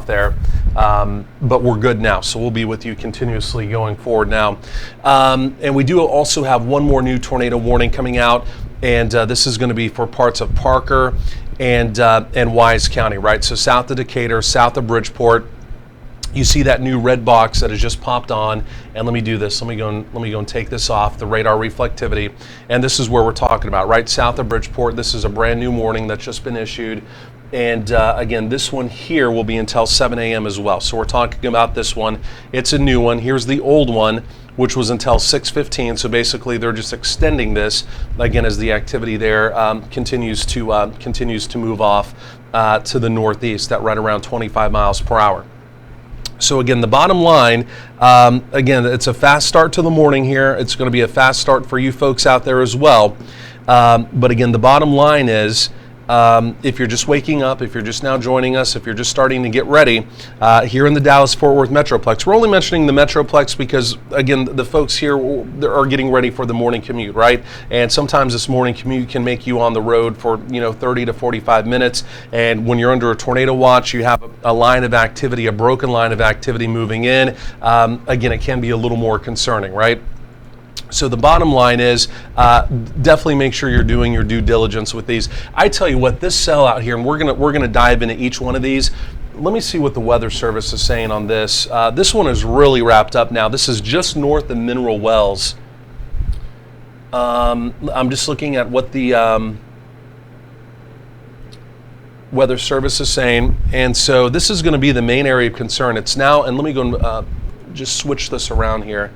off there. But we're good now, so we'll be with you continuously going forward now. And we do also have one more new tornado warning coming out, and this is going to be for parts of Parker and Wise County, right? So south of Decatur, south of Bridgeport. You see that new red box that has just popped on, and let me do this. Let me go and take this off, the radar reflectivity, and this is where we're talking about, right south of Bridgeport. This is a brand new warning that's just been issued, and again, this one here will be until 7 a.m. as well. So we're talking about this one. It's a new one. Here's the old one, which was until 6:15. So basically, they're just extending this again as the activity there continues to move off to the northeast at right around 25 miles per hour. So again, the bottom line, again, it's a fast start to the morning here. It's going to be a fast start for you folks out there as well. But again, the bottom line is, if you're just waking up, if you're just now joining us, if you're just starting to get ready, here in the Dallas-Fort Worth Metroplex, we're only mentioning the Metroplex because, again, the folks here are getting ready for the morning commute, right? And sometimes this morning commute can make you on the road for, 30 to 45 minutes. And when you're under a tornado watch, you have a line of activity, a broken line of activity moving in. Again, it can be a little more concerning, right? So the bottom line is definitely make sure you're doing your due diligence with these. I tell you what, this cell out here, and we're gonna dive into each one of these. Let me see what the Weather Service is saying on this. This one is really wrapped up now. This is just north of Mineral Wells. I'm just looking at what the Weather Service is saying, and so this is going to be the main area of concern. It's now, and let me go and just switch this around here.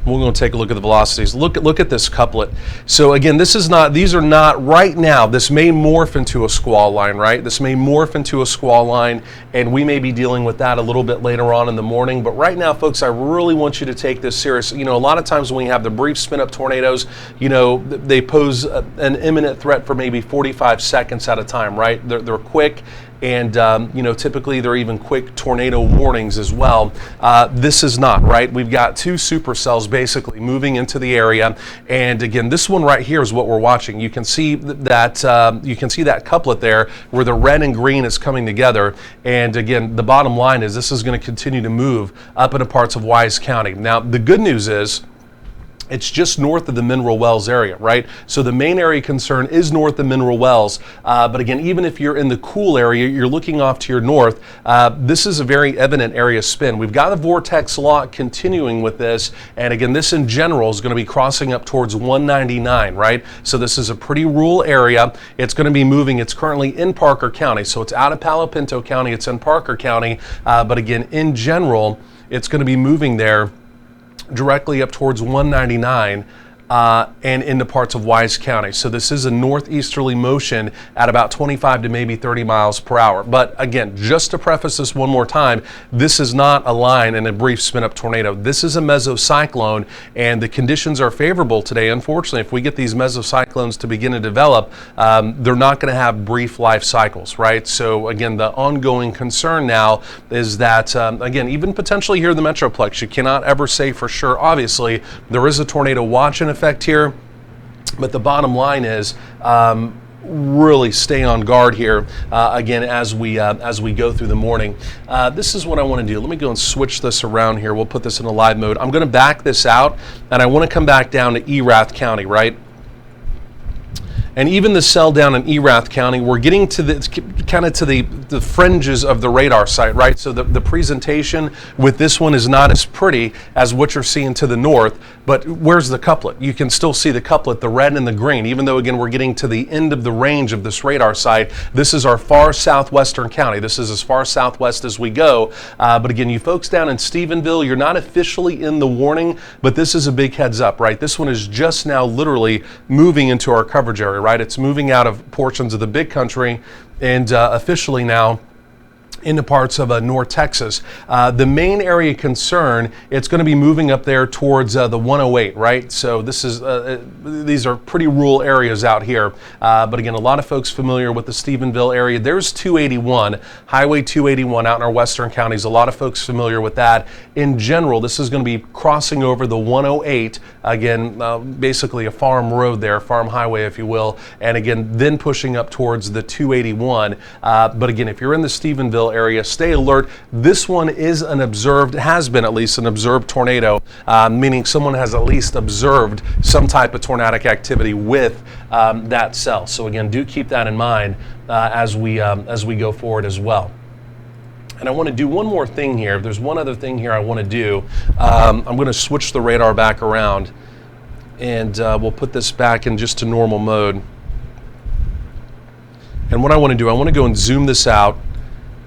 We're going to take a look at the velocities. Look at this couplet. So again, these are not right now. This may morph into a squall line, right? This may morph into a squall line, and we may be dealing with that a little bit later on in the morning. But right now, folks, I really want you to take this serious. A lot of times when we have the brief spin-up tornadoes, they pose an imminent threat for maybe 45 seconds at a time, right? They're quick. And, typically they're even quick tornado warnings as well. This is not, right? We've got two supercells basically moving into the area. And again, this one right here is what we're watching. You can see that couplet there where the red and green is coming together. And again, the bottom line is this is going to continue to move up into parts of Wise County. Now, the good news is, it's just north of the Mineral Wells area, right? So the main area of concern is north of Mineral Wells. But again, even if you're in the cool area, you're looking off to your north, this is a very evident area of spin. We've got a vortex lock continuing with this. And again, this in general is going to be crossing up towards 199, right? So this is a pretty rural area. It's going to be moving. It's currently in Parker County. So it's out of Palo Pinto County. It's in Parker County. But again, in general, it's going to be moving there directly up towards 199 and into parts of Wise County. So this is a northeasterly motion at about 25 to maybe 30 miles per hour. But again, just to preface this one more time, this is not a line in a brief spin-up tornado. This is a mesocyclone, and the conditions are favorable today. Unfortunately, if we get these mesocyclones to begin to develop, they're not going to have brief life cycles, right? So again, the ongoing concern now is that, again, even potentially here in the Metroplex, you cannot ever say for sure. Obviously, there is a tornado watch in effect here, but the bottom line is really stay on guard here again as we go through the morning. This is what I want to do. Let me go and switch this around here. We'll put this in a live mode. I'm going to back this out, and I want to come back down to Erath County, right? And even the cell down in Erath County, we're getting to the fringes of the radar site, right? So the presentation with this one is not as pretty as what you're seeing to the north, but where's the couplet? You can still see the couplet, the red and the green, even though, again, we're getting to the end of the range of this radar site. This is our far southwestern county. This is as far southwest as we go. But again, you folks down in Stephenville, you're not officially in the warning, but this is a big heads up, right? This one is just now literally moving into our coverage area, right? It's moving out of portions of the big country, and officially now into parts of North Texas. The main area of concern, it's going to be moving up there towards the 108, right? So this is these are pretty rural areas out here. But again, a lot of folks familiar with the Stephenville area. There's 281, Highway 281 out in our western counties. A lot of folks familiar with that. In general, this is going to be crossing over the 108, again, basically a farm road there, farm highway, if you will. And again, then pushing up towards the 281. But again, if you're in the Stephenville area, stay alert. This one is an observed, has been at least an observed tornado, meaning someone has at least observed some type of tornadic activity with that cell. So again, do keep that in mind as we go forward as well. And I want to do one more thing here. There's one other thing here I want to do. I'm going to switch the radar back around, and we'll put this back in just to normal mode. And what I want to do, I want to go and zoom this out.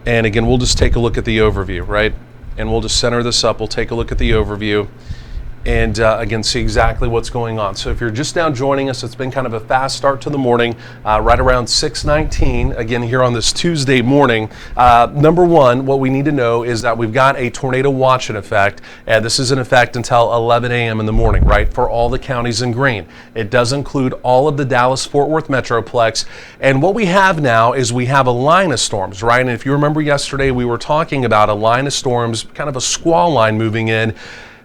And again, we'll just take a look at the overview, right? And we'll just center this up. We'll take a look at the overview and again, see exactly what's going on. So if you're just now joining us, it's been kind of a fast start to the morning, right around 6:19, again, here on this Tuesday morning. Number one, what we need to know is that we've got a tornado watch in effect, and this is in effect until 11 a.m. in the morning, right, for all the counties in green. It does include all of the Dallas-Fort Worth Metroplex, and what we have now is we have a line of storms, right? And if you remember yesterday, we were talking about a line of storms, kind of a squall line moving in.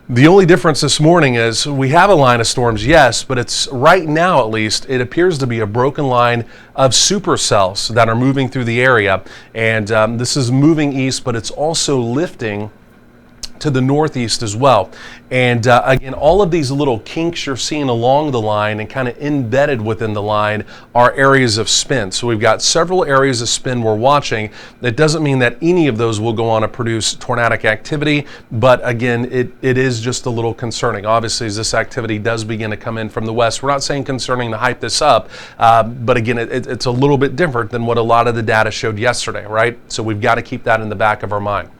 The only difference this morning is we have a line of storms, yes, but it's right now at least, it appears to be a broken line of supercells that are moving through the area. And this is moving east, but it's also lifting to the northeast as well. And again, all of these little kinks you're seeing along the line and kind of embedded within the line are areas of spin. So we've got several areas of spin we're watching. That doesn't mean that any of those will go on to produce tornadic activity, but again, it is just a little concerning. Obviously, as this activity does begin to come in from the west, we're not saying concerning to hype this up, but again, it's a little bit different than what a lot of the data showed yesterday, right? So we've got to keep that in the back of our mind.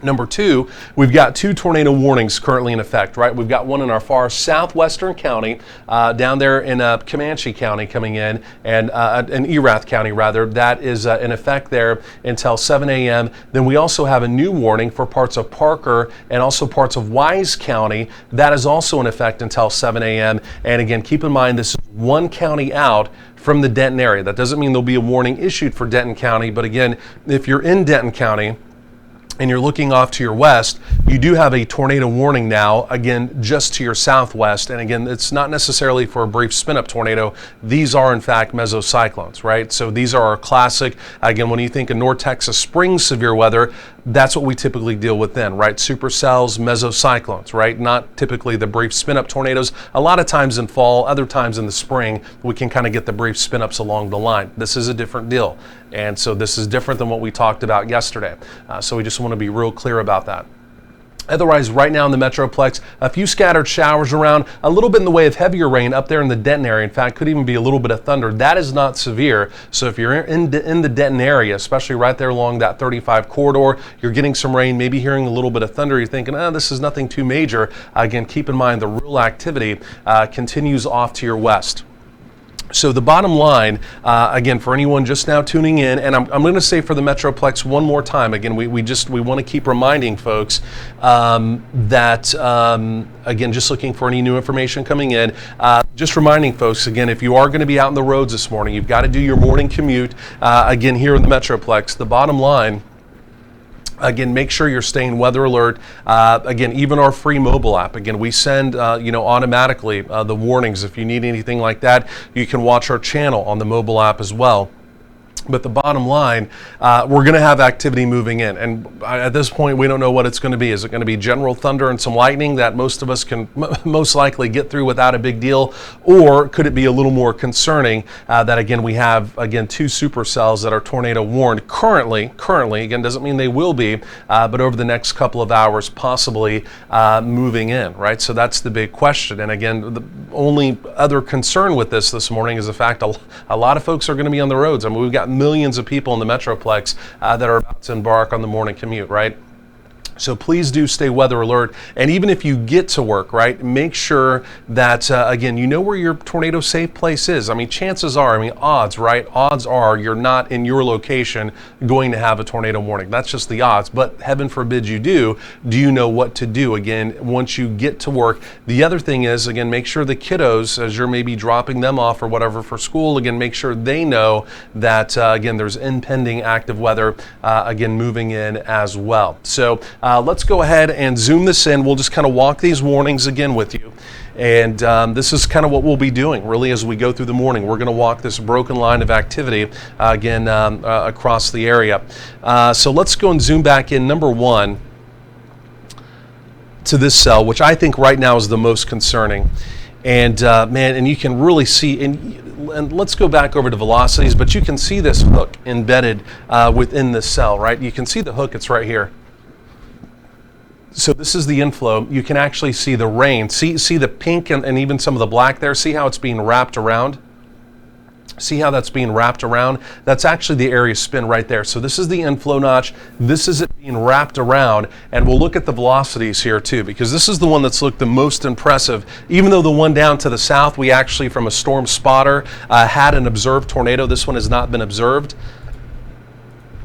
Number two, we've got two tornado warnings currently in effect, right? We've got one in our far southwestern county, down there in Comanche County coming in, and in Erath County rather. That is in effect there until 7 a.m. Then we also have a new warning for parts of Parker and also parts of Wise County. That is also in effect until 7 a.m. And again, keep in mind this is one county out from the Denton area. That doesn't mean there'll be a warning issued for Denton County, but again, if you're in Denton County and you're looking off to your west, you do have a tornado warning now, again, just to your southwest. And again, it's not necessarily for a brief spin-up tornado. These are, in fact, mesocyclones, right? So these are our classic, again, when you think of North Texas spring severe weather, that's what we typically deal with then, right? Supercells, mesocyclones, right? Not typically the brief spin-up tornadoes. A lot of times in fall, other times in the spring, we can kind of get the brief spin-ups along the line. This is a different deal. And so this is different than what we talked about yesterday. So we just want to be real clear about that. Otherwise, right now in the Metroplex, a few scattered showers around, a little bit in the way of heavier rain up there in the Denton area. In fact, could even be a little bit of thunder. That is not severe. So if you're in the Denton area, especially right there along that 35 corridor, you're getting some rain, maybe hearing a little bit of thunder, you're thinking, this is nothing too major. Again, keep in mind the real activity continues off to your west. So the bottom line, again, for anyone just now tuning in, and I'm going to say for the Metroplex one more time, again, we want to keep reminding folks that, again, just looking for any new information coming in, just reminding folks, again, if you are going to be out on the roads this morning, you've got to do your morning commute, again, here in the Metroplex. The bottom line, again, make sure you're staying weather alert. Again, even our free mobile app. Again, we send, automatically the warnings. If you need anything like that, you can watch our channel on the mobile app as well. But the bottom line, we're going to have activity moving in. And at this point, we don't know what it's going to be. Is it going to be general thunder and some lightning that most of us can most likely get through without a big deal? Or could it be a little more concerning that, again, we have, again, two supercells that are tornado warned currently, again, doesn't mean they will be, but over the next couple of hours, possibly moving in, right? So that's the big question. And again, the only other concern with this morning is the fact a lot of folks are going to be on the roads. I mean, we've got millions of people in the Metroplex that are about to embark on the morning commute, right? So please do stay weather alert. And even if you get to work, right, make sure that, again, you know where your tornado safe place is. I mean, chances are, odds, right? Odds are you're not in your location going to have a tornado warning. That's just the odds. But heaven forbid you do. Do you know what to do, again, once you get to work? The other thing is, again, make sure the kiddos, as you're maybe dropping them off or whatever for school, again, make sure they know that, again, there's impending active weather, again, moving in as well. So, let's go ahead and zoom this in. We'll just kind of walk these warnings again with you. And this is kind of what we'll be doing really as we go through the morning. We're going to walk this broken line of activity again across the area. So let's go and zoom back in, number one, to this cell, which I think right now is the most concerning. And man, and you can really see, and let's go back over to velocities, but you can see this hook embedded within this cell, right? You can see the hook, it's right here. So this is the inflow. You can actually see the rain. See the pink and even some of the black there? See how it's being wrapped around? See how that's being wrapped around? That's actually the area spin right there. So this is the inflow notch. This is it being wrapped around. And we'll look at the velocities here too, because this is the one that's looked the most impressive. Even though the one down to the south, we actually, from a storm spotter, had an observed tornado. This one has not been observed.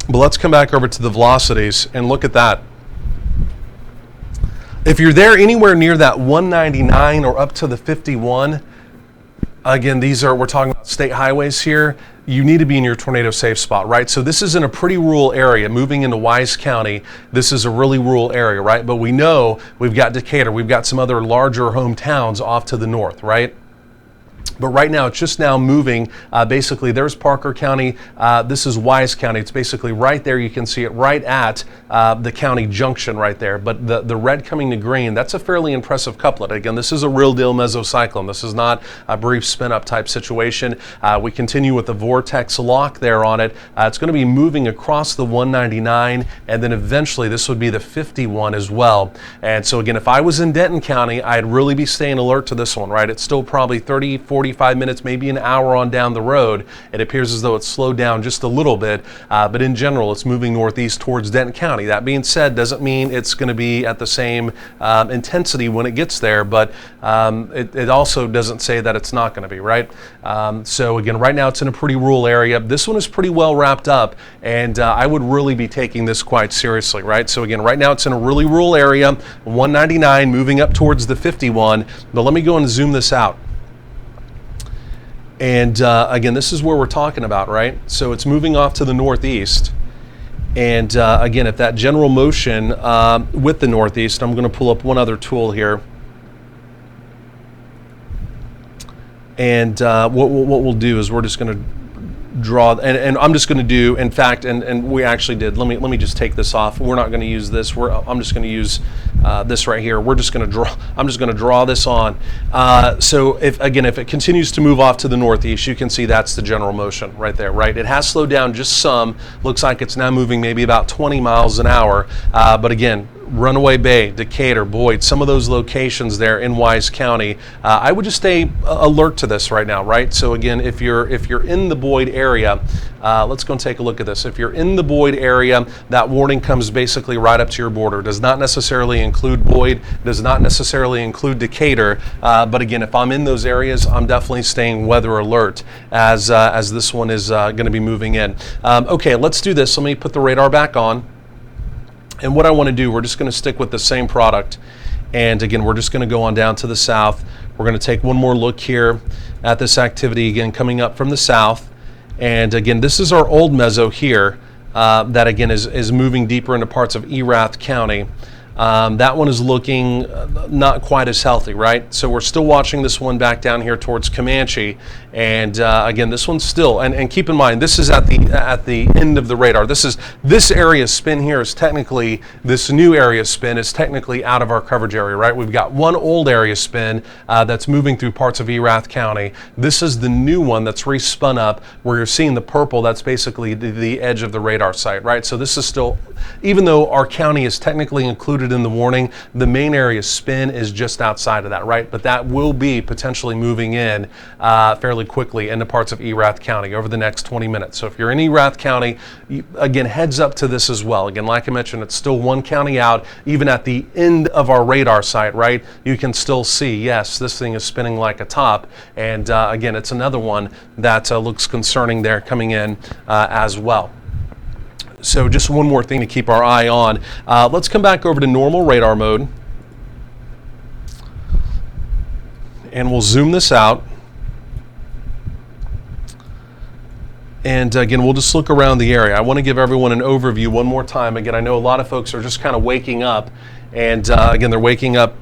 But let's come back over to the velocities and look at that. If you're there anywhere near that 199 or up to the 51, again, we're talking about state highways here, you need to be in your tornado safe spot, right? So this is in a pretty rural area, moving into Wise County. This is a really rural area, right? But we know we've got Decatur, we've got some other larger hometowns off to the north, right? But right now, it's just now moving. Basically, there's Parker County. This is Wise County. It's basically right there. You can see it right at the county junction right there. But the red coming to green, that's a fairly impressive couplet. Again, this is a real deal mesocyclone. This is not a brief spin-up type situation. We continue with the vortex lock there on it. It's going to be moving across the 199, and then eventually this would be the 51 as well. And so again, if I was in Denton County, I'd really be staying alert to this one, right? It's still probably 30, 45 minutes, maybe an hour on down the road. It appears as though it's slowed down just a little bit, but in general, it's moving northeast towards Denton County. That being said, doesn't mean it's going to be at the same intensity when it gets there, but it also doesn't say that it's not going to be, right? So again, right now it's in a pretty rural area. This one is pretty well wrapped up, and I would really be taking this quite seriously, right? So again, right now it's in a really rural area, 199 moving up towards the 51, but let me go and zoom this out. And again, this is where we're talking about, right? So it's moving off to the northeast. And again, if that general motion with the northeast, I'm going to pull up one other tool here. And what we'll do is we're just going to draw, and I'm just going to do, in fact, and we actually did. Let me just take this off. We're not going to use this. I'm just going to use this right here. We're just going to draw. I'm just going to draw this on. So if it continues to move off to the northeast, you can see that's the general motion right there. Right, it has slowed down just some. Looks like it's now moving maybe about 20 miles an hour. But again, Runaway Bay, Decatur, Boyd, some of those locations there in Wise County, I would just stay alert to this right now, right? So again, if you're in the Boyd area, let's go and take a look at this. If you're in the Boyd area, that warning comes basically right up to your border. Does not necessarily include Boyd, does not necessarily include Decatur, but again, if I'm in those areas, I'm definitely staying weather alert as this one is going to be moving in. Okay, let's do this. Let me put the radar back on. And what I want to do, we're just going to stick with the same product. And again, we're just going to go on down to the south. We're going to take one more look here at this activity, again, coming up from the south. And again, this is our old meso here that, again, is moving deeper into parts of Erath County. That one is looking not quite as healthy, right? So we're still watching this one back down here towards Comanche, and again, this one's still. And keep in mind, this is at the end of the radar. This area spin here is technically, this new area spin is technically out of our coverage area, right? We've got one old area spin that's moving through parts of Erath County. This is the new one that's respun up, where you're seeing the purple. That's basically the edge of the radar site, right? So this is still, even though our county is technically included included in the warning. The main area spin is just outside of that, right? But that will be potentially moving in fairly quickly into parts of Erath County over the next 20 minutes. So if you're in Erath County, again, heads up to this as well. Again, like I mentioned, it's still one county out. Even at the end of our radar site, right, you can still see, yes, this thing is spinning like a top. And again, it's another one that looks concerning there coming in as well. So just one more thing to keep our eye on. Let's come back over to normal radar mode. And we'll zoom this out. And again, we'll just look around the area. I want to give everyone an overview one more time. Again, I know a lot of folks are just kind of waking up. And again, they're waking up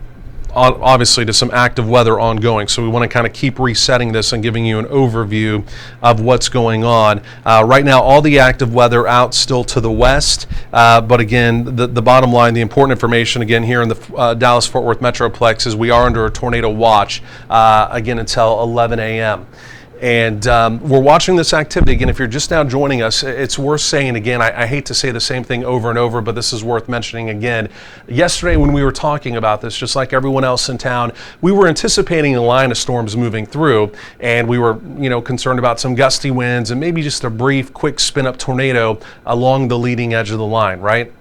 obviously to some active weather ongoing. So we want to kind of keep resetting this and giving you an overview of what's going on. Right now, all the active weather out still to the west. But again, the bottom line, the important information again here in the Dallas-Fort Worth Metroplex is we are under a tornado watch again until 11 a.m. And we're watching this activity. Again, if you're just now joining us, it's worth saying again, I hate to say the same thing over and over, but this is worth mentioning again. Yesterday when we were talking about this, just like everyone else in town, we were anticipating a line of storms moving through, and we were concerned about some gusty winds and maybe just a brief, quick spin-up tornado along the leading edge of the line, right?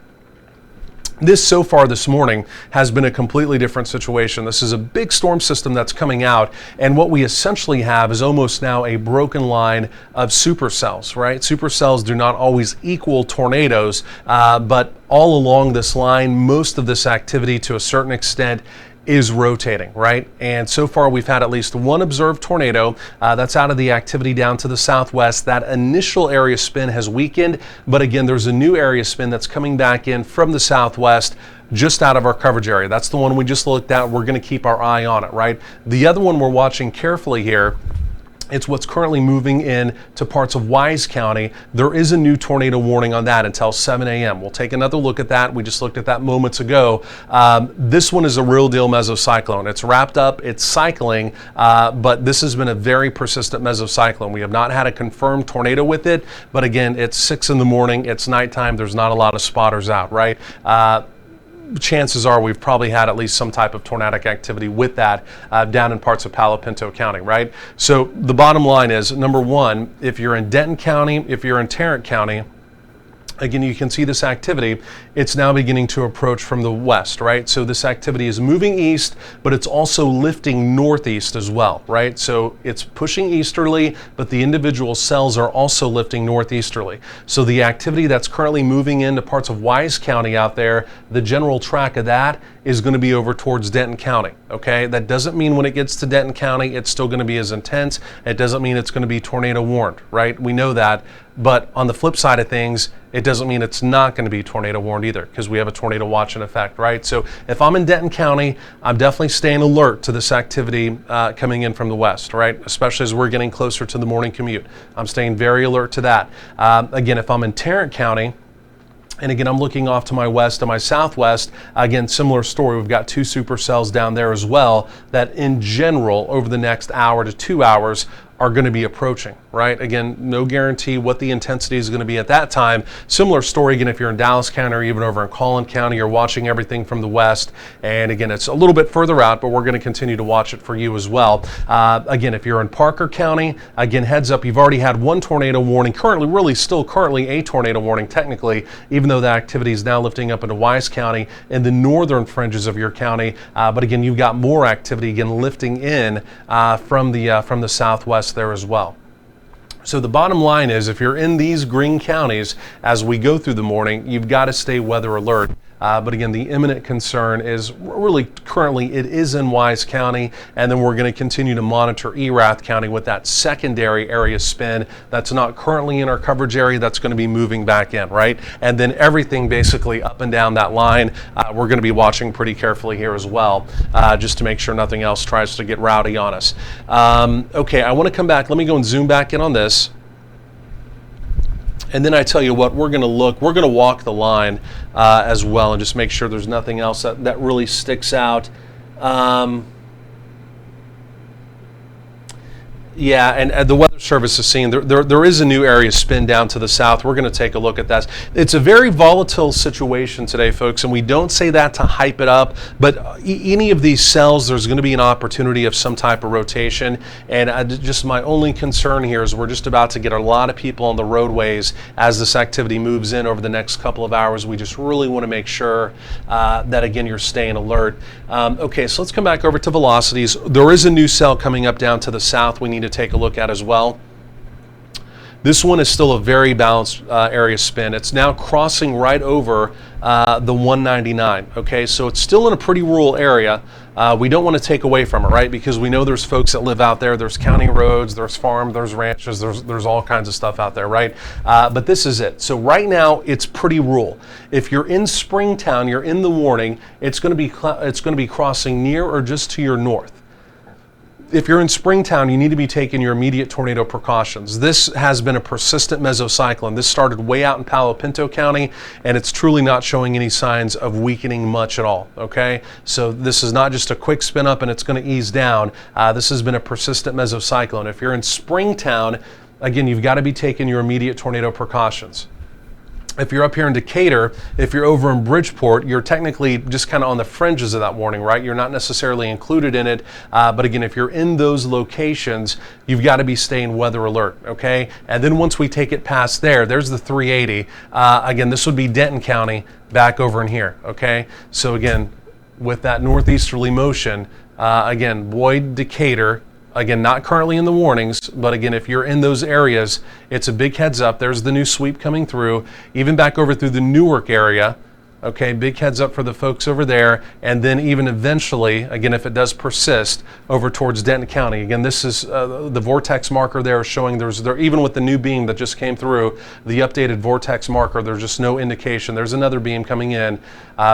This so far this morning has been a completely different situation. This is a big storm system that's coming out, and what we essentially have is almost now a broken line of supercells, right? Supercells do not always equal tornadoes, but all along this line, most of this activity to a certain extent is rotating, right? And so far we've had at least one observed tornado that's out of the activity down to the southwest. That initial area spin has weakened, but again, there's a new area spin that's coming back in from the southwest just out of our coverage area. That's the one we just looked at. We're going to keep our eye on it, right? The other one we're watching carefully here, it's what's currently moving in to parts of Wise County. There is a new tornado warning on that until 7 a.m. We'll take another look at that. We just looked at that moments ago. This one is a real deal mesocyclone. It's wrapped up, it's cycling, but this has been a very persistent mesocyclone. We have not had a confirmed tornado with it, but again, it's 6 in the morning, it's nighttime, there's not a lot of spotters out, right? Chances are we've probably had at least some type of tornadic activity with that down in parts of Palo Pinto County, right? So the bottom line is, number one, if you're in Denton County, if you're in Tarrant County, again, you can see this activity. It's now beginning to approach from the west, right? So this activity is moving east, but it's also lifting northeast as well, right? So it's pushing easterly, but the individual cells are also lifting northeasterly. So the activity that's currently moving into parts of Wise County out there, the general track of that is going to be over towards Denton County, okay? That doesn't mean when it gets to Denton County, it's still going to be as intense. It doesn't mean it's going to be tornado warned, right? We know that. But on the flip side of things, it doesn't mean it's not going to be tornado warned either, because we have a tornado watch in effect, right? So if I'm in Denton County, I'm definitely staying alert to this activity coming in from the west, right? Especially as we're getting closer to the morning commute. I'm staying very alert to that. Again, if I'm in Tarrant County, and again, I'm looking off to my west and my southwest. Again, similar story. We've got 2 supercells down there as well that in general, over the next hour to 2 hours, are going to be approaching, right? Again, no guarantee what the intensity is going to be at that time. Similar story, again, if you're in Dallas County or even over in Collin County, you're watching everything from the west. And again, it's a little bit further out, but we're going to continue to watch it for you as well. Again, if you're in Parker County, again, heads up, you've already had one tornado warning, currently a tornado warning technically, even though the activity is now lifting up into Wise County in the northern fringes of your county. But again, you've got more activity, again, lifting in from the southwest there as well. So the bottom line is, if you're in these green counties as we go through the morning, you've got to stay weather alert. But again, the imminent concern is really currently it is in Wise County, and then we're going to continue to monitor Erath County with that secondary area spin that's not currently in our coverage area that's going to be moving back in, right? And then everything basically up and down that line, we're going to be watching pretty carefully here as well, just to make sure nothing else tries to get rowdy on us. Okay, I want to come back. Let me go and zoom back in on this. And then I tell you what, we're going to walk the line as well and just make sure there's nothing else that really sticks out. Yeah, and the weather Service is seeing, there is a new area spin down to the south. We're going to take a look at that. It's a very volatile situation today, folks, and we don't say that to hype it up, but any of these cells, there's going to be an opportunity of some type of rotation. And just my only concern here is we're just about to get a lot of people on the roadways as this activity moves in over the next couple of hours. We just really want to make sure that, again, you're staying alert. Okay, so let's come back over to velocities. There is a new cell coming up down to the south we need to take a look at as well. This one is still a very balanced area spin. It's now crossing right over the 199. Okay, so it's still in a pretty rural area. We don't want to take away from it, right? Because we know there's folks that live out there. There's county roads, there's farms, there's ranches, there's all kinds of stuff out there, right? But this is it. So right now it's pretty rural. If you're in Springtown, you're in the warning. It's going to be crossing near or just to your north. If you're in Springtown, you need to be taking your immediate tornado precautions. This has been a persistent mesocyclone. This started way out in Palo Pinto County, and it's truly not showing any signs of weakening much at all, okay? So this is not just a quick spin up and it's going to ease down. This has been a persistent mesocyclone. If you're in Springtown, again, you've got to be taking your immediate tornado precautions. If you're up here in Decatur, if you're over in Bridgeport, you're technically just kind of on the fringes of that warning, right? You're not necessarily included in it. But again, if you're in those locations, you've got to be staying weather alert, okay? And then once we take it past there, there's the 380. Again, this would be Denton County back over in here, okay? So again, with that northeasterly motion, again, Boyd, Decatur, again, not currently in the warnings, but again, if you're in those areas, it's a big heads up. There's the new sweep coming through, even back over through the Newark area. Okay, big heads up for the folks over there. And then even eventually, again, if it does persist, over towards Denton County. Again, this is the vortex marker there showing even with the new beam that just came through, the updated vortex marker, there's just no indication. There's another beam coming in.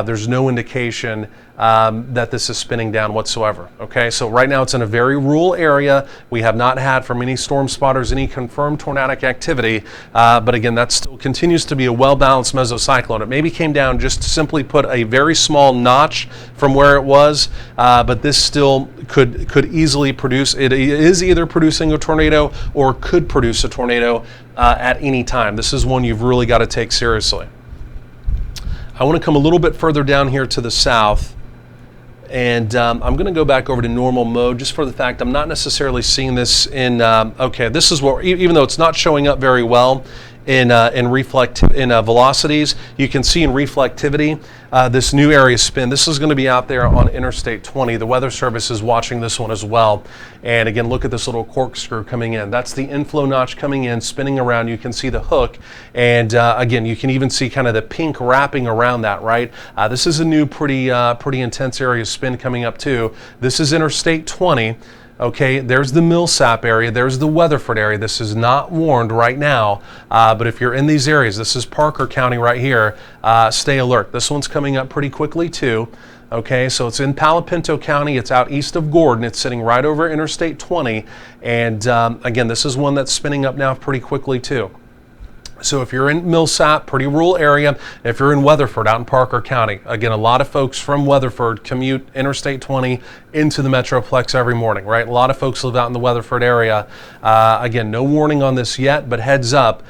There's no indication that this is spinning down whatsoever. Okay, so right now it's in a very rural area. We have not had from any storm spotters any confirmed tornadic activity, but again, that still continues to be a well-balanced mesocyclone. It maybe came down just to simply put a very small notch from where it was, but this still could easily produce. It is either producing a tornado or could produce a tornado at any time. This is one you've really got to take seriously. I want to come a little bit further down here to the south. And I'm going to go back over to normal mode just for the fact I'm not necessarily seeing this in, okay, this is what, even though it's not showing up very well in velocities, you can see in reflectivity this new area spin. This is going to be out there on Interstate 20. The Weather Service is watching this one as well. And again, look at this little corkscrew coming in. That's the inflow notch coming in, spinning around. You can see the hook. And again, you can even see kind of the pink wrapping around that, right? This is a new pretty intense area spin coming up too. This is Interstate 20. Okay, there's the Millsap area, there's the Weatherford area. This is not warned right now, but if you're in these areas, this is Parker County right here, stay alert. This one's coming up pretty quickly too. Okay, so it's in Palo Pinto County, it's out east of Gordon, it's sitting right over Interstate 20, and again, this is one that's spinning up now pretty quickly too. So if you're in Millsap, pretty rural area, if you're in Weatherford out in Parker County, again, a lot of folks from Weatherford commute Interstate 20 into the Metroplex every morning, right? A lot of folks live out in the Weatherford area. Again, no warning on this yet, but heads up,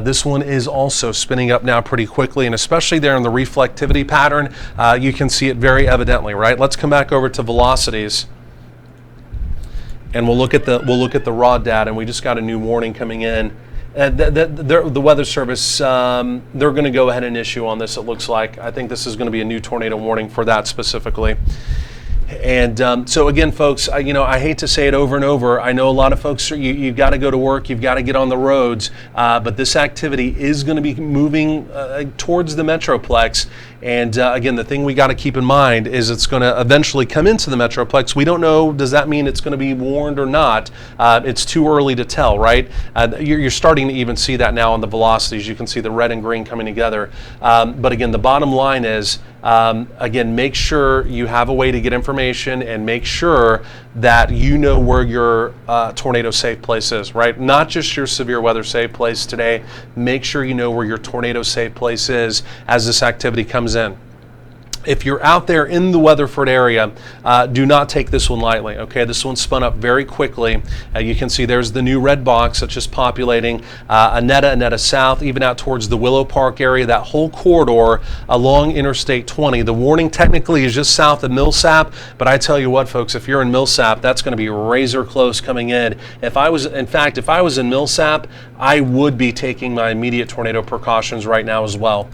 this one is also spinning up now pretty quickly, and especially there in the reflectivity pattern, you can see it very evidently, right? Let's come back over to velocities. And we'll look at the raw data, and we just got a new warning coming in. The Weather Service, they're going to go ahead and issue on this, it looks like. I think this is going to be a new tornado warning for that specifically. And so again, folks, I hate to say it over and over. I know a lot of folks, you've got to go to work, you've got to get on the roads, but this activity is going to be moving towards the Metroplex. And again, the thing we got to keep in mind is it's going to eventually come into the Metroplex. We don't know, does that mean it's going to be warned or not? It's too early to tell, right? You're starting to even see that now on the velocities. You can see the red and green coming together. But again, the bottom line is, again, make sure you have a way to get information and make sure that you know where your tornado safe place is, right? Not just your severe weather safe place today. Make sure you know where your tornado safe place is as this activity comes in. if you're out there in the Weatherford area, do not take this one lightly, okay? This one spun up very quickly. You can see there's the new red box that's just populating Annetta South, even out towards the Willow Park area, that whole corridor along Interstate 20. The warning technically is just south of Millsap, but I tell you what, folks, if you're in Millsap, that's going to be razor close coming in. If I was in Millsap, I would be taking my immediate tornado precautions right now as well.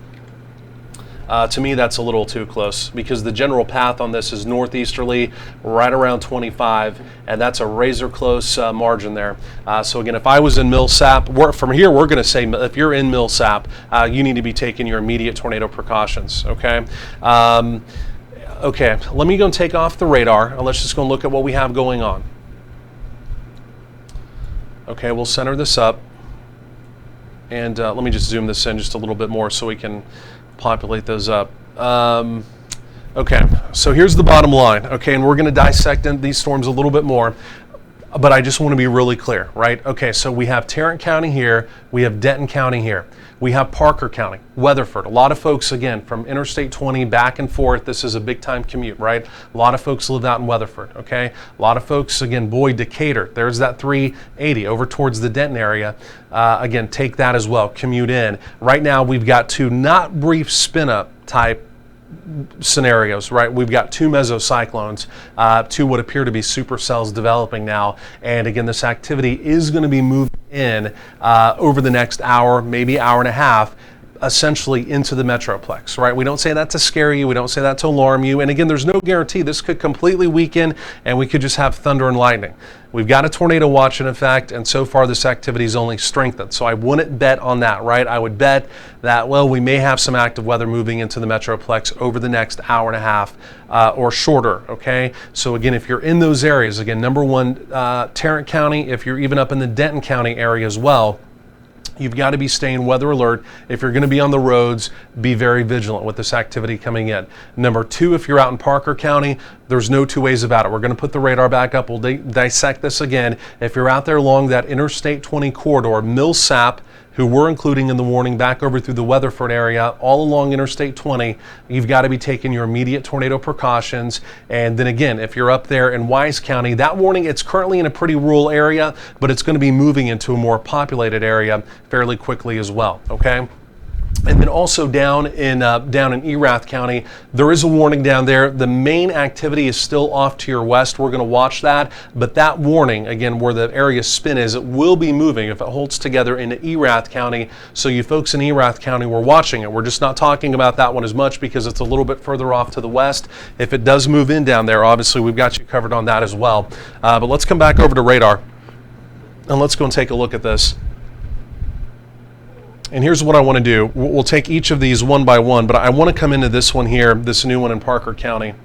To me, that's a little too close because the general path on this is northeasterly, right around 25, and that's a razor close margin there. So again, if I was in Millsap, from here we're going to say if you're in Millsap, you need to be taking your immediate tornado precautions. Okay. Okay. Let me go and take off the radar, and let's just go and look at what we have going on. Okay, we'll center this up, and let me just zoom this in just a little bit more so we can populate those up. Okay, so here's the bottom line, okay, and we're going to dissect these storms a little bit more, but I just want to be really clear, right? Okay, so we have Tarrant County here, we have Denton County here, we have Parker County, Weatherford. A lot of folks, again, from Interstate 20 back and forth, this is a big time commute, right? A lot of folks live out in Weatherford, okay? A lot of folks, again, Boyd, Decatur, there's that 380 over towards the Denton area. Again, take that as well, commute in. Right now, we've got two not brief spin up type scenarios, right? We've got two mesocyclones, two what appear to be supercells developing now. And again, this activity is going to be moving in over the next hour, maybe hour and a half, essentially into the Metroplex, right? We don't say that to scare you. We don't say that to alarm you. And again, there's no guarantee. This could completely weaken and we could just have thunder and lightning. We've got a tornado watch in effect, and so far this activity is only strengthened. So I wouldn't bet on that, right? I would bet that, well, we may have some active weather moving into the Metroplex over the next hour and a half or shorter, okay? So again, if you're in those areas, again, number one, Tarrant County, if you're even up in the Denton County area as well, you've got to be staying weather alert. If you're going to be on the roads, be very vigilant with this activity coming in. Number two, if you're out in Parker County, there's no two ways about it. We're going to put the radar back up. We'll dissect this again. If you're out there along that Interstate 20 corridor, Millsap, who we're including in the warning, back over through the Weatherford area, all along Interstate 20, you've got to be taking your immediate tornado precautions. And then again, if you're up there in Wise County, that warning, it's currently in a pretty rural area, but it's going to be moving into a more populated area fairly quickly as well, okay? And then also down in Erath County, there is a warning down there. The main activity is still off to your west. We're going to watch that, but that warning, again, where the area spin is, it will be moving if it holds together into Erath County. So you folks in Erath County, we're watching it. We're just not talking about that one as much because it's a little bit further off to the west. If it does move in down there, obviously we've got you covered on that as well. But let's come back over to radar and let's go and take a look at this. And here's what I want to do. We'll take each of these one by one, but I want to come into this one here, this new one in Parker County.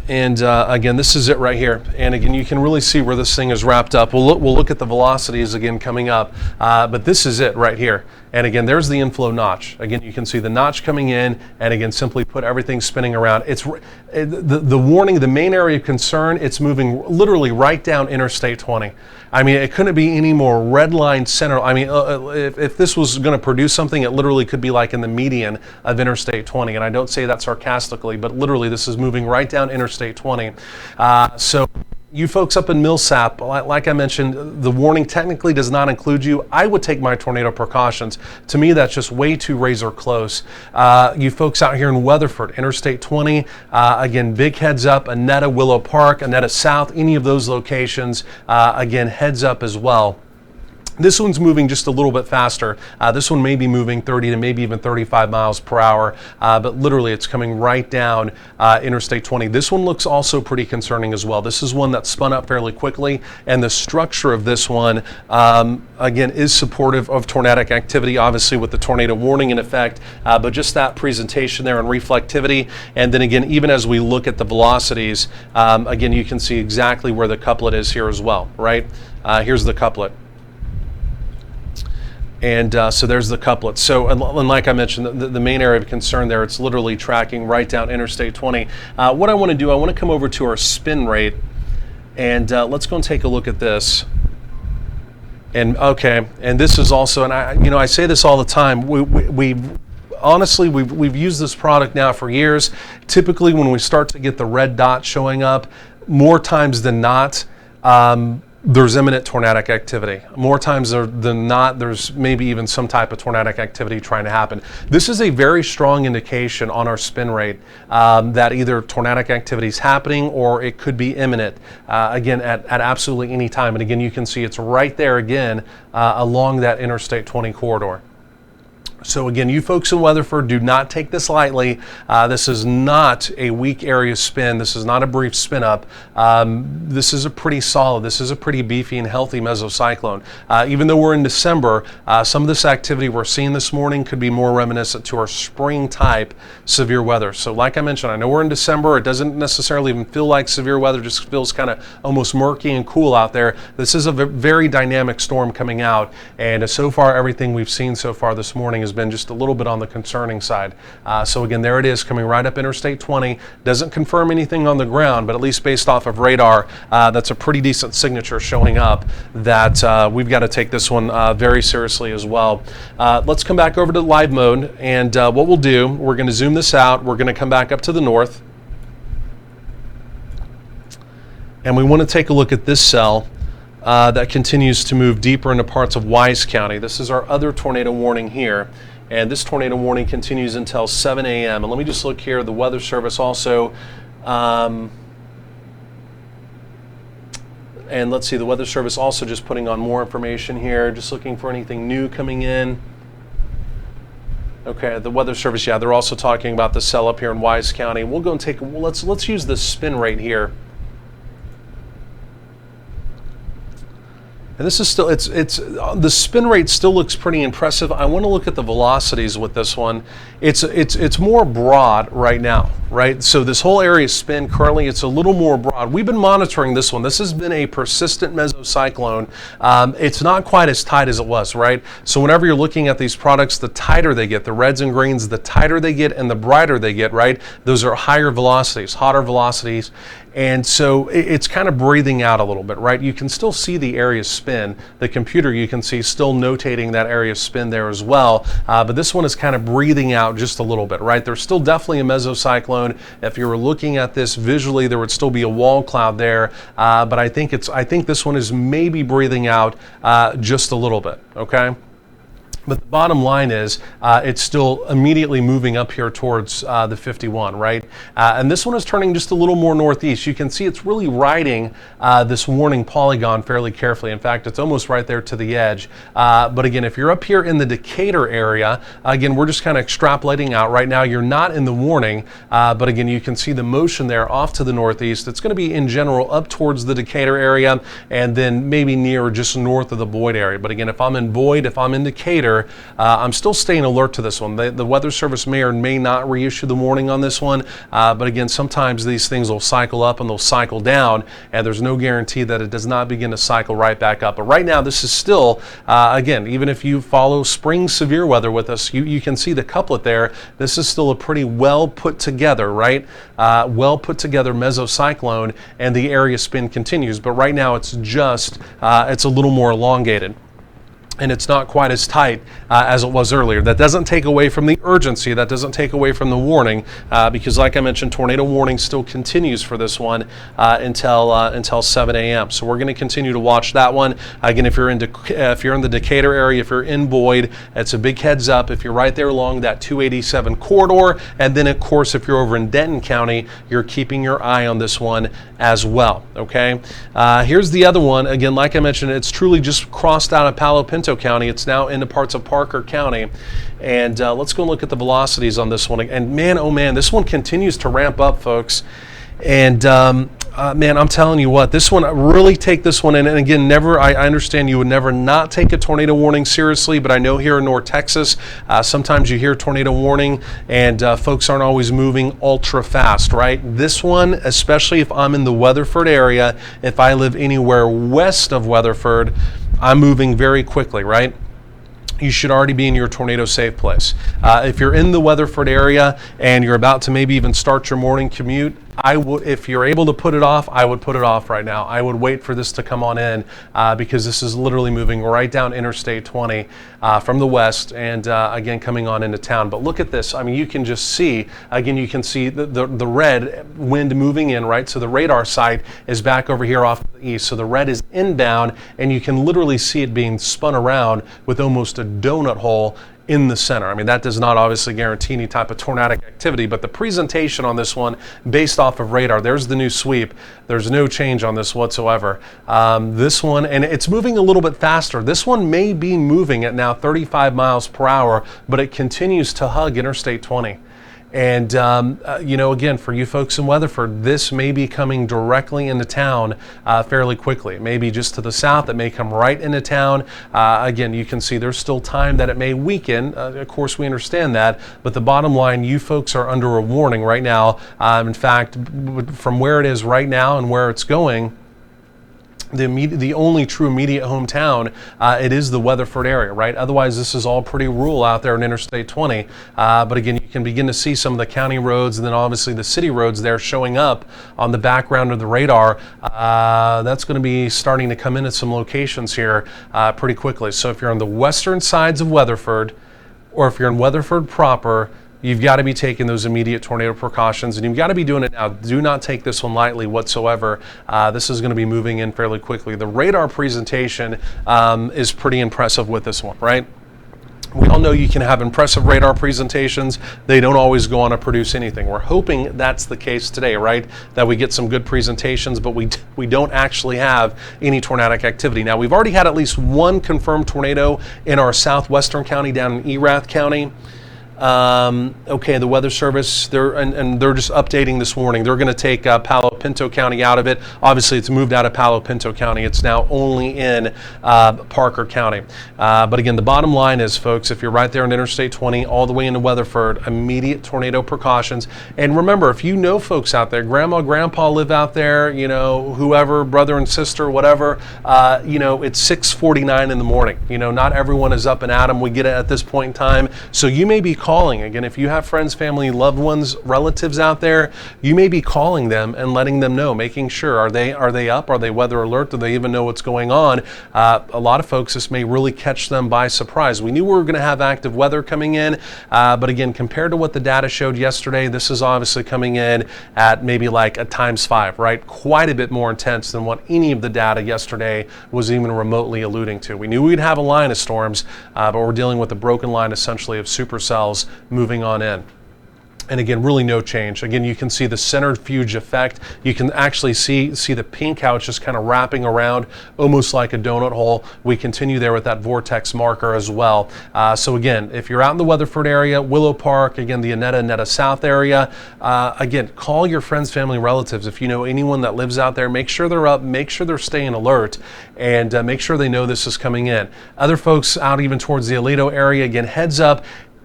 And again, this is it right here. And again, you can really see where this thing is wrapped up. We'll look at the velocities again coming up, but this is it right here. And again, there's the inflow notch. Again, you can see the notch coming in, and again, simply put everything spinning around. It's the warning, the main area of concern, it's moving literally right down Interstate 20. I mean, it couldn't be any more red line center. I mean, if this was going to produce something, it literally could be like in the median of Interstate 20. And I don't say that sarcastically, but literally this is moving right down Interstate 20. So you folks up in Millsap, like I mentioned, the warning technically does not include you. I would take my tornado precautions. To me, that's just way too razor close. You folks out here in Weatherford, Interstate 20, again, big heads up, Annetta, Willow Park, Annetta South, any of those locations, again, heads up as well. This one's moving just a little bit faster. This one may be moving 30 to maybe even 35 miles per hour, but literally it's coming right down Interstate 20. This one looks also pretty concerning as well. This is one that spun up fairly quickly, and the structure of this one, again, is supportive of tornadic activity, obviously with the tornado warning in effect, but just that presentation there and reflectivity. And then again, even as we look at the velocities, again, you can see exactly where the couplet is here as well, right? Here's the couplet. And so there's the couplet. So, and like I mentioned, the main area of concern there, it's literally tracking right down Interstate 20. What I want to do, I want to come over to our spin rate, and let's go and take a look at this. And okay, and this is also, and I say this all the time. Honestly, we've used this product now for years. Typically, when we start to get the red dot showing up, more times than not, there's imminent tornadic activity. More times than not, there's maybe even some type of tornadic activity trying to happen. This is a very strong indication on our spin rate that either tornadic activity is happening or it could be imminent, again, at absolutely any time. And again, you can see it's right there again along that Interstate 20 corridor. So again, you folks in Weatherford, do not take this lightly. This is not a weak area spin. This is not a brief spin up. This is a pretty solid, this is a pretty beefy and healthy mesocyclone. Even though we're in December, some of this activity we're seeing this morning could be more reminiscent to our spring type severe weather. So like I mentioned, I know we're in December. It doesn't necessarily even feel like severe weather, just feels kind of almost murky and cool out there. This is a very dynamic storm coming out, and so far everything we've seen so far this morning has been just a little bit on the concerning side. So again, there it is coming right up Interstate 20. Doesn't confirm anything on the ground, but at least based off of radar, that's a pretty decent signature showing up that we've got to take this one very seriously as well. Let's come back over to live mode, and what we'll do, we're going to zoom this out. We're going to come back up to the north, and we want to take a look at this cell that continues to move deeper into parts of Wise County. This is our other tornado warning here, and this tornado warning continues until 7 a.m. And let me just look here. The Weather Service also, and let's see, the Weather Service also just putting on more information here, just looking for anything new coming in. Okay, the Weather Service, yeah, they're also talking about the cell up here in Wise County. We'll go and take, let's use the spin rate here. And this is still, it's the spin rate still looks pretty impressive. I want to look at the velocities with this one. It's more broad right now, right? So this whole area spin currently, it's a little more broad. We've been monitoring this one. This has been a persistent mesocyclone. It's not quite as tight as it was, right? So whenever you're looking at these products, the tighter they get, the reds and greens, the tighter they get and the brighter they get, right? Those are higher velocities, hotter velocities. And so it's kind of breathing out a little bit, right? You can still see the area spin. The computer, you can see, still notating that area spin there as well. But this one is kind of breathing out just a little bit, right? There's still definitely a mesocyclone. If you were looking at this visually, there would still be a wall cloud there. But I think this one is maybe breathing out just a little bit, okay? But the bottom line is it's still immediately moving up here towards the 51, right? And this one is turning just a little more northeast. You can see it's really riding this warning polygon fairly carefully. In fact, it's almost right there to the edge. But again, if you're up here in the Decatur area, again, we're just kind of extrapolating out. Right now, you're not in the warning, but again, you can see the motion there off to the northeast. It's going to be in general up towards the Decatur area and then maybe near just north of the Boyd area. But again, if I'm in Boyd, if I'm in Decatur, I'm still staying alert to this one. The Weather Service may or may not reissue the warning on this one, but again, sometimes these things will cycle up and they'll cycle down, and there's no guarantee that it does not begin to cycle right back up. But right now, this is still, again, even if you follow spring severe weather with us, you can see the couplet there. This is still a pretty well put together, right? Well put together mesocyclone, and the area spin continues. But right now, it's just, it's a little more elongated, and it's not quite as tight as it was earlier. That doesn't take away from the urgency, that doesn't take away from the warning, because like I mentioned, tornado warning still continues for this one until 7 a.m. So we're going to continue to watch that one. Again, if you're in the Decatur area, if you're in Boyd, it's a big heads up. If you're right there along that 287 corridor, and then of course, if you're over in Denton County, you're keeping your eye on this one as well, okay? Here's the other one. Again, like I mentioned, it's truly just crossed out of Palo Pinto County. It's now into parts of Parker County. And let's go and look at the velocities on this one. And man, oh man, this one continues to ramp up, folks. And man, I'm telling you what, this one, really take this one in. And again, I understand you would never not take a tornado warning seriously, but I know here in North Texas, sometimes you hear tornado warning and folks aren't always moving ultra fast, right? This one, especially if I'm in the Weatherford area, if I live anywhere west of Weatherford, I'm moving very quickly, right? You should already be in your tornado safe place. If you're in the Weatherford area and you're about to maybe even start your morning commute, I would, if you're able to put it off, I would put it off right now. I would wait for this to come on in because this is literally moving right down Interstate 20 from the west and again coming on into town. But look at this. I mean, you can just see, again, you can see the red wind moving in, right? So the radar site is back over here off to the east. So the red is inbound, and you can literally see it being spun around with almost a donut hole in the center. I mean, that does not obviously guarantee any type of tornadic activity, but the presentation on this one based off of radar, there's the new sweep. There's no change on this whatsoever. This one, and it's moving a little bit faster. This one may be moving at now 35 miles per hour, but it continues to hug Interstate 20. And, you know, again, for you folks in Weatherford, this may be coming directly into town fairly quickly. It may be just to the south. It may come right into town. Again, you can see there's still time that it may weaken. Of course, we understand that. But the bottom line, you folks are under a warning right now. In fact, from where it is right now and where it's going, the only true immediate hometown, it is the Weatherford area, right? Otherwise, this is all pretty rural out there in Interstate 20. But again, you can begin to see some of the county roads and then obviously the city roads there showing up on the background of the radar. That's going to be starting to come in at some locations here pretty quickly. So if you're on the western sides of Weatherford, or if you're in Weatherford proper, you've got to be taking those immediate tornado precautions, and you've got to be doing it now. Do not take this one lightly whatsoever. This is going to be moving in fairly quickly. The radar presentation is pretty impressive with this one, right? We all know you can have impressive radar presentations. They don't always go on to produce anything. We're hoping that's the case today, right? That we get some good presentations, but we don't actually have any tornadic activity. Now, we've already had at least one confirmed tornado in our southwestern county down in Erath County. Okay, the Weather Service, they're just updating this morning. They're going to take Palo Pinto County out of it. Obviously, it's moved out of Palo Pinto County. It's now only in Parker County. But again, the bottom line is, folks, if you're right there on Interstate 20 all the way into Weatherford, immediate tornado precautions. And remember, if you know folks out there, grandma, grandpa live out there, you know, whoever, brother and sister, whatever, you know, it's 6:49 in the morning. You know, not everyone is up and at 'em. We get it at this point in time. So you may be calling. Again, if you have friends, family, loved ones, relatives out there, you may be calling them and letting them know, making sure, are they up? Are they weather alert? Do they even know what's going on? A lot of folks, this may really catch them by surprise. We knew we were going to have active weather coming in, but again, compared to what the data showed yesterday, this is obviously coming in at maybe like a ×5, right? Quite a bit more intense than what any of the data yesterday was even remotely alluding to. We knew we'd have a line of storms, but we're dealing with a broken line essentially of supercells moving on in. And again, really no change. Again, you can see the centrifuge effect. You can actually see the pink how it's just kind of wrapping around almost like a donut hole. We continue there with that vortex marker as well. So again, if you're out in the Weatherford area, Willow Park, again, the Annetta South area, again, call your friends, family, relatives. If you know anyone that lives out there, make sure they're up, make sure they're staying alert, and make sure they know this is coming in. Other folks out even towards the Aledo area, again, heads up.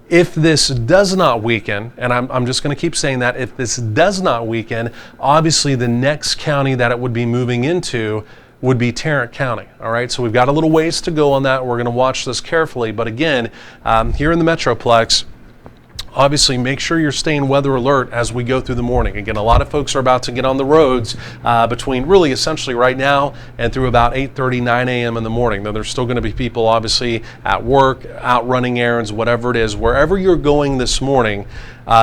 If this does not weaken, and I'm just going to keep saying that, if this does not weaken, obviously the next county that it would be moving into would be Tarrant County. All right, so we've got a little ways to go on that. We're going to watch this carefully. But again, here in the Metroplex, obviously make sure you're staying weather alert as we go through the morning. Again, a lot of folks are about to get on the roads between really essentially right now and through about 8:30, 9 a.m. in the morning. Now, there's still going to be people obviously at work, out running errands, whatever it is. Wherever you're going this morning,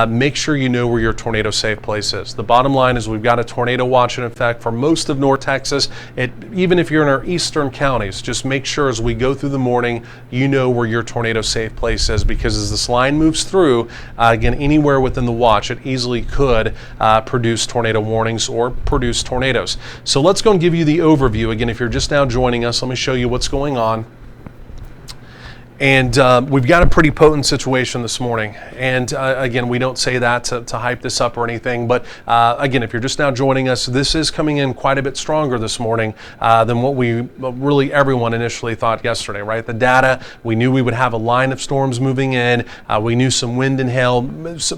make sure you know where your tornado safe place is. The bottom line is we've got a tornado watch in effect for most of North Texas. Even if you're in our eastern counties, just make sure as we go through the morning, you know where your tornado safe place is, because as this line moves through, again, anywhere within the watch, it easily could produce tornado warnings or produce tornadoes. So let's go and give you the overview. Again, if you're just now joining us, let me show you what's going on. And we've got a pretty potent situation this morning. And again, we don't say that to hype this up or anything, but again, if you're just now joining us, this is coming in quite a bit stronger this morning than what really everyone initially thought yesterday, right? The data, we knew we would have a line of storms moving in. We knew some wind and hail,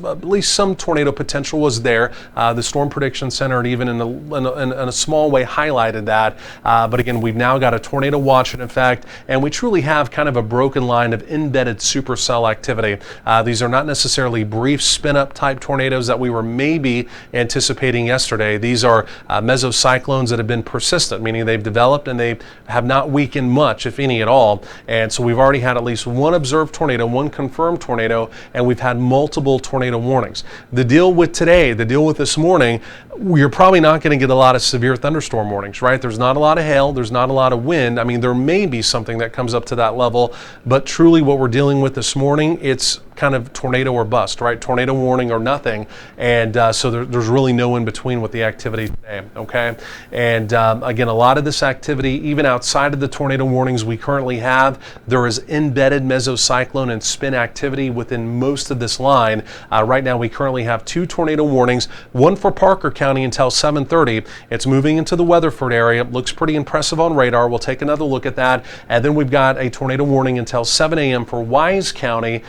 at least some tornado potential was there. The Storm Prediction Center, and even in a small way, highlighted that. But again, we've now got a tornado watch in effect, and we truly have kind of a broken line of embedded supercell activity. These are not necessarily brief spin-up type tornadoes that we were maybe anticipating yesterday. These are mesocyclones that have been persistent, meaning they've developed and they have not weakened much, if any at all. And so we've already had at least one observed tornado, one confirmed tornado, and we've had multiple tornado warnings. The deal with today, the deal with this morning, you're probably not going to get a lot of severe thunderstorm warnings, right? There's not a lot of hail, there's not a lot of wind. I mean, there may be something that comes up to that level, but truly what we're dealing with this morning, it's kind of tornado or bust, right? Tornado warning or nothing. And so there's really no in between with the activity today, okay? And again, a lot of this activity, even outside of the tornado warnings we currently have, there is embedded mesocyclone and spin activity within most of this line. Right now, we currently have 2 tornado warnings, one for Parker County until 7:30. It's moving into the Weatherford area. Looks pretty impressive on radar. We'll take another look at that. And then we've got a tornado warning until 7 a.m. for Wise County.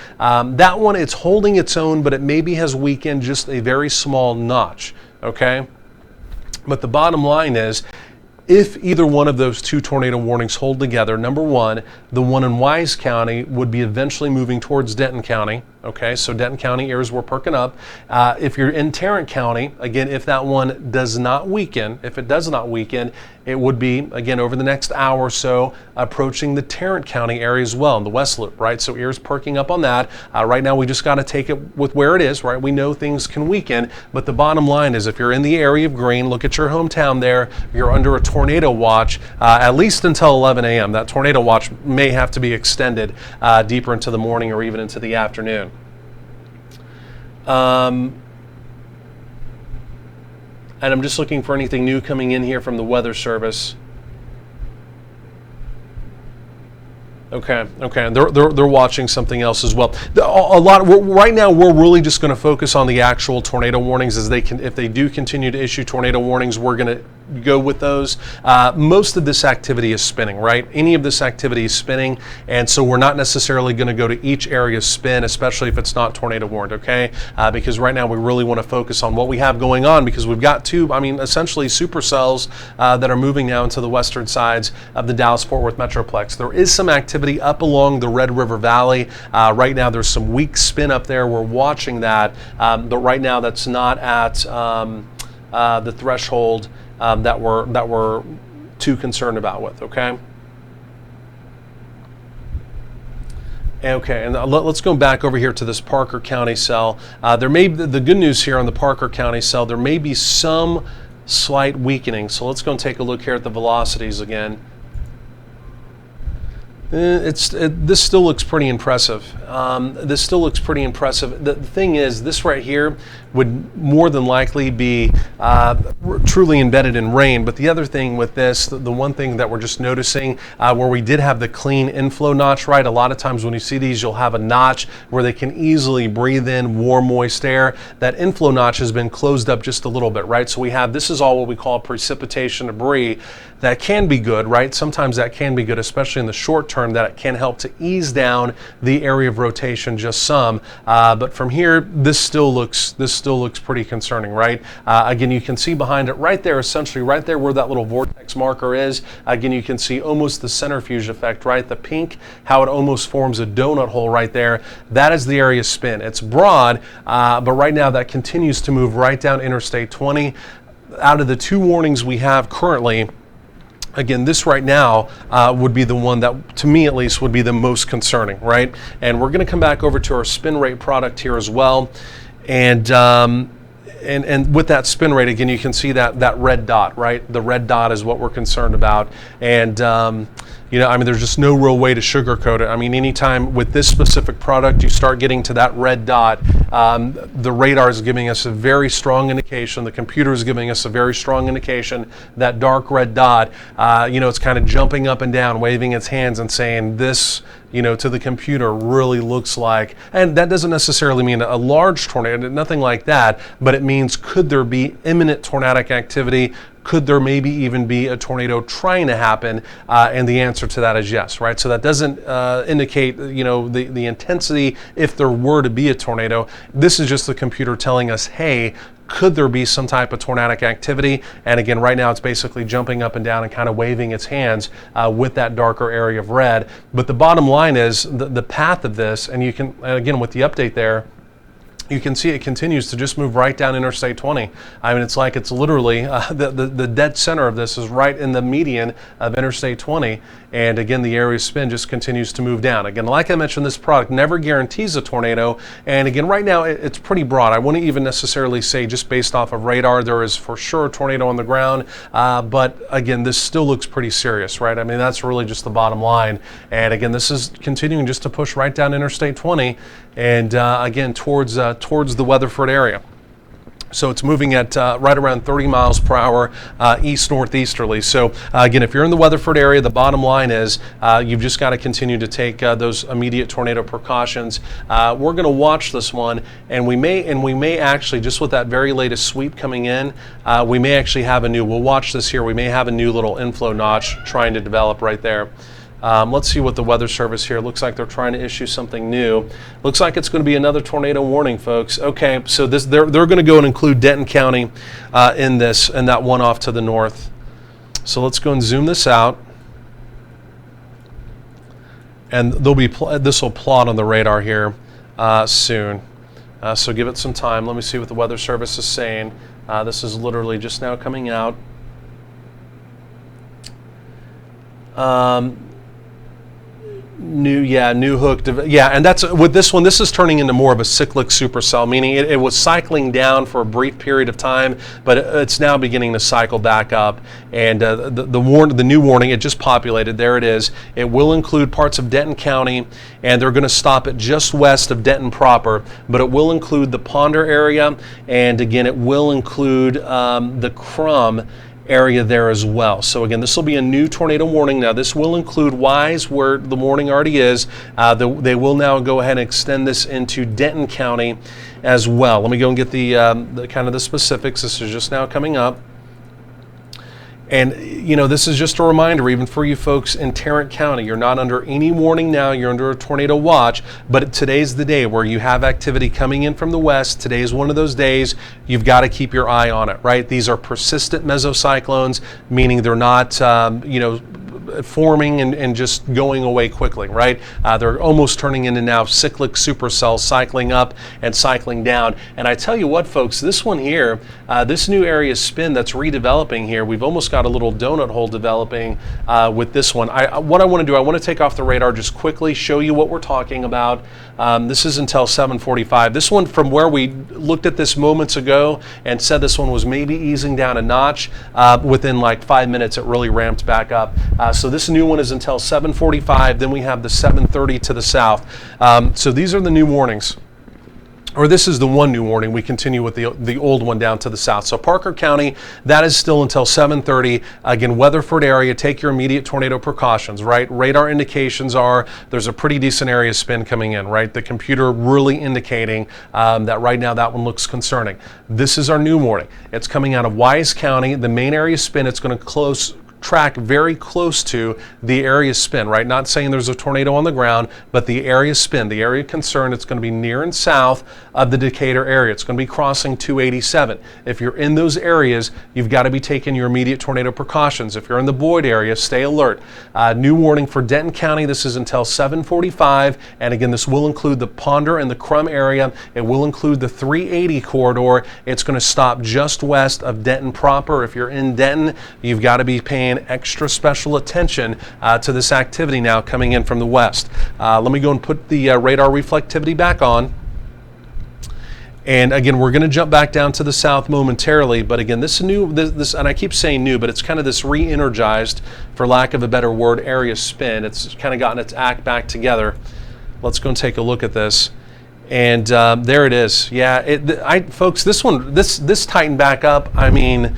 That one, it's holding its own, but it maybe has weakened just a very small notch, okay? But the bottom line is, if either one of those 2 tornado warnings hold together, number one, the one in Wise County would be eventually moving towards Denton County. Okay, so Denton County ears were perking up. If you're in Tarrant County, again, if that one does not weaken, it would be, again, over the next hour or so, approaching the Tarrant County area as well in the West Loop, right? So ears perking up on that. Right now, we just got to take it with where it is, right? We know things can weaken, but the bottom line is if you're in the area of Greene, look at your hometown there, you're under a tornado watch, at least until 11 a.m. That tornado watch may have to be extended deeper into the morning or even into the afternoon. And I'm just looking for anything new coming in here from the Weather Service. Okay. They're watching something else as well. Right now, we're really just going to focus on the actual tornado warnings. If they do continue to issue tornado warnings, we're going to go with those. Most of this activity is spinning, right? Any of this activity is spinning, and so we're not necessarily going to go to each area's spin, especially if it's not tornado warned, okay? Because right now we really want to focus on what we have going on, because we've got 2, essentially supercells that are moving now into the western sides of the Dallas-Fort Worth Metroplex. There is some activity up along the Red River Valley. Right now there's some weak spin up there. We're watching that, but right now that's not at the threshold that we're too concerned about with, okay? Okay, and let's go back over here to this Parker County cell. The good news here on the Parker County cell, there may be some slight weakening. So let's go and take a look here at the velocities again. This still looks pretty impressive. The thing is, this right here would more than likely be truly embedded in rain. But the other thing with this, the one thing that we're just noticing, where we did have the clean inflow notch, right? A lot of times when you see these, you'll have a notch where they can easily breathe in warm, moist air. That inflow notch has been closed up just a little bit, right? So this is all what we call precipitation debris. That can be good, right? Sometimes that can be good, especially in the short term, that it can help to ease down the area of rotation just some. But from here, this still looks pretty concerning, right? Again, you can see behind it right there, essentially right there where that little vortex marker is. Again, you can see almost the centrifuge effect, right? The pink, how it almost forms a donut hole right there. That is the area spin. It's broad, but right now that continues to move right down Interstate 20. Out of the 2 warnings we have currently, again, this right now would be the one that, to me at least, would be the most concerning, right? And we're going to come back over to our spin rate product here as well. And with that spin rate, again, you can see that red dot, right? The red dot is what we're concerned about. And there's just no real way to sugarcoat it. Anytime with this specific product you start getting to that red dot, the radar is giving us a very strong indication, the computer is giving us a very strong indication, that dark red dot, it's kind of jumping up and down, waving its hands and saying this, to the computer really looks like, and that doesn't necessarily mean a large tornado, nothing like that, but it means could there be imminent tornadic activity could there maybe even be a tornado trying to happen? And the answer to that is yes, right? So that doesn't indicate, the intensity if there were to be a tornado. This is just the computer telling us, hey, could there be some type of tornadic activity? And again, right now it's basically jumping up and down and kind of waving its hands with that darker area of red. But the bottom line is the path of this, and you can, again, with the update there, you can see it continues to just move right down Interstate 20. I mean, it's like it's literally the dead center of this is right in the median of Interstate 20. And again, the area of spin just continues to move down. Again, like I mentioned, this product never guarantees a tornado. And again, right now it's pretty broad. I wouldn't even necessarily say just based off of radar, there is for sure a tornado on the ground. But again, this still looks pretty serious, right? I mean, that's really just the bottom line. And again, this is continuing just to push right down Interstate 20 and again, towards the Weatherford area. So it's moving at right around 30 miles per hour east-northeasterly. So again, if you're in the Weatherford area, the bottom line is you've just got to continue to take those immediate tornado precautions. We're going to watch this one, and we may actually, just with that very latest sweep coming in, we may actually have we'll watch this here, we may have a new little inflow notch trying to develop right there. Let's see what the Weather Service here looks like. They're trying to issue something new. Looks like it's going to be another tornado warning, folks. Okay, so they're going to go and include Denton County in this, and that one off to the north. So let's go and zoom this out, and this will plot on the radar here soon. So give it some time. Let me see what the Weather Service is saying. This is literally just now coming out. New hook. And that's with this one. This is turning into more of a cyclic supercell, meaning it was cycling down for a brief period of time, but it's now beginning to cycle back up. And the new warning, it just populated. There it is. It will include parts of Denton County, and they're going to stop it just west of Denton proper. But it will include the Ponder area, and again, it will include the Crum area there as well. So again, this will be a new tornado warning. Now this will include Wise, where the warning already is. They will now go ahead and extend this into Denton County as well. Let me go and get the kind of the specifics. This is just now coming up. And, this is just a reminder, even for you folks in Tarrant County, you're not under any warning now, you're under a tornado watch, but today's the day where you have activity coming in from the west. Today is one of those days you've got to keep your eye on it, right? These are persistent mesocyclones, meaning they're not, forming and just going away quickly, right? They're almost turning into now cyclic supercells, cycling up and cycling down. And I tell you what, folks, this one here, this new area spin that's redeveloping here, we've almost got a little donut hole developing with this one. What I want to do, I want to take off the radar just quickly, show you what we're talking about. This is until 7:45. This one, from where we looked at this moments ago and said this one was maybe easing down a notch, within like 5 minutes it really ramped back up. So this new one is until 7:45. Then we have the 7:30 to the south. So these are the new warnings. Or this is the one new warning. We continue with the old one down to the south. So Parker County, that is still until 7:30. Again, Weatherford area, take your immediate tornado precautions, right? Radar indications are there's a pretty decent area of spin coming in, right? The computer really indicating that right now that one looks concerning. This is our new warning. It's coming out of Wise County. The main area of spin, it's going to track very close to the area spin, right? Not saying there's a tornado on the ground, but the area spin, the area of concern, it's going to be near and south of the Decatur area. It's going to be crossing 287. If you're in those areas, you've got to be taking your immediate tornado precautions. If you're in the Boyd area, stay alert. New warning for Denton County. This is until 7:45. And again, this will include the Ponder and the Crum area. It will include the 380 corridor. It's going to stop just west of Denton proper. If you're in Denton, you've got to be paying extra special attention to this activity now coming in from the west. Let me go and put the radar reflectivity back on. And again, we're going to jump back down to the south momentarily. But again, this and I keep saying new, but it's kind of this re-energized, for lack of a better word, area spin. It's kind of gotten its act back together. Let's go and take a look at this. And there it is. Yeah, folks, this one, this tightened back up. I mean,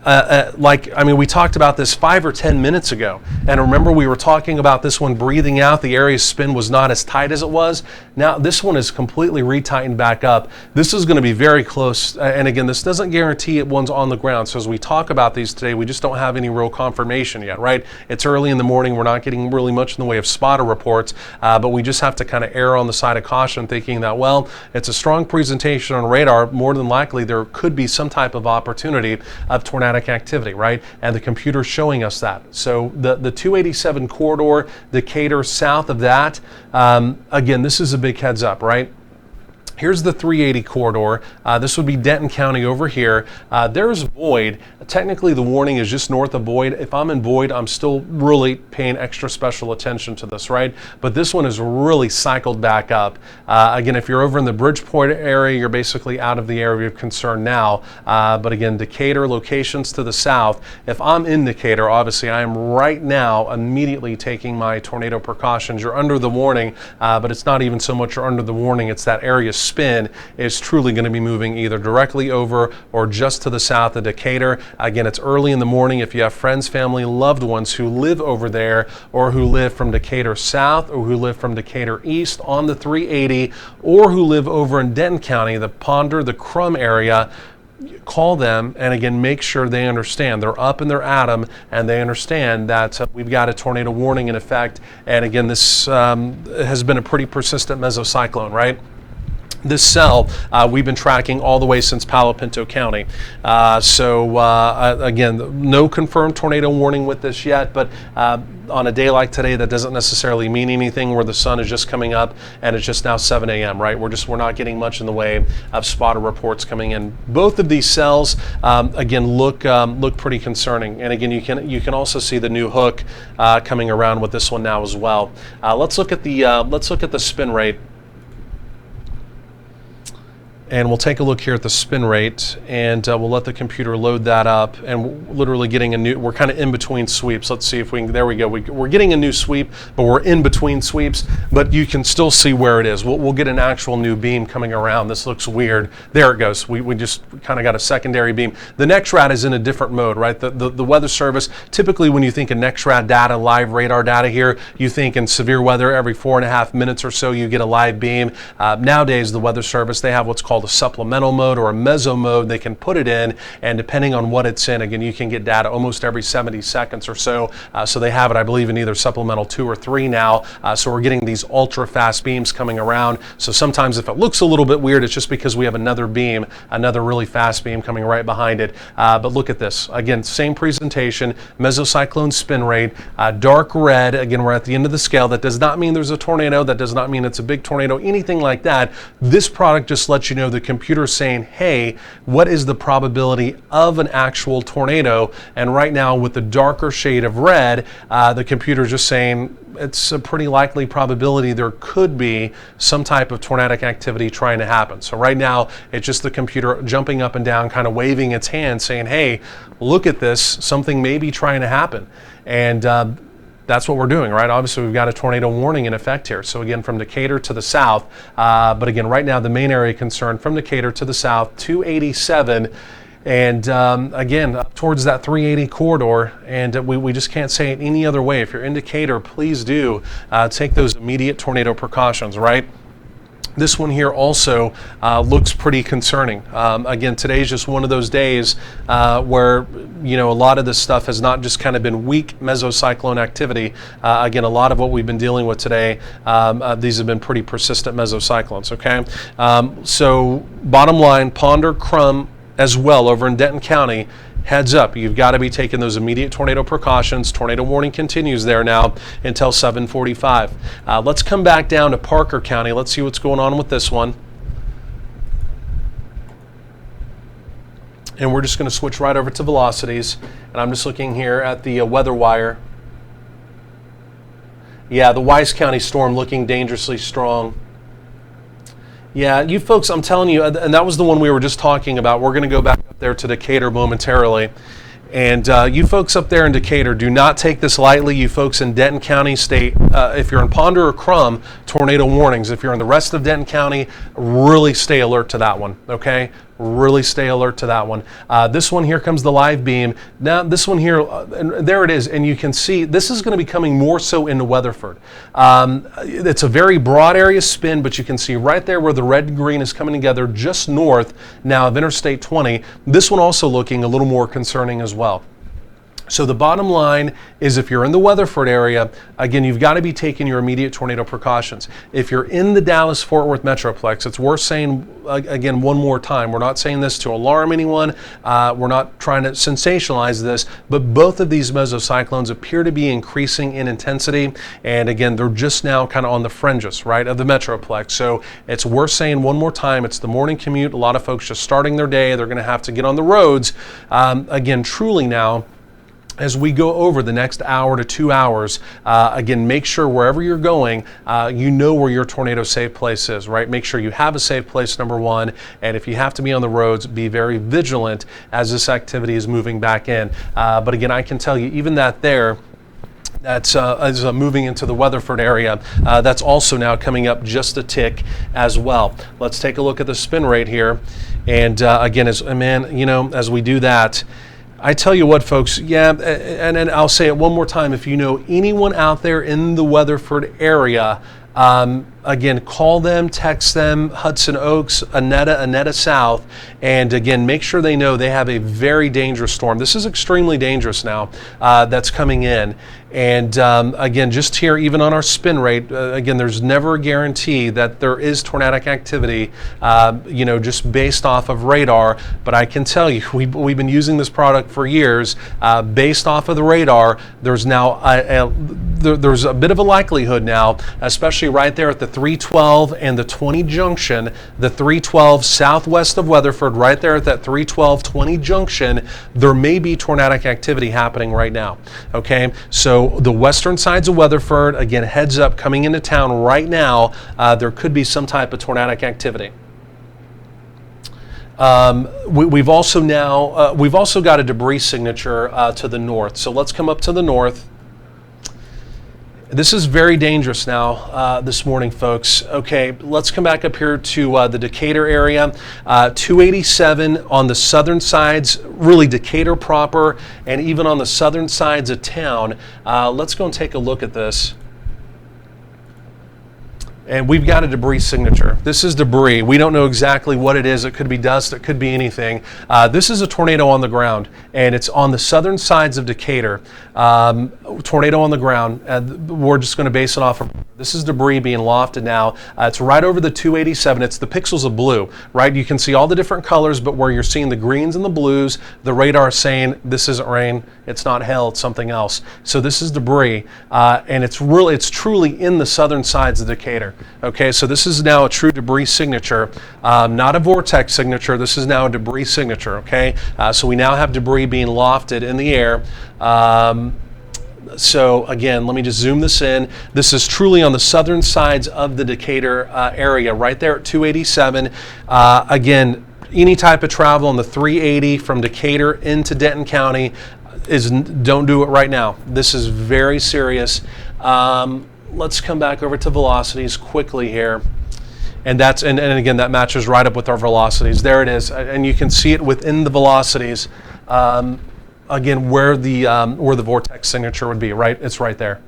we talked about this 5 or 10 minutes ago, and remember we were talking about this one breathing out. The area's spin was not as tight as it was. Now this one is completely retightened back up. This is going to be very close, and again, this doesn't guarantee it one's on the ground. So as we talk about these today, we just don't have any real confirmation yet, right? It's early in the morning. We're not getting really much in the way of spotter reports, but we just have to kind of err on the side of caution, thinking that, well, it's a strong presentation on radar. More than likely, there could be some type of opportunity of tornadic activity, right? And the computer's showing us that. So the 287 corridor, Decatur, south of that, again, this is a big heads up, right? Here's the 380 corridor. This would be Denton County over here. There's Boyd. Technically, the warning is just north of Boyd. If I'm in Boyd, I'm still really paying extra special attention to this, right? But this one is really cycled back up. Again, if you're over in the Bridgeport area, you're basically out of the area of concern now. But again, Decatur, locations to the south. If I'm in Decatur, obviously, I am right now immediately taking my tornado precautions. You're under the warning, but it's not even so much you're under the warning, it's that area spin is truly going to be moving either directly over or just to the south of Decatur. Again, it's early in the morning. If you have friends, family, loved ones who live over there, or who live from Decatur south, or who live from Decatur east on the 380, or who live over in Denton County, the Ponder, the Crum area, call them and again make sure they understand. They're up and they're at them, and they understand that we've got a tornado warning in effect. And again, this has been a pretty persistent mesocyclone, right? This cell we've been tracking all the way since Palo Pinto County. Again, no confirmed tornado warning with this yet, but on a day like today, that doesn't necessarily mean anything, where the sun is just coming up and it's just now 7 a.m., right? We're not getting much in the way of spotter reports coming in. Both of these cells, again, look pretty concerning. And again, you can also see the new hook coming around with this one now as well. Let's look at the spin rate. And we'll take a look here at the spin rate, and we'll let the computer load that up. And we're literally getting we're kind of in between sweeps. Let's see if we can, there we go. We're getting a new sweep, but we're in between sweeps, but you can still see where it is. We'll get an actual new beam coming around. This looks weird. There it goes. We just kind of got a secondary beam. The NEXRAD is in a different mode, right? The Weather Service, typically when you think of NEXRAD data, live radar data here, you think in severe weather, every 4.5 minutes or so, you get a live beam. Nowadays, the Weather Service, they have what's called a supplemental mode or a meso mode. They can put it in, and depending on what it's in, again, you can get data almost every 70 seconds or so. So they have it, I believe, in either supplemental 2 or 3 now. So we're getting these ultra fast beams coming around. So sometimes if it looks a little bit weird, it's just because we have another beam, another really fast beam coming right behind it. But look at this. Again, same presentation, mesocyclone spin rate, dark red. Again, we're at the end of the scale. That does not mean there's a tornado. That does not mean it's a big tornado, anything like that. This product just lets you know the computer saying, hey, what is the probability of an actual tornado? And right now, with the darker shade of red, the computer is just saying it's a pretty likely probability there could be some type of tornadic activity trying to happen. So right now, it's just the computer jumping up and down, kind of waving its hand, saying, hey, look at this, something may be trying to happen. And that's what we're doing, right? Obviously, we've got a tornado warning in effect here. So again, from Decatur to the south, but again, right now, the main area of concern from Decatur to the south, 287, and again, up towards that 380 corridor, and we just can't say it any other way. If you're in Decatur, please do take those immediate tornado precautions, right? This one here also looks pretty concerning. Again, today's just one of those days where, you know, a lot of this stuff has not just kind of been weak mesocyclone activity. Again, a lot of what we've been dealing with today, these have been pretty persistent mesocyclones, okay? So bottom line, Ponder, Crum as well over in Denton County, heads up, you've got to be taking those immediate tornado precautions. Tornado warning continues there now until 7:45. Let's come back down to Parker County. Let's see what's going on with this one. And we're just going to switch right over to velocities. And I'm just looking here at the weather wire. Yeah, the Wise County storm looking dangerously strong. Yeah, you folks, I'm telling you, and that was the one we were just talking about. We're going to go back up there to Decatur momentarily. And you folks up there in Decatur, do not take this lightly. You folks in Denton County, stay if you're in Ponder or Crum, tornado warnings. If you're in the rest of Denton County, really stay alert to that one, okay? Really stay alert to that one. This one here comes the live beam. Now this one here, and there it is, and you can see this is going to be coming more so into Weatherford. It's a very broad area spin, but you can see right there where the red and green is coming together just north now of Interstate 20. This one also looking a little more concerning as well. So the bottom line is, if you're in the Weatherford area, again, you've got to be taking your immediate tornado precautions. If you're in the Dallas-Fort Worth Metroplex, it's worth saying, again, one more time, we're not saying this to alarm anyone, we're not trying to sensationalize this, but both of these mesocyclones appear to be increasing in intensity, and again, they're just now kind of on the fringes, right, of the Metroplex. So it's worth saying one more time, it's the morning commute, a lot of folks just starting their day, they're going to have to get on the roads. Again, truly now, as we go over the next hour to 2 hours, again, make sure wherever you're going, you know where your tornado safe place is, right? Make sure you have a safe place, number one, and if you have to be on the roads, be very vigilant as this activity is moving back in. But again, I can tell you, even that there, that's moving into the Weatherford area. That's also now coming up just a tick as well. Let's take a look at the spin rate here. And again, as we do that, I tell you what, folks, yeah, and I'll say it one more time. If you know anyone out there in the Weatherford area, again, call them, text them, Hudson Oaks, Annetta South, and again, make sure they know they have a very dangerous storm. This is extremely dangerous now that's coming in. And again, just here, even on our spin rate, again, there's never a guarantee that there is tornadic activity, just based off of radar. But I can tell you, we've been using this product for years. Based off of the radar, there's now there's a bit of a likelihood now, especially right there at the 312 and the 20 junction, the 312 southwest of Weatherford, right there at that 312-20 junction, there may be tornadic activity happening right now. Okay, so the western sides of Weatherford, again, heads up, coming into town right now, there could be some type of tornadic activity. We've also got a debris signature to the north. So let's come up to the north. This is very dangerous now this morning, folks. Okay, let's come back up here to the Decatur area. 287 on the southern sides, really Decatur proper, and even on the southern sides of town. Let's go and take a look at this. And we've got a debris signature. This is debris. We don't know exactly what it is. It could be dust. It could be anything. This is a tornado on the ground, and it's on the southern sides of Decatur. Tornado on the ground. We're just going to base it off of, this is debris being lofted now. It's right over the 287. It's the pixels of blue, right? You can see all the different colors, but where you're seeing the greens and the blues, the radar is saying this isn't rain, it's not hail, it's something else. So this is debris, and it's truly in the southern sides of Decatur. Okay, so this is now a true debris signature, not a vortex signature. This is now a debris signature. Okay, so we now have debris being lofted in the air. So again, let me just zoom this in. This is truly on the southern sides of the Decatur area, right there at 287. Again, any type of travel on the 380 from Decatur into Denton County don't do it right now. This is very serious. Let's come back over to velocities quickly here. And again, that matches right up with our velocities. There it is. And you can see it within the velocities. Again, where the vortex signature would be, right? It's right there.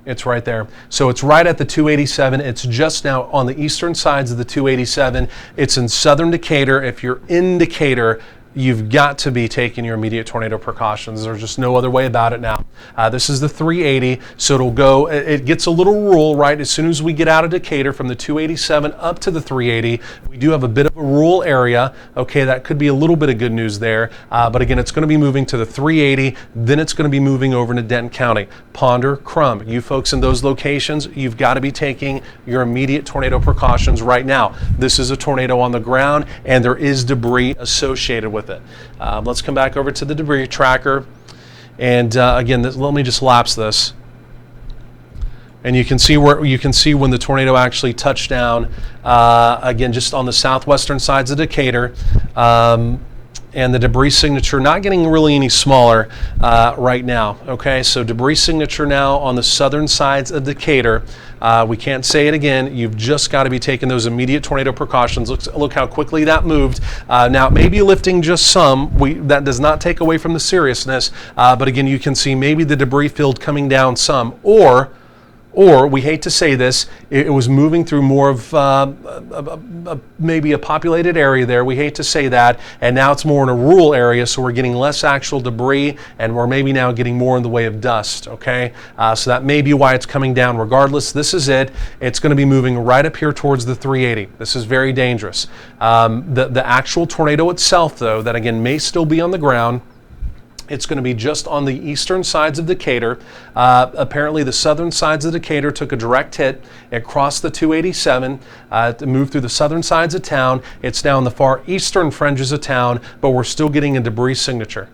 It's right there. So it's right at the 287. It's just now on the eastern sides of the 287. It's in southern Decatur. If you're in Decatur, you've got to be taking your immediate tornado precautions. There's just no other way about it now. This is the 380, so it gets a little rural, right? As soon as we get out of Decatur from the 287 up to the 380, we do have a bit of a rural area. Okay, that could be a little bit of good news there. But again, it's going to be moving to the 380, then it's going to be moving over to Denton County. Ponder, Crum, you folks in those locations, you've got to be taking your immediate tornado precautions right now. This is a tornado on the ground, and there is debris associated with it. Let's come back over to the debris tracker, and again, let me just lapse this, and you can see when the tornado actually touched down. Again, just on the southwestern sides of Decatur, and the debris signature not getting really any smaller right now. Okay, so debris signature now on the southern sides of Decatur. We can't say it again. You've just got to be taking those immediate tornado precautions. Look how quickly that moved. Now, maybe lifting just some. That does not take away from the seriousness. But again, you can see maybe the debris field coming down some, or we hate to say this, it was moving through more of maybe a populated area there. We hate to say that, and now it's more in a rural area, so we're getting less actual debris, and we're maybe now getting more in the way of dust, okay? So that may be why it's coming down. Regardless, this is it. It's going to be moving right up here towards the 380. This is very dangerous. The actual tornado itself, though, that again may still be on the ground, it's going to be just on the eastern sides of Decatur. Apparently the southern sides of Decatur took a direct hit. It crossed the 287, to move through the southern sides of town. It's now in the far eastern fringes of town, but we're still getting a debris signature.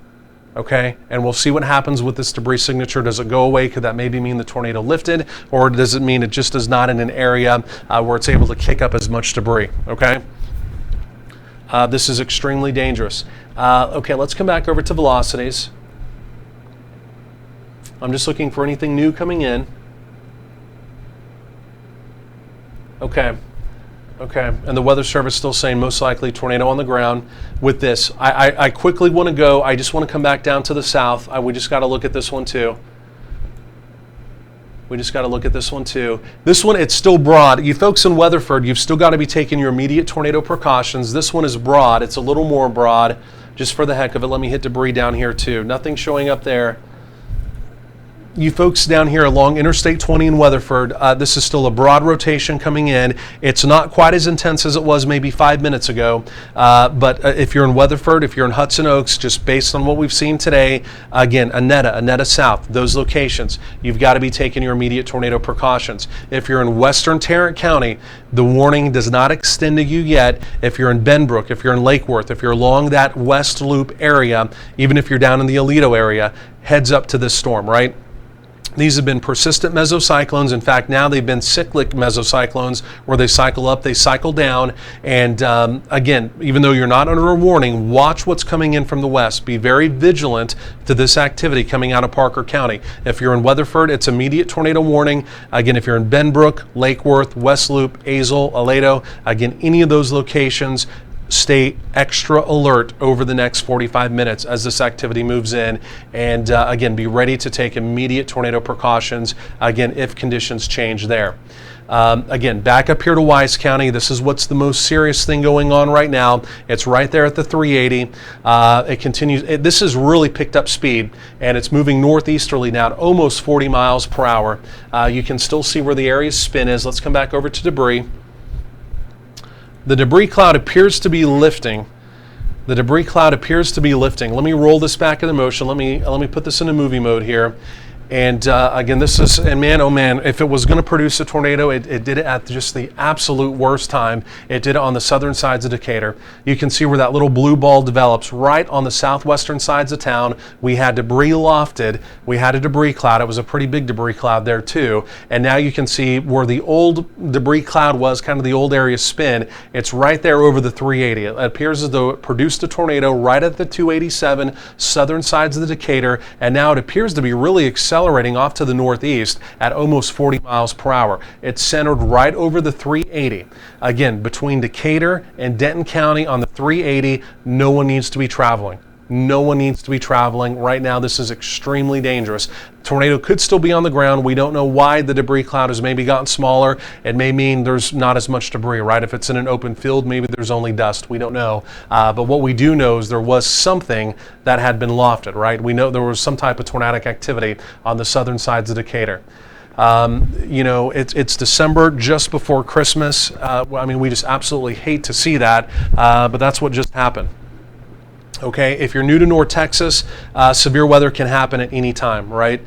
Okay, and we'll see what happens with this debris signature. Does it go away? Could that maybe mean the tornado lifted? Or does it mean it just is not in an area where it's able to kick up as much debris? Okay. This is extremely dangerous. Okay, let's come back over to velocities. I'm just looking for anything new coming in. Okay, and the Weather Service still saying most likely tornado on the ground with this. I quickly want to go. I just want to come back down to the south. We just got to look at this one too. This one, it's still broad. You folks in Weatherford, you've still got to be taking your immediate tornado precautions. This one is broad. It's a little more broad, just for the heck of it. Let me hit debris down here too. Nothing showing up there. You folks down here along Interstate 20 in Weatherford, this is still a broad rotation coming in. It's not quite as intense as it was maybe 5 minutes ago, but if you're in Weatherford, if you're in Hudson Oaks, just based on what we've seen today, again, Annetta South, those locations, you've got to be taking your immediate tornado precautions. If you're in western Tarrant County, the warning does not extend to you yet. If you're in Benbrook, if you're in Lake Worth, if you're along that West Loop area, even if you're down in the Aledo area, heads up to this storm, right? These have been persistent mesocyclones. In fact, now they've been cyclic mesocyclones where they cycle up, they cycle down. And again, even though you're not under a warning, watch what's coming in from the west. Be very vigilant to this activity coming out of Parker County. If you're in Weatherford, it's immediate tornado warning. Again, if you're in Benbrook, Lake Worth, West Loop, Azle, Aledo, again, any of those locations, stay extra alert over the next 45 minutes as this activity moves in, and again, be ready to take immediate tornado precautions, again, if conditions change there. Again, back up here to Wise County. This is what's the most serious thing going on right now. It's right there at the 380. It continues. This has really picked up speed, and it's moving northeasterly now at almost 40 miles per hour. You can still see where the area's spin is. Let's come back over to debris. The debris cloud appears to be lifting. Let me roll this back into motion. Let me put this into movie mode here. And again, this is, and man, oh man, if it was going to produce a tornado, it did it at just the absolute worst time. It did it on the southern sides of Decatur. You can see where that little blue ball develops right on the southwestern sides of town. We had debris lofted. We had a debris cloud. It was a pretty big debris cloud there too. And now you can see where the old debris cloud was, kind of the old area spin. It's right there over the 380. It appears as though it produced a tornado right at the 287 southern sides of the Decatur, and now it appears to be really accelerating off to the northeast at almost 40 miles per hour. It's centered right over the 380. Again, between Decatur and Denton County on the 380, no one needs to be traveling. Right now. This is extremely dangerous. Tornado could still be on the ground. We don't know why the debris cloud has maybe gotten smaller. It may mean there's not as much debris, right? If it's in an open field, maybe there's only dust. We don't know. But what we do know is there was something that had been lofted, right? We know there was some type of tornadic activity on the southern sides of Decatur. You know, it's December, just before Christmas. I mean, we just absolutely hate to see that, but that's what just happened. Okay, if you're new to North Texas, severe weather can happen at any time, right?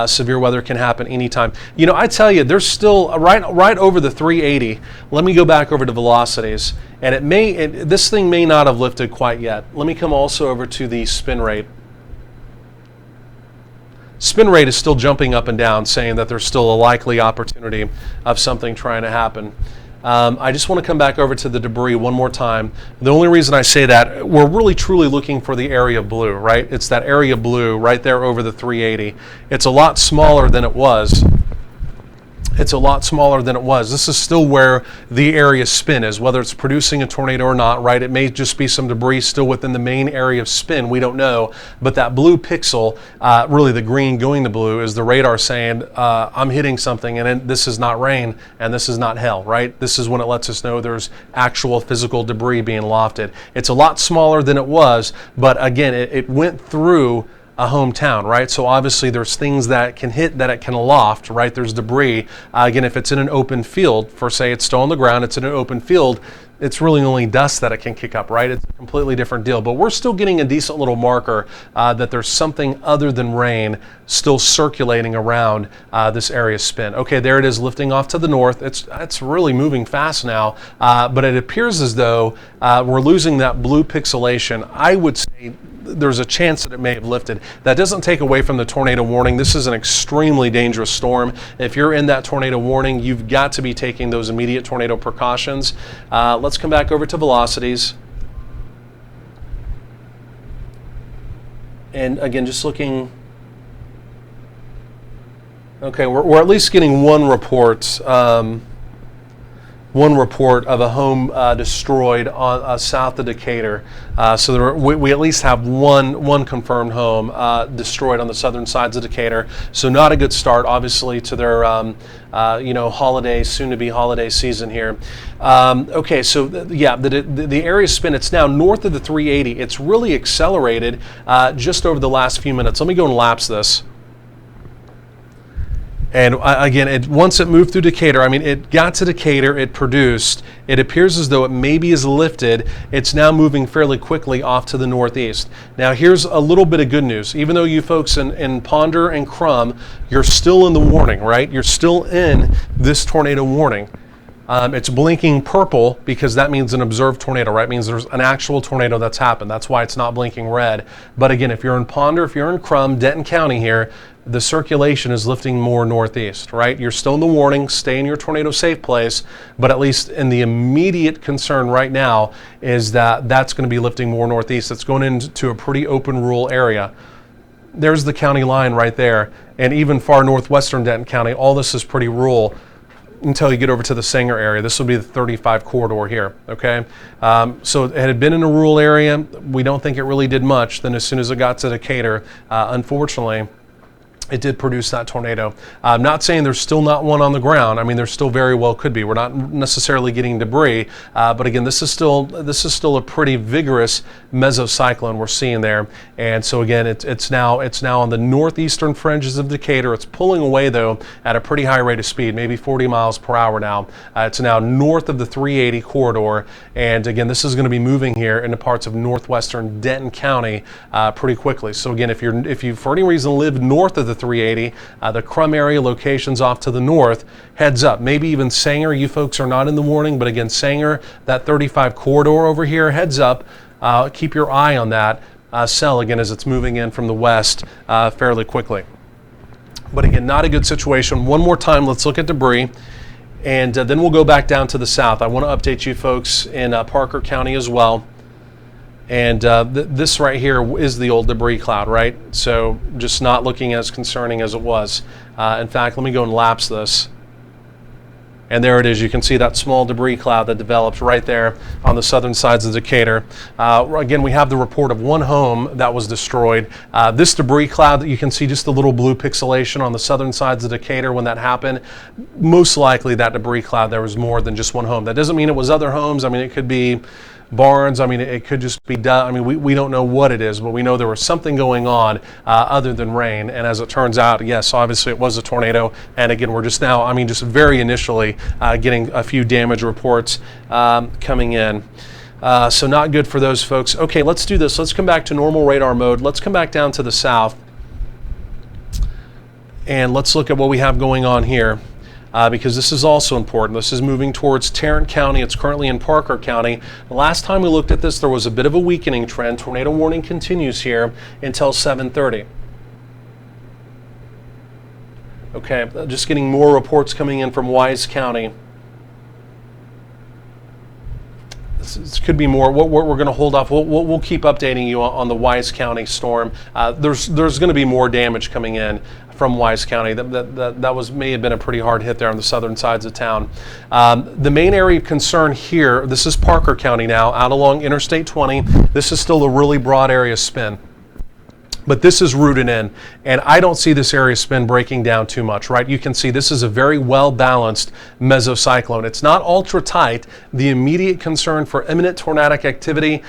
Severe weather can happen anytime. You know, I tell you, there's still right over the 380. Let me go back over to velocities, and this thing may not have lifted quite yet. Let me come also over to the spin rate. Spin rate is still jumping up and down, saying that there's still a likely opportunity of something trying to happen. I just want to come back over to the debris one more time. The only reason I say that, we're really truly looking for the area blue, right? It's that area blue right there over the 380. It's a lot smaller than it was. It's a lot smaller than it was. This is still where the area spin is, whether it's producing a tornado or not, right? It may just be some debris still within the main area of spin. We don't know. But that blue pixel, really the green going to blue, is the radar saying, I'm hitting something, and this is not rain, and this is not hail, right? This is when it lets us know there's actual physical debris being lofted. It's a lot smaller than it was, but again, it went through a hometown, right? So obviously there's things that can hit, that it can loft, right? There's debris. Again, if it's in an open field, for say it's still on the ground, it's in an open field, it's really only dust that it can kick up, right? It's a completely different deal. But we're still getting a decent little marker that there's something other than rain still circulating around this area spin. Okay, there it is lifting off to the north. It's really moving fast now, but it appears as though we're losing that blue pixelation. I would say there's a chance that it may have lifted. That doesn't take away from the tornado warning. This is an extremely dangerous storm. If you're in that tornado warning, you've got to be taking those immediate tornado precautions. Let's come back over to velocities. And again, just looking. Okay, we're at least getting one report. One report of a home destroyed on south of Decatur. So we at least have one confirmed home destroyed on the southern sides of Decatur. So not a good start, obviously, to their holiday, soon-to-be holiday season here. Okay, so the area spin, it's now north of the 380. It's really accelerated just over the last few minutes. Let me go and lapse this. And again, once it moved through Decatur, I mean, it got to Decatur, it produced, it appears as though it maybe is lifted. It's now moving fairly quickly off to the northeast. Now, here's a little bit of good news. Even though you folks in Ponder and Crum, you're still in the warning, right? You're still in this tornado warning. It's blinking purple because that means an observed tornado, right? It means there's an actual tornado that's happened. That's why it's not blinking red. But again, if you're in Ponder, if you're in Crum, Denton County here, the circulation is lifting more northeast, right? You're still in the warning, stay in your tornado safe place, but at least in the immediate concern right now is that that's going to be lifting more northeast. It's going into a pretty open rural area. There's the county line right there. And even far northwestern Denton County, all this is pretty rural until you get over to the Sanger area. This will be the 35 corridor here, okay? So it had been in a rural area. We don't think it really did much. Then as soon as it got to Decatur, unfortunately, it did produce that tornado. I'm not saying there's still not one on the ground. I mean, there still very well could be. We're not necessarily getting debris, but again, this is still a pretty vigorous mesocyclone we're seeing there. And so again, it's now on the northeastern fringes of Decatur. It's pulling away though at a pretty high rate of speed, maybe 40 miles per hour now. It's now north of the 380 corridor, and again, this is going to be moving here into parts of northwestern Denton County pretty quickly. So again, if you for any reason live north of the 380, the Crum area locations off to the north, heads up. Maybe even Sanger, you folks are not in the warning, but again, Sanger, that 35 corridor over here, heads up. Keep your eye on that cell again as it's moving in from the west fairly quickly. But again, not a good situation. One more time, let's look at debris. And then we'll go back down to the south. I want to update you folks in Parker County as well. And this right here is the old debris cloud, right? So just not looking as concerning as it was. In fact, let me go and lapse this. And there it is. You can see that small debris cloud that developed right there on the southern sides of Decatur. Again, we have the report of one home that was destroyed. This debris cloud that you can see, just the little blue pixelation on the southern sides of Decatur when that happened, most likely that debris cloud, there was more than just one home. That doesn't mean it was other homes. I mean, it could be barns. I mean, it could just be done. I mean, we don't know what it is, but we know there was something going on other than rain. And as it turns out, yes, obviously it was a tornado. And again, we're just now, I mean, just very initially getting a few damage reports coming in. So not good for those folks. Okay, let's do this. Let's come back to normal radar mode. Let's come back down to the south. And let's look at what we have going on here. Because this is also important. This is moving towards Tarrant County. It's currently in Parker County. The last time we looked at this, there was a bit of a weakening trend. Tornado warning continues here until 7:30. Okay, just getting more reports coming in from Wise County. it could be more. We're going to hold off. We'll keep updating you on the Wise County storm. There's going to be more damage coming in from Wise County. That may have been a pretty hard hit there on the southern sides of town. The main area of concern here, this is Parker County now, out along Interstate 20. This is still a really broad area spin. But this is rooted in, and I don't see this area spin breaking down too much, right? You can see this is a very well-balanced mesocyclone. It's not ultra tight. The immediate concern for imminent tornadic activity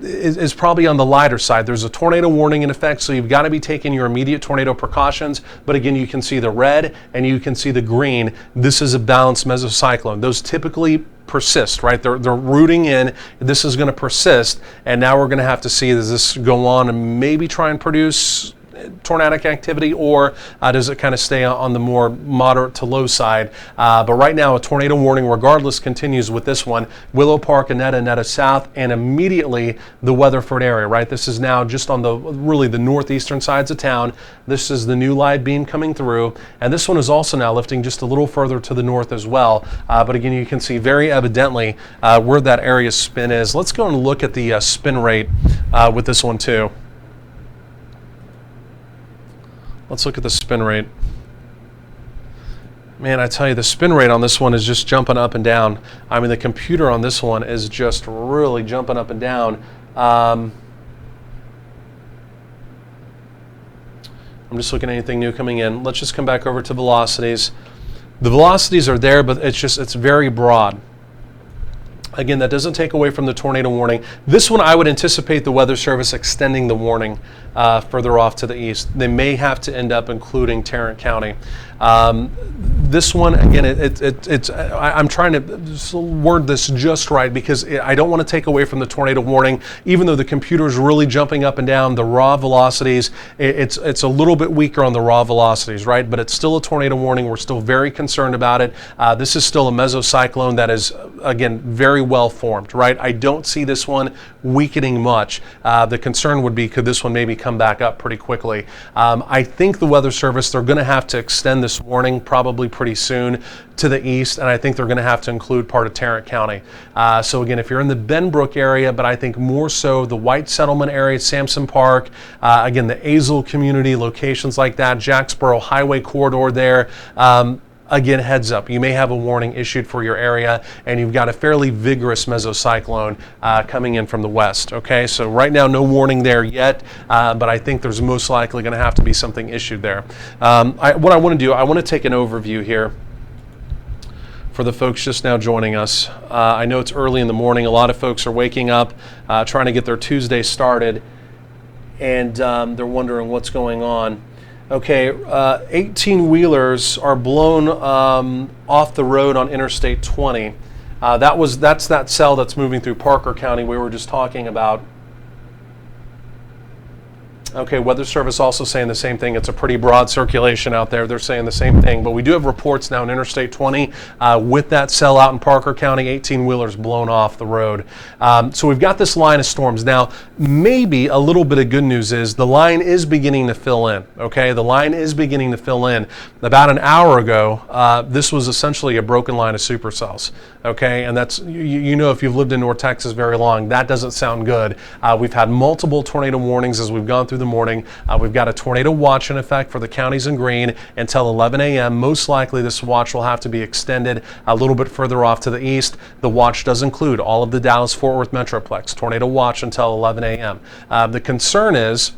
is probably on the lighter side. There's a tornado warning in effect, so you've got to be taking your immediate tornado precautions. But again, you can see the red and you can see the green. This is a balanced mesocyclone. Those typically persist, right? They're rooting in. This is going to persist, and now we're going to have to see, does this go on and maybe try and produce tornadic activity, or does it kind of stay on the more moderate to low side? But right now, a tornado warning regardless continues with this one. Willow Park, Annetta, Annetta South, and immediately the Weatherford area, right? This is now just on really the northeastern sides of town. This is the new live beam coming through, and this one is also now lifting just a little further to the north as well. But again, you can see very evidently where that area spin is. Let's go and look at the spin rate with this one too. Let's look at the spin rate. Man, I tell you, the spin rate on this one is just jumping up and down. I mean, the computer on this one is just really jumping up and down. I'm just looking at anything new coming in. Let's just come back over to velocities. The velocities are there, but it's very broad. Again, that doesn't take away from the tornado warning. This one, I would anticipate the Weather Service extending the warning further off to the east. They may have to end up including Tarrant County. This one, again, I'm trying to word this just right because I don't want to take away from the tornado warning. Even though the computer is really jumping up and down, the raw velocities, it's a little bit weaker on the raw velocities, right? But it's still a tornado warning. We're still very concerned about it. This is still a mesocyclone that is, again, very well formed, right? I don't see this one weakening much. The concern would be, could this one maybe come back up pretty quickly? I think the Weather Service, they're going to have to extend this warning probably pretty soon to the east, and I think they're going to have to include part of Tarrant County. So again, if you're in the Benbrook area, but I think more so the White Settlement area, Sampson Park, again, the Azle community, locations like that, Jacksboro Highway corridor there, again, heads up, you may have a warning issued for your area, and you've got a fairly vigorous mesocyclone coming in from the west, okay? So right now, no warning there yet, but I think there's most likely going to have to be something issued there. What I want to do, I want to take an overview here for the folks just now joining us. I know it's early in the morning. A lot of folks are waking up, trying to get their Tuesday started, and they're wondering what's going on. Okay, 18-wheelers are blown off the road on Interstate 20. That's that cell that's moving through Parker County we were just talking about. Okay, Weather Service also saying the same thing. It's a pretty broad circulation out there. They're saying the same thing. But we do have reports now in Interstate 20 with that cell out in Parker County, 18-wheelers blown off the road. So we've got this line of storms. Now, maybe a little bit of good news is the line is beginning to fill in. Okay, the line is beginning to fill in. About an hour ago, this was essentially a broken line of supercells. Okay, and that's, you know, if you've lived in North Texas very long, that doesn't sound good. We've had multiple tornado warnings as we've gone through the morning. We've got a tornado watch in effect for the counties in green until 11 a.m. Most likely this watch will have to be extended a little bit further off to the east. The watch does include all of the Dallas-Fort Worth Metroplex. Tornado watch until 11 a.m. The concern is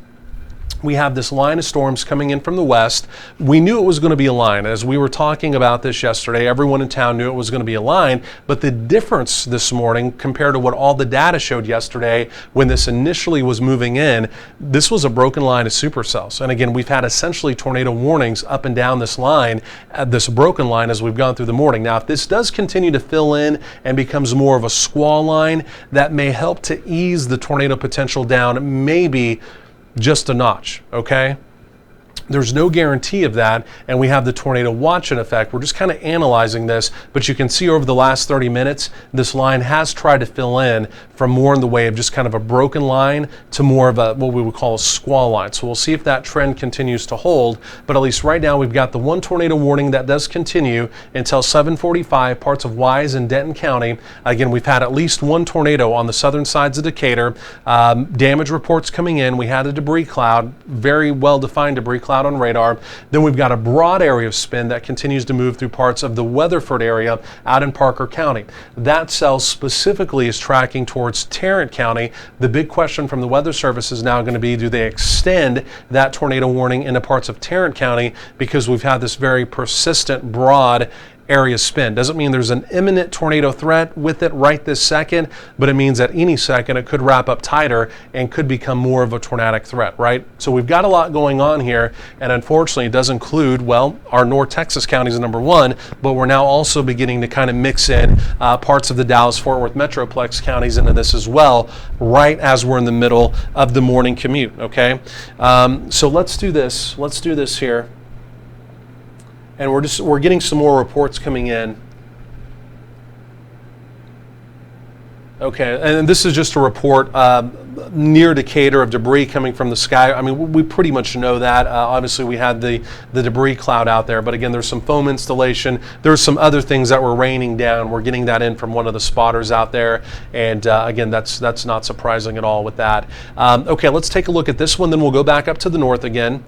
we have this line of storms coming in from the west. We knew it was going to be a line. As we were talking about this yesterday, everyone in town knew it was going to be a line, but the difference this morning compared to what all the data showed yesterday when this initially was moving in, this was a broken line of supercells. And again, we've had essentially tornado warnings up and down this line, this broken line as we've gone through the morning. Now, if this does continue to fill in and becomes more of a squall line, that may help to ease the tornado potential down, maybe just a notch, okay? There's no guarantee of that, and we have the tornado watch in effect. We're just kind of analyzing this, but you can see over the last 30 minutes, this line has tried to fill in from more in the way of just kind of a broken line to more of a what we would call a squall line. So we'll see if that trend continues to hold, but at least right now we've got the one tornado warning that does continue until 7:45, parts of Wise and Denton County. Again, we've had at least one tornado on the southern sides of Decatur. Damage reports coming in. We had a debris cloud, very well-defined debris cloud on radar. Then we've got a broad area of spin that continues to move through parts of the Weatherford area out in Parker County. That cell specifically is tracking towards Tarrant County. The big question from the Weather Service is now going to be, do they extend that tornado warning into parts of Tarrant County, because we've had this very persistent broad area spin. Doesn't mean there's an imminent tornado threat with it right this second, but it means at any second it could wrap up tighter and could become more of a tornadic threat, right? So we've got a lot going on here, and unfortunately it does include, well, our North Texas counties is number one, but we're now also beginning to kind of mix in parts of the Dallas-Fort Worth Metroplex counties into this as well, right as we're in the middle of the morning commute, okay? So let's do this. Let's do this here. And we're getting some more reports coming in. Okay, and this is just a report near Decatur of debris coming from the sky. I mean, we pretty much know that. Obviously, we had the debris cloud out there, but again, there's some foam installation. There's some other things that were raining down. We're getting that in from one of the spotters out there, and again, that's not surprising at all with that. Okay, let's take a look at this one, then we'll go back up to the north again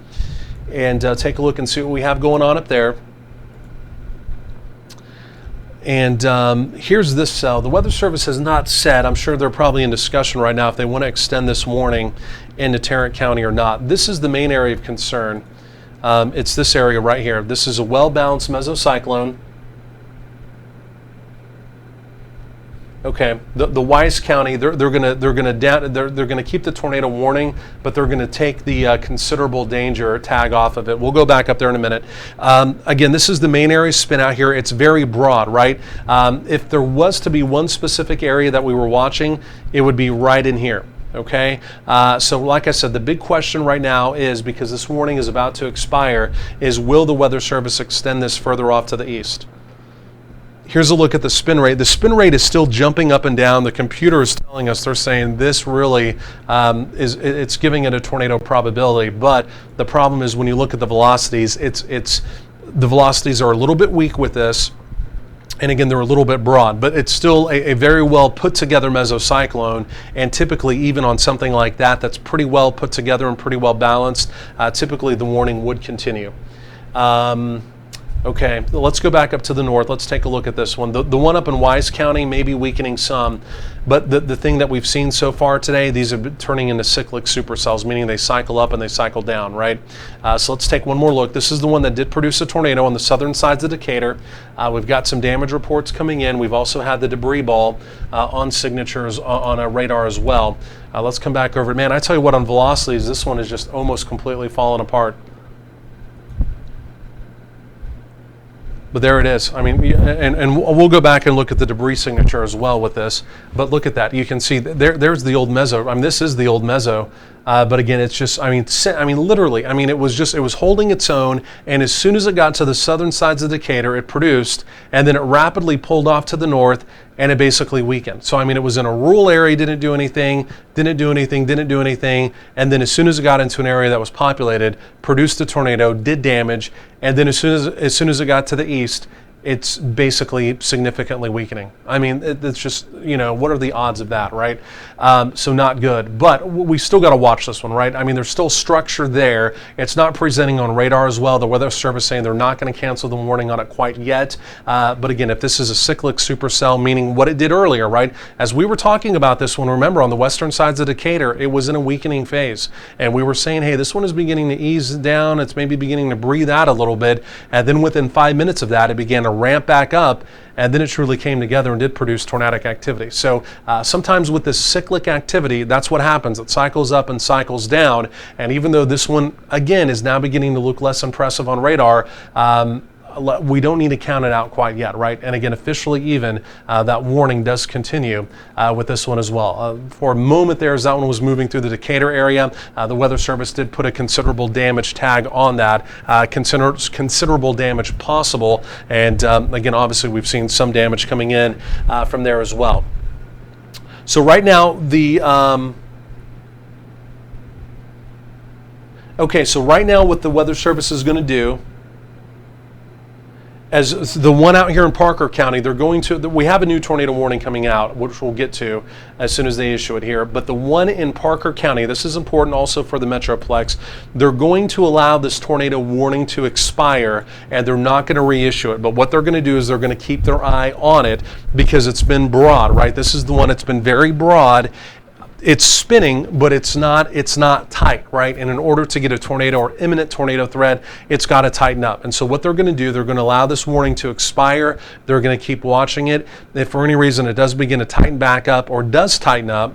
and take a look and see what we have going on up there. And here's this cell. The Weather Service has not said, I'm sure they're probably in discussion right now if they want to extend this warning into Tarrant County or not. This is the main area of concern. It's this area right here. This is a well-balanced mesocyclone. Okay, the Wise County, they're gonna keep the tornado warning, but they're gonna take the considerable danger tag off of it. We'll go back up there in a minute. Again, this is the main area spin out here. It's very broad, right? If there was to be one specific area that we were watching, it would be right in here. Okay, so like I said, the big question right now is, because this warning is about to expire, is will the Weather Service extend this further off to the east? Here's a look at the spin rate. The spin rate is still jumping up and down. The computer is telling us, they're saying this really it's giving it a tornado probability. But the problem is when you look at the velocities, the velocities are a little bit weak with this. And again, they're a little bit broad, but it's still a very well put together mesocyclone. And typically, even on something like that, that's pretty well put together and pretty well balanced, typically the warning would continue. Okay, let's go back up to the north. Let's take a look at this one. The one up in Wise County may be weakening some, but the thing that we've seen so far today, these are turning into cyclic supercells, meaning they cycle up and they cycle down, right? So let's take one more look. This is the one that did produce a tornado on the southern sides of Decatur. We've got some damage reports coming in. We've also had the debris ball on signatures on a radar as well. Let's come back over it. Man, I tell you what, on velocities, this one is just almost completely fallen apart. But there it is. I mean, and we'll go back and look at the debris signature as well with this. But look at that. You can see there's the old meso. I mean, this is the old meso. But again, it's just, I mean, literally, I mean, it was holding its own. And as soon as it got to the southern sides of Decatur, it produced, and then it rapidly pulled off to the north, and it basically weakened. So, I mean, it was in a rural area, didn't do anything. And then as soon as it got into an area that was populated, produced a tornado, did damage. And then as soon as it got to the east, it's basically significantly weakening. I mean, it's just, you know, what are the odds of that, right? So not good, but we still got to watch this one, right? I mean, there's still structure there. It's not presenting on radar as well. The Weather Service saying they're not going to cancel the warning on it quite yet. But again, if this is a cyclic supercell, meaning what it did earlier, right? As we were talking about this one, remember on the western sides of Decatur, it was in a weakening phase. And we were saying, hey, this one is beginning to ease down. It's maybe beginning to breathe out a little bit. And then within 5 minutes of that, it began to ramp back up, and then it truly came together and did produce tornadic activity. So sometimes with this cyclic activity, that's what happens. It cycles up and cycles down, and even though this one, again, is now beginning to look less impressive on radar, we don't need to count it out quite yet, right? And again, officially even, that warning does continue with this one as well. For a moment there, as that one was moving through the Decatur area, the Weather Service did put a considerable damage tag on that, considerable damage possible. And again, obviously we've seen some damage coming in from there as well. So right now, so right now what the Weather Service is going to do, as the one out here in Parker County, we have a new tornado warning coming out, which we'll get to as soon as they issue it here. But the one in Parker County, this is important also for the Metroplex, they're going to allow this tornado warning to expire, and they're not going to reissue it. But what they're going to do is they're going to keep their eye on it because it's been broad, right? This is the one that's been very broad. It's spinning, but it's not tight, right? And in order to get a tornado or imminent tornado threat, it's got to tighten up. And so what they're going to do, they're going to allow this warning to expire. They're going to keep watching it. If for any reason it does begin to tighten back up or does tighten up,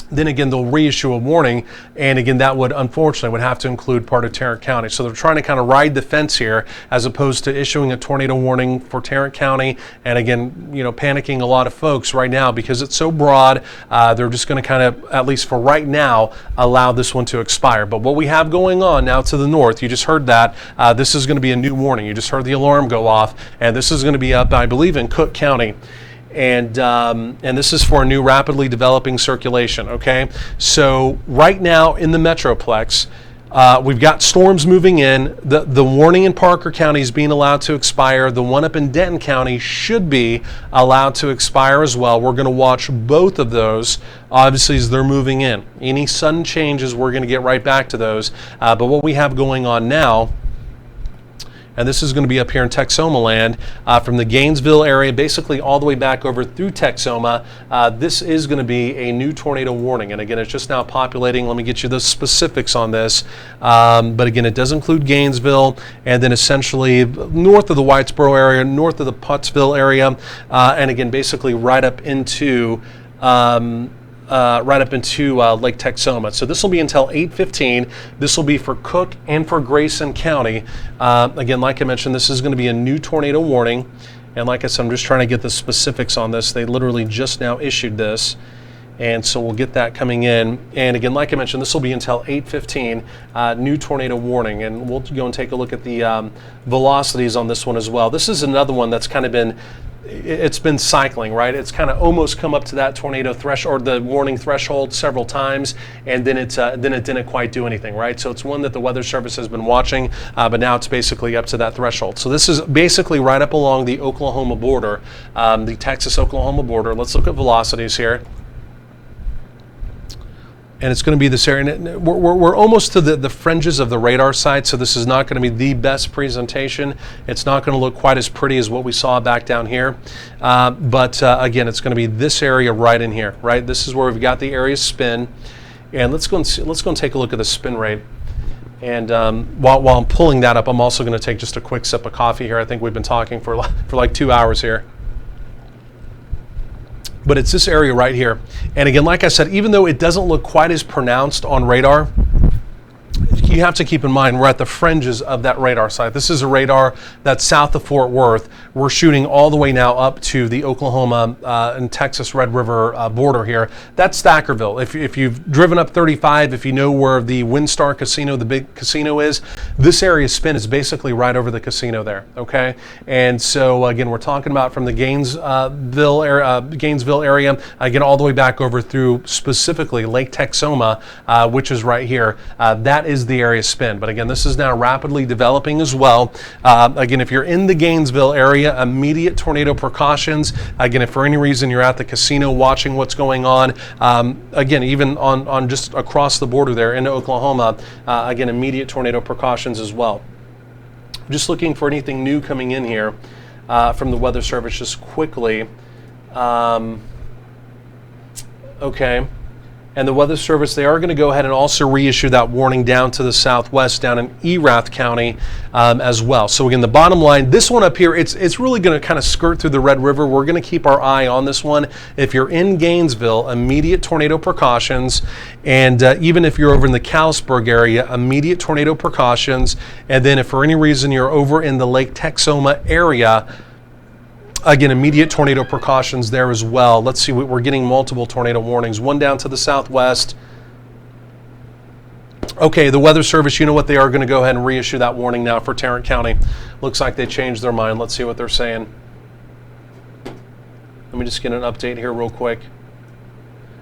then again, they'll reissue a warning, and again, that would unfortunately have to include part of Tarrant County. So they're trying to kind of ride the fence here, as opposed to issuing a tornado warning for Tarrant County. And again, panicking a lot of folks right now because it's so broad. They're just going to kind of, at least for right now, allow this one to expire. But what we have going on now to the north, you just heard that. This is going to be a new warning. You just heard the alarm go off, and this is going to be up, I believe, in Cook County. And this is for a new rapidly developing circulation, okay? So right now in the Metroplex, we've got storms moving in. The warning in Parker County is being allowed to expire. The one up in Denton County should be allowed to expire as well. We're going to watch both of those, obviously, as they're moving in. Any sudden changes, we're going to get right back to those. But what we have going on now, and this is going to be up here in Texoma land, from the Gainesville area, basically all the way back over through Texoma. This is going to be a new tornado warning. And again, it's just now populating. Let me get you the specifics on this. But again, it does include Gainesville, and then essentially north of the Whitesboro area, north of the Pottsville area, and again, basically right up into Lake Texoma. So this will be until 8:15. This will be for Cook and for Grayson County. Again, like I mentioned, this is going to be a new tornado warning. And like I said, I'm just trying to get the specifics on this. They literally just now issued this. And so we'll get that coming in. And again, like I mentioned, this will be until 8:15, new tornado warning. And we'll go and take a look at the velocities on this one as well. This is another one that's kind of been, it's been cycling, right? It's kind of almost come up to that tornado threshold, or the warning threshold, several times, and then it didn't quite do anything, right? So it's one that the Weather Service has been watching, but now it's basically up to that threshold. So this is basically right up along the Oklahoma border, the Texas-Oklahoma border. Let's look at velocities here. And it's going to be this area. And we're almost to the fringes of the radar site, so this is not going to be the best presentation. It's not going to look quite as pretty as what we saw back down here. But again, it's going to be this area right in here, right? This is where we've got the area spin. And let's go and take a look at the spin rate. And while I'm pulling that up, I'm also going to take just a quick sip of coffee here. I think we've been talking for like 2 hours here. But it's this area right here. And again, like I said, even though it doesn't look quite as pronounced on radar, you have to keep in mind we're at the fringes of that radar site. This is a radar that's south of Fort Worth. We're shooting all the way now up to the Oklahoma and Texas Red River border here. That's Thackerville. If you've driven up 35, if you know where the WinStar Casino, the big casino is, this area spin is basically right over the casino there, okay? And so again, we're talking about from the Gainesville area, again, all the way back over through specifically Lake Texoma, which is right here. That is the area spin. But again, this is now rapidly developing as well. Again, if you're in the Gainesville area, immediate tornado precautions. Again, if for any reason you're at the casino watching what's going on, again, even on just across the border there into Oklahoma, again, immediate tornado precautions as well. Just looking for anything new coming in here from the Weather Service just quickly. Okay. And the Weather Service, they are going to go ahead and also reissue that warning down to the southwest, down in Erath County as well. So again, the bottom line, this one up here, it's really going to kind of skirt through the Red River. We're going to keep our eye on this one. If you're in Gainesville, immediate tornado precautions. And even if you're over in the Kalispberg area, immediate tornado precautions. And then if for any reason you're over in the Lake Texoma area, again, immediate tornado precautions there as well. Let's see, we're getting multiple tornado warnings. One down to the southwest. Okay, the Weather Service, you know what, they are going to go ahead and reissue that warning now for Tarrant County. Looks like they changed their mind. Let's see what they're saying. Let me just get an update here real quick.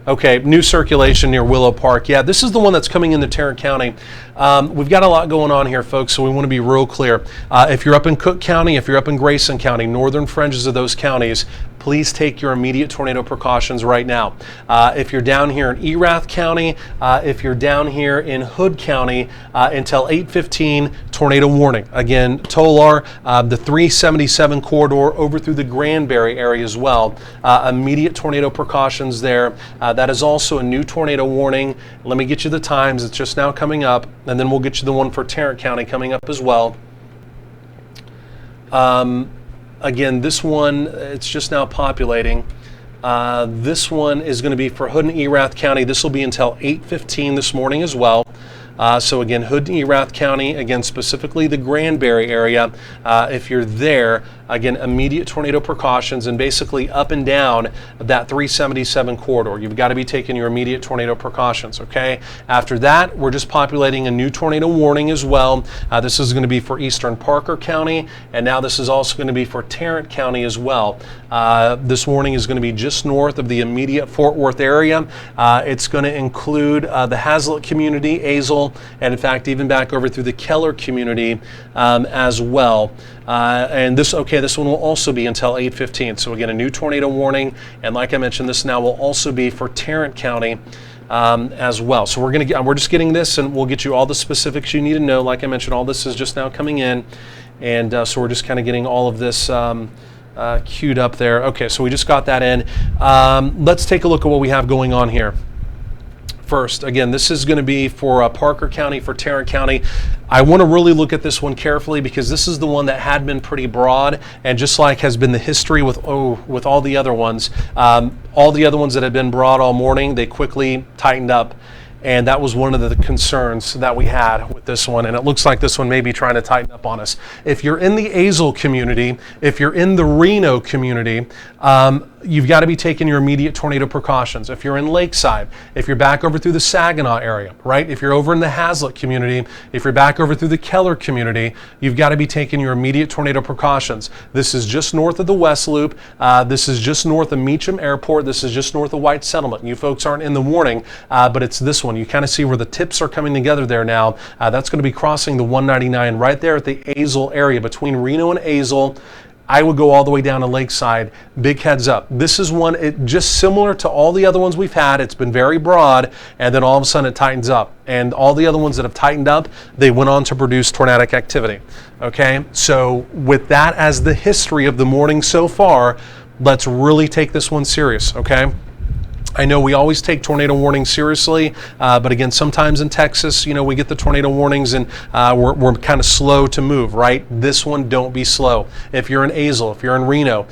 Okay, new circulation near Willow Park. Yeah, this is the one that's coming into Tarrant County. We've got a lot going on here, folks, so we want to be real clear. If you're up in Cook County, if you're up in Grayson County, northern fringes of those counties, please take your immediate tornado precautions right now. If you're down here in Erath County, if you're down here in Hood County, until 8:15, tornado warning. Again, Tolar, the 377 corridor over through the Granbury area as well. Immediate tornado precautions there. That is also a new tornado warning. Let me get you the times. It's just now coming up, and then we'll get you the one for Tarrant County coming up as well. Again, this one, it's just now populating. This one is going to be for Hood and Erath County. This will be until 8:15 this morning as well. So again, Hood and Erath County, again, specifically the Granbury area. If you're there, again, immediate tornado precautions, and basically up and down that 377 corridor. You've got to be taking your immediate tornado precautions, okay? After that, we're just populating a new tornado warning as well. This is going to be for Eastern Parker County, and now this is also going to be for Tarrant County as well. This warning is going to be just north of the immediate Fort Worth area. It's going to include the Hazlet community, Azle, and in fact, even back over through the Keller community as well. And this one will also be until 8:15. So again, a new tornado warning, and like I mentioned, this now will also be for Tarrant County as well. So we're just getting this, and we'll get you all the specifics you need to know. Like I mentioned, all this is just now coming in, and so we're just kind of getting all of this queued up there. Okay, so we just got that in. Let's take a look at what we have going on here. First, again, this is going to be for Parker County, for Tarrant County. I want to really look at this one carefully because this is the one that had been pretty broad, and just like has been the history with all the other ones that had been broad all morning, they quickly tightened up. And that was one of the concerns that we had with this one. And it looks like this one may be trying to tighten up on us. If you're in the Azle community, if you're in the Reno community, you've got to be taking your immediate tornado precautions. If you're in Lakeside, if you're back over through the Saginaw area, right? If you're over in the Hazlet community, if you're back over through the Keller community, you've got to be taking your immediate tornado precautions. This is just north of the West Loop. This is just north of Meacham Airport. This is just north of White Settlement. You folks aren't in the warning, but it's this one. You kind of see where the tips are coming together there now. That's going to be crossing the 199 right there at the Azle area between Reno and Azle. I would go all the way down to Lakeside. Big heads up. This is one, just similar to all the other ones we've had. It's been very broad, and then all of a sudden it tightens up. And all the other ones that have tightened up, they went on to produce tornadic activity. Okay, so with that as the history of the morning so far, let's really take this one serious, okay? I know we always take tornado warnings seriously, but again, sometimes in Texas, we get the tornado warnings and we're kind of slow to move, right? This one, don't be slow. If you're in Azle, if you're in Reno,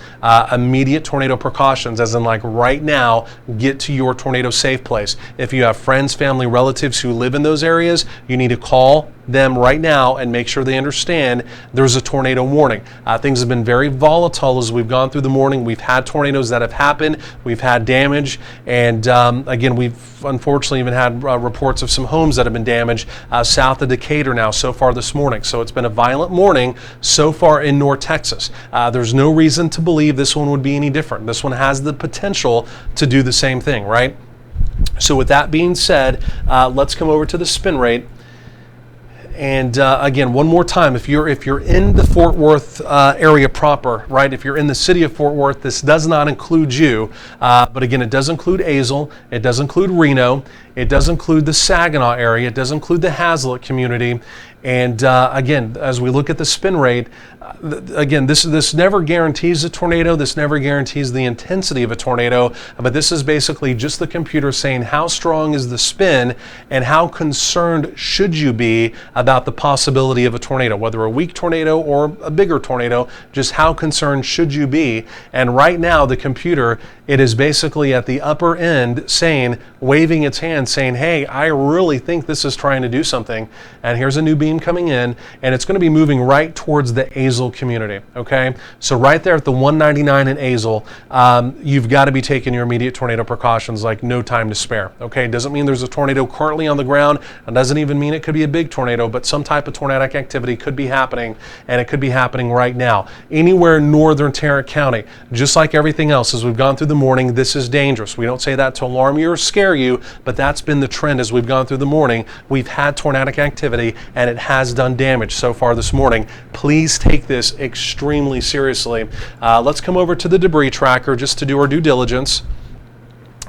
immediate tornado precautions, as in like right now, get to your tornado safe place. If you have friends, family, relatives who live in those areas, you need to call them right now and make sure they understand there's a tornado warning. Things have been very volatile as we've gone through the morning. We've had tornadoes that have happened. We've had damage. And again, we've unfortunately even had reports of some homes that have been damaged south of Decatur now so far this morning. So it's been a violent morning so far in North Texas. There's no reason to believe this one would be any different. This one has the potential to do the same thing, right? So with that being said, let's come over to the spin rate. And again, one more time, if you're in the Fort Worth area proper, right? If you're in the city of Fort Worth, this does not include you. But again, it does include Azle. It does include Reno. It does include the Saginaw area. It does include the Hazlet community. And again, as we look at the spin rate, again, this never guarantees a tornado. This never guarantees the intensity of a tornado. But this is basically just the computer saying how strong is the spin and how concerned should you be about the possibility of a tornado, whether a weak tornado or a bigger tornado. Just how concerned should you be? And right now, the computer, it is basically at the upper end saying, waving its hand, saying, hey, I really think this is trying to do something. And here's a new beam coming in, and it's going to be moving right towards the Azle community. Okay, so right there at the 199 in Azle, you've got to be taking your immediate tornado precautions, like no time to spare. Okay, doesn't mean there's a tornado currently on the ground. It doesn't even mean it could be a big tornado, but some type of tornadic activity could be happening, and it could be happening right now. Anywhere in northern Tarrant County, just like everything else, as we've gone through the morning, this is dangerous. We don't say that to alarm you or scare you, but that's been the trend as we've gone through the morning. We've had tornadic activity, and it has done damage so far this morning. Please take this extremely seriously. Let's come over to the debris tracker just to do our due diligence.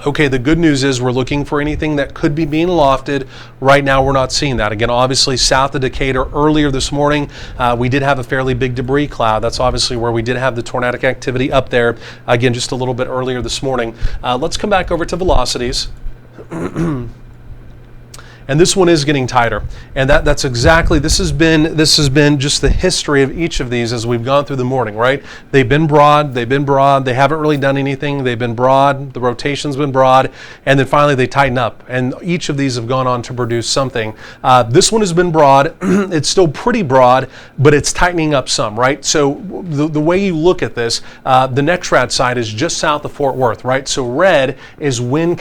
Okay, the good news is we're looking for anything that could be being lofted. Right now, we're not seeing that. Again, obviously, south of Decatur earlier this morning, we did have a fairly big debris cloud. That's obviously where we did have the tornadic activity up there. Again, just a little bit earlier this morning. Let's come back over to velocities. And this one is getting tighter, and that's exactly, this has been just the history of each of these as we've gone through the morning, right? They've been broad, they haven't really done anything, they've been broad, the rotation's been broad, and then finally they tighten up, and each of these have gone on to produce something. This one has been broad, it's still pretty broad, but it's tightening up some, right? So the way you look at this, the NEXRAD side is just south of Fort Worth, right? So red is wind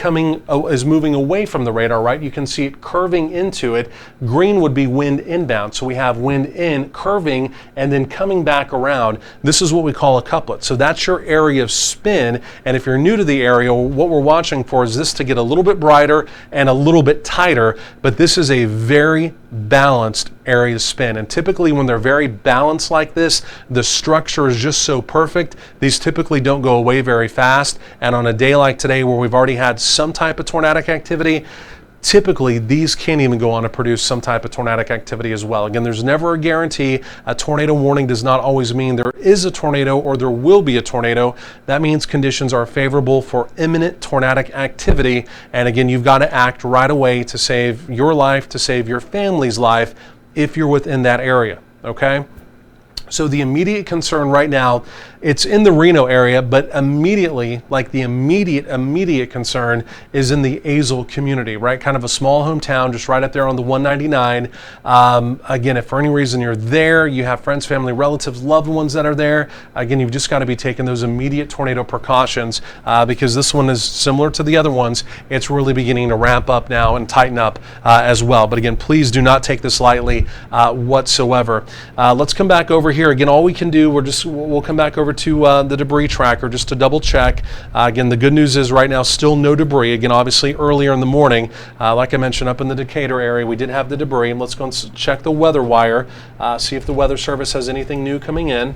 is moving away from the radar, right? You can see it curving into it. Green would be wind inbound. So we have wind in, curving, and then coming back around. This is what we call a couplet. So that's your area of spin. And if you're new to the area, what we're watching for is this to get a little bit brighter and a little bit tighter. But this is a very balanced area of spin. And typically when they're very balanced like this, the structure is just so perfect. These typically don't go away very fast. And on a day like today where we've already had some type of tornadic activity, typically these can't even go on to produce some type of tornadic activity as well. Again, there's never a guarantee. A tornado warning does not always mean there is a tornado or there will be a tornado. That means conditions are favorable for imminent tornadic activity. And again, you've got to act right away to save your life, to save your family's life if you're within that area, okay? So the immediate concern right now, it's in the Reno area, but immediately, like the immediate concern is in the Azle community, right? Kind of a small hometown, just right up there on the 199. Again, if for any reason you're there, you have friends, family, relatives, loved ones that are there, again, you've just got to be taking those immediate tornado precautions because this one is similar to the other ones. It's really beginning to ramp up now and tighten up as well. But again, please do not take this lightly whatsoever. Let's come back over here. Again, all we can do, we'll come back over to the debris tracker just to double check. Again, the good news is right now still no debris. Again, obviously earlier in the morning, like I mentioned, up in the Decatur area, we did have the debris. And let's go and check the weather wire, see if the Weather Service has anything new coming in.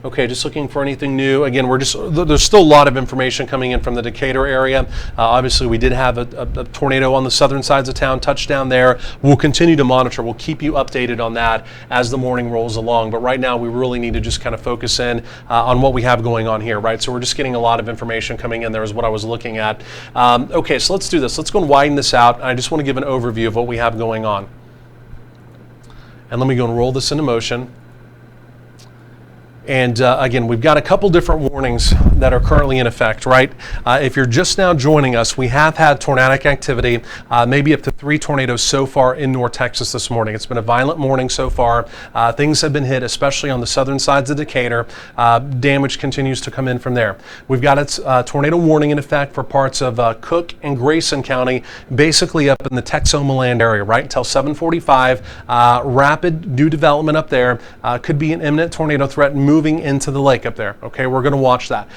Okay, just looking for anything new. Again, there's still a lot of information coming in from the Decatur area. Obviously, we did have a tornado on the southern sides of town, touchdown there. We'll continue to monitor. We'll keep you updated on that as the morning rolls along. But right now, we really need to just kind of focus in on what we have going on here, right? So we're just getting a lot of information coming in there is what I was looking at. Okay, so let's do this. Let's go and widen this out. I just want to give an overview of what we have going on. And let me go and roll this into motion. And again, we've got a couple different warnings that are currently in effect, right? If you're just now joining us, we have had tornadic activity, maybe up to 3 tornadoes so far in North Texas this morning. It's been a violent morning so far. Things have been hit, especially on the southern sides of Decatur. Damage continues to come in from there. We've got a tornado warning in effect for parts of Cook and Grayson County, basically up in the Texoma land area, right? Until 7:45. Rapid new development up there. Could be an imminent tornado threat moving into the lake up there. Okay, we're going to watch that.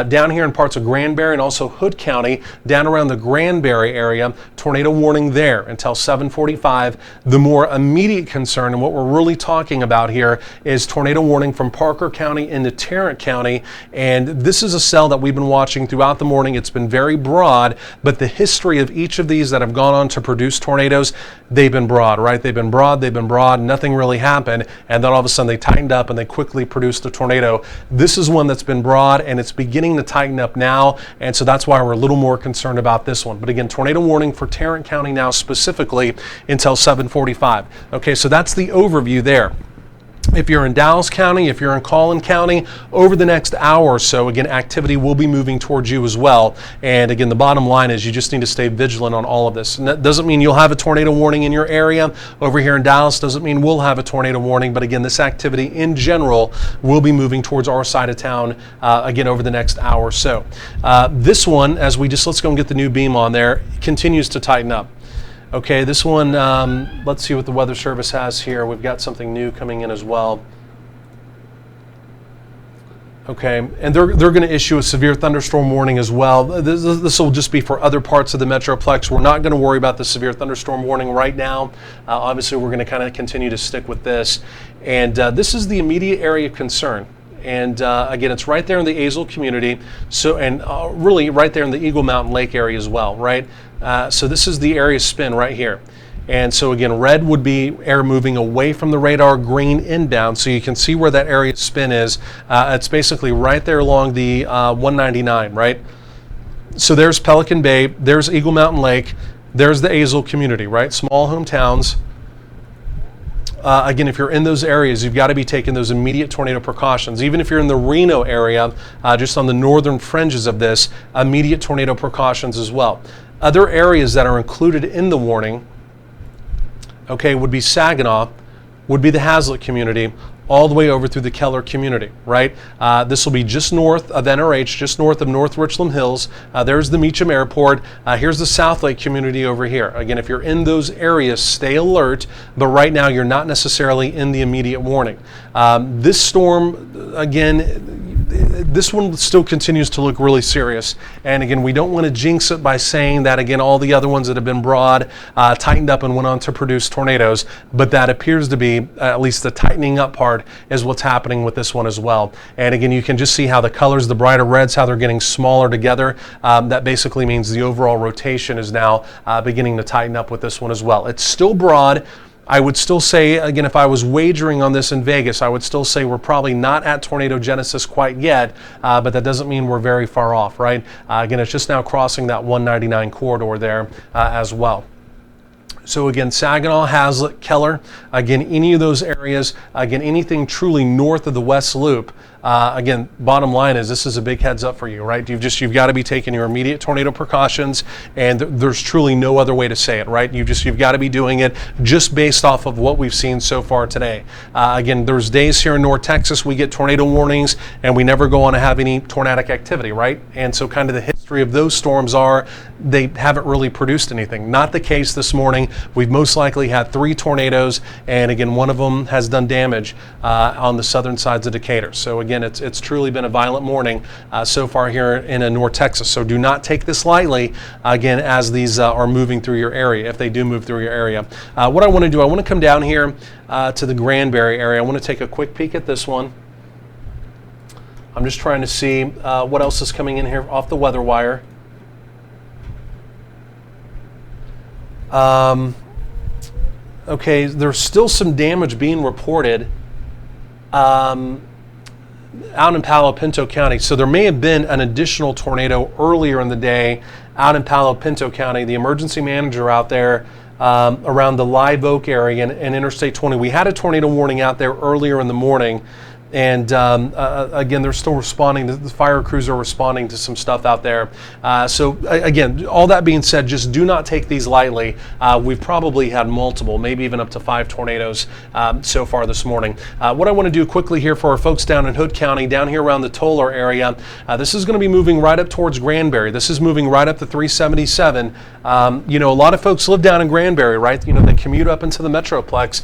Down here in parts of Granbury and also Hood County, down around the Granbury area, tornado warning there. there until 7:45. The more immediate concern, and what we're really talking about here, is tornado warning from Parker County into Tarrant County. And this is a cell that we've been watching throughout the morning. It's been very broad, but the history of each of these that have gone on to produce tornadoes, they've been broad, right? They've been broad, nothing really happened, and then all of a sudden they tightened up and they quickly produced a tornado. This is one that's been broad, and it's beginning to tighten up now, and so that's why we're a little more concerned about this one. But again, tornado warning for Tarrant County now specifically until 7:45. Okay, so that's the overview there. If you're in Dallas County, if you're in Collin County, over the next hour or so, again, activity will be moving towards you as well. And again, the bottom line is you just need to stay vigilant on all of this. And that doesn't mean you'll have a tornado warning in your area. Over here in Dallas doesn't mean we'll have a tornado warning. But again, this activity in general will be moving towards our side of town, again, over the next hour or so. This one, let's go and get the new beam on there, continues to tighten up. Okay, this one, let's see what the Weather Service has here. We've got something new coming in as well. Okay, and they're going to issue a severe thunderstorm warning as well. This will just be for other parts of the Metroplex. We're not going to worry about the severe thunderstorm warning right now. Obviously, we're going to kind of continue to stick with this. And this is the immediate area of concern. And again, it's right there in the Azle community, really right there in the Eagle Mountain Lake area as well, right? So this is the area spin right here. And so again, red would be air moving away from the radar, green inbound. So you can see where that area spin is. It's basically right there along the 199, right? So there's Pelican Bay, there's Eagle Mountain Lake, there's the Azle community, right? Small hometowns. Again, if you're in those areas, you've got to be taking those immediate tornado precautions. Even if you're in the Reno area, just on the northern fringes of this, immediate tornado precautions as well. Other areas that are included in the warning, okay, would be Saginaw, would be the Hazlet community, all the way over through the Keller community, right? This will be just north of NRH, just north of North Richland Hills. There's the Meacham Airport. Here's the South Lake community over here. Again, if you're in those areas, stay alert, but right now you're not necessarily in the immediate warning. This storm, again, this one still continues to look really serious. And again, we don't want to jinx it by saying that, again, all the other ones that have been broad, tightened up and went on to produce tornadoes, but that appears to be, at least the tightening up part, is what's happening with this one as well. And again, you can just see how the colors, the brighter reds, how they're getting smaller together. That basically means the overall rotation is now beginning to tighten up with this one as well. It's still broad. I would still say, again, if I was wagering on this in Vegas, I would still say we're probably not at tornado genesis quite yet, but that doesn't mean we're very far off, right? Again, it's just now crossing that 199 corridor there as well. So again, Saginaw, Hazlet, Keller, again, any of those areas, again, anything truly north of the West Loop, again, bottom line is this is a big heads up for you, right? You've got to be taking your immediate tornado precautions, and there's truly no other way to say it, right? You've got to be doing it just based off of what we've seen so far today. Again, there's days here in North Texas we get tornado warnings and we never go on to have any tornadic activity, right? And so kind of the history of those storms are they haven't really produced anything. Not the case this morning. We've most likely had 3 tornadoes, and again, one of them has done damage on the southern sides of Decatur. So again, it's truly been a violent morning so far here in North Texas. So do not take this lightly, again, as these are moving through your area, if they do move through your area. What I want to do, I want to come down here to the Granbury area. I want to take a quick peek at this one. I'm just trying to see what else is coming in here off the weather wire. Okay, there's still some damage being reported out in Palo Pinto County. So there may have been an additional tornado earlier in the day out in Palo Pinto County. The emergency manager out there around the Live Oak area and Interstate 20, we had a tornado warning out there earlier in the morning. And again, they're still responding. The fire crews are responding to some stuff out there. So again, all that being said, just do not take these lightly. We've probably had multiple, maybe even up to 5 tornadoes so far this morning. What I want to do quickly here for our folks down in Hood County, down here around the Tolar area, this is going to be moving right up towards Granbury. This is moving right up to 377. You know, a lot of folks live down in Granbury, right? You know, they commute up into the Metroplex.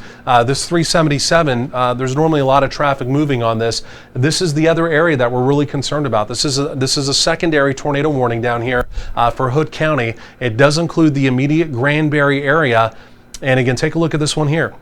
This 377, there's normally a lot of traffic moving moving on this. This is the other area that we're really concerned about. This is a secondary tornado warning down here for Hood County. It does include the immediate Granbury area. And again, take a look at this one here.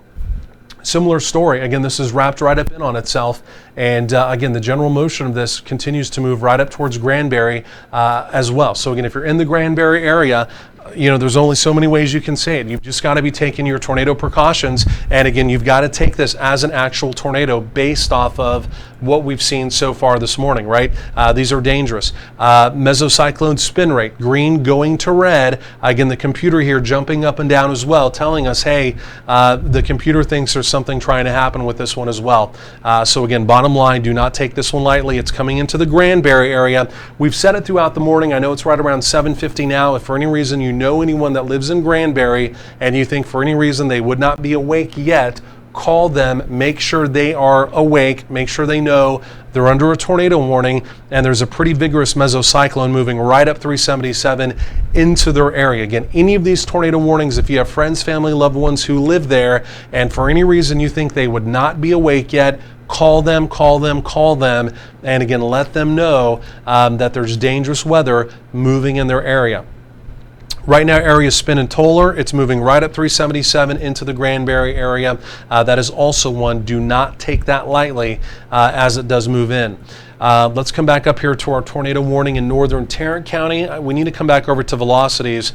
Similar story. Again, this is wrapped right up in on itself. And again, the general motion of this continues to move right up towards Granbury as well. So again, if you're in the Granbury area, there's only so many ways you can say it. You've just got to be taking your tornado precautions. And again, you've got to take this as an actual tornado based off of what we've seen so far this morning, right? These are dangerous. Mesocyclone spin rate, green going to red. Again, the computer here jumping up and down as well, telling us, hey, the computer thinks there's something trying to happen with this one as well. So again, bottom line, do not take this one lightly. It's coming into the Granbury area. We've said it throughout the morning. I know it's right around 7:50 now. If for any reason you know anyone that lives in Granbury and you think for any reason they would not be awake yet, call them, make sure they are awake, make sure they know they're under a tornado warning, and there's a pretty vigorous mesocyclone moving right up 377 into their area. Again, any of these tornado warnings, if you have friends, family, loved ones who live there, and for any reason you think they would not be awake yet, call them, and again, let them know that there's dangerous weather moving in their area. Right now, area spin and Toller, it's moving right up 377 into the Granbury area. That is also one, do not take that lightly as it does move in. Let's come back up here to our tornado warning in northern Tarrant County. We need to come back over to velocities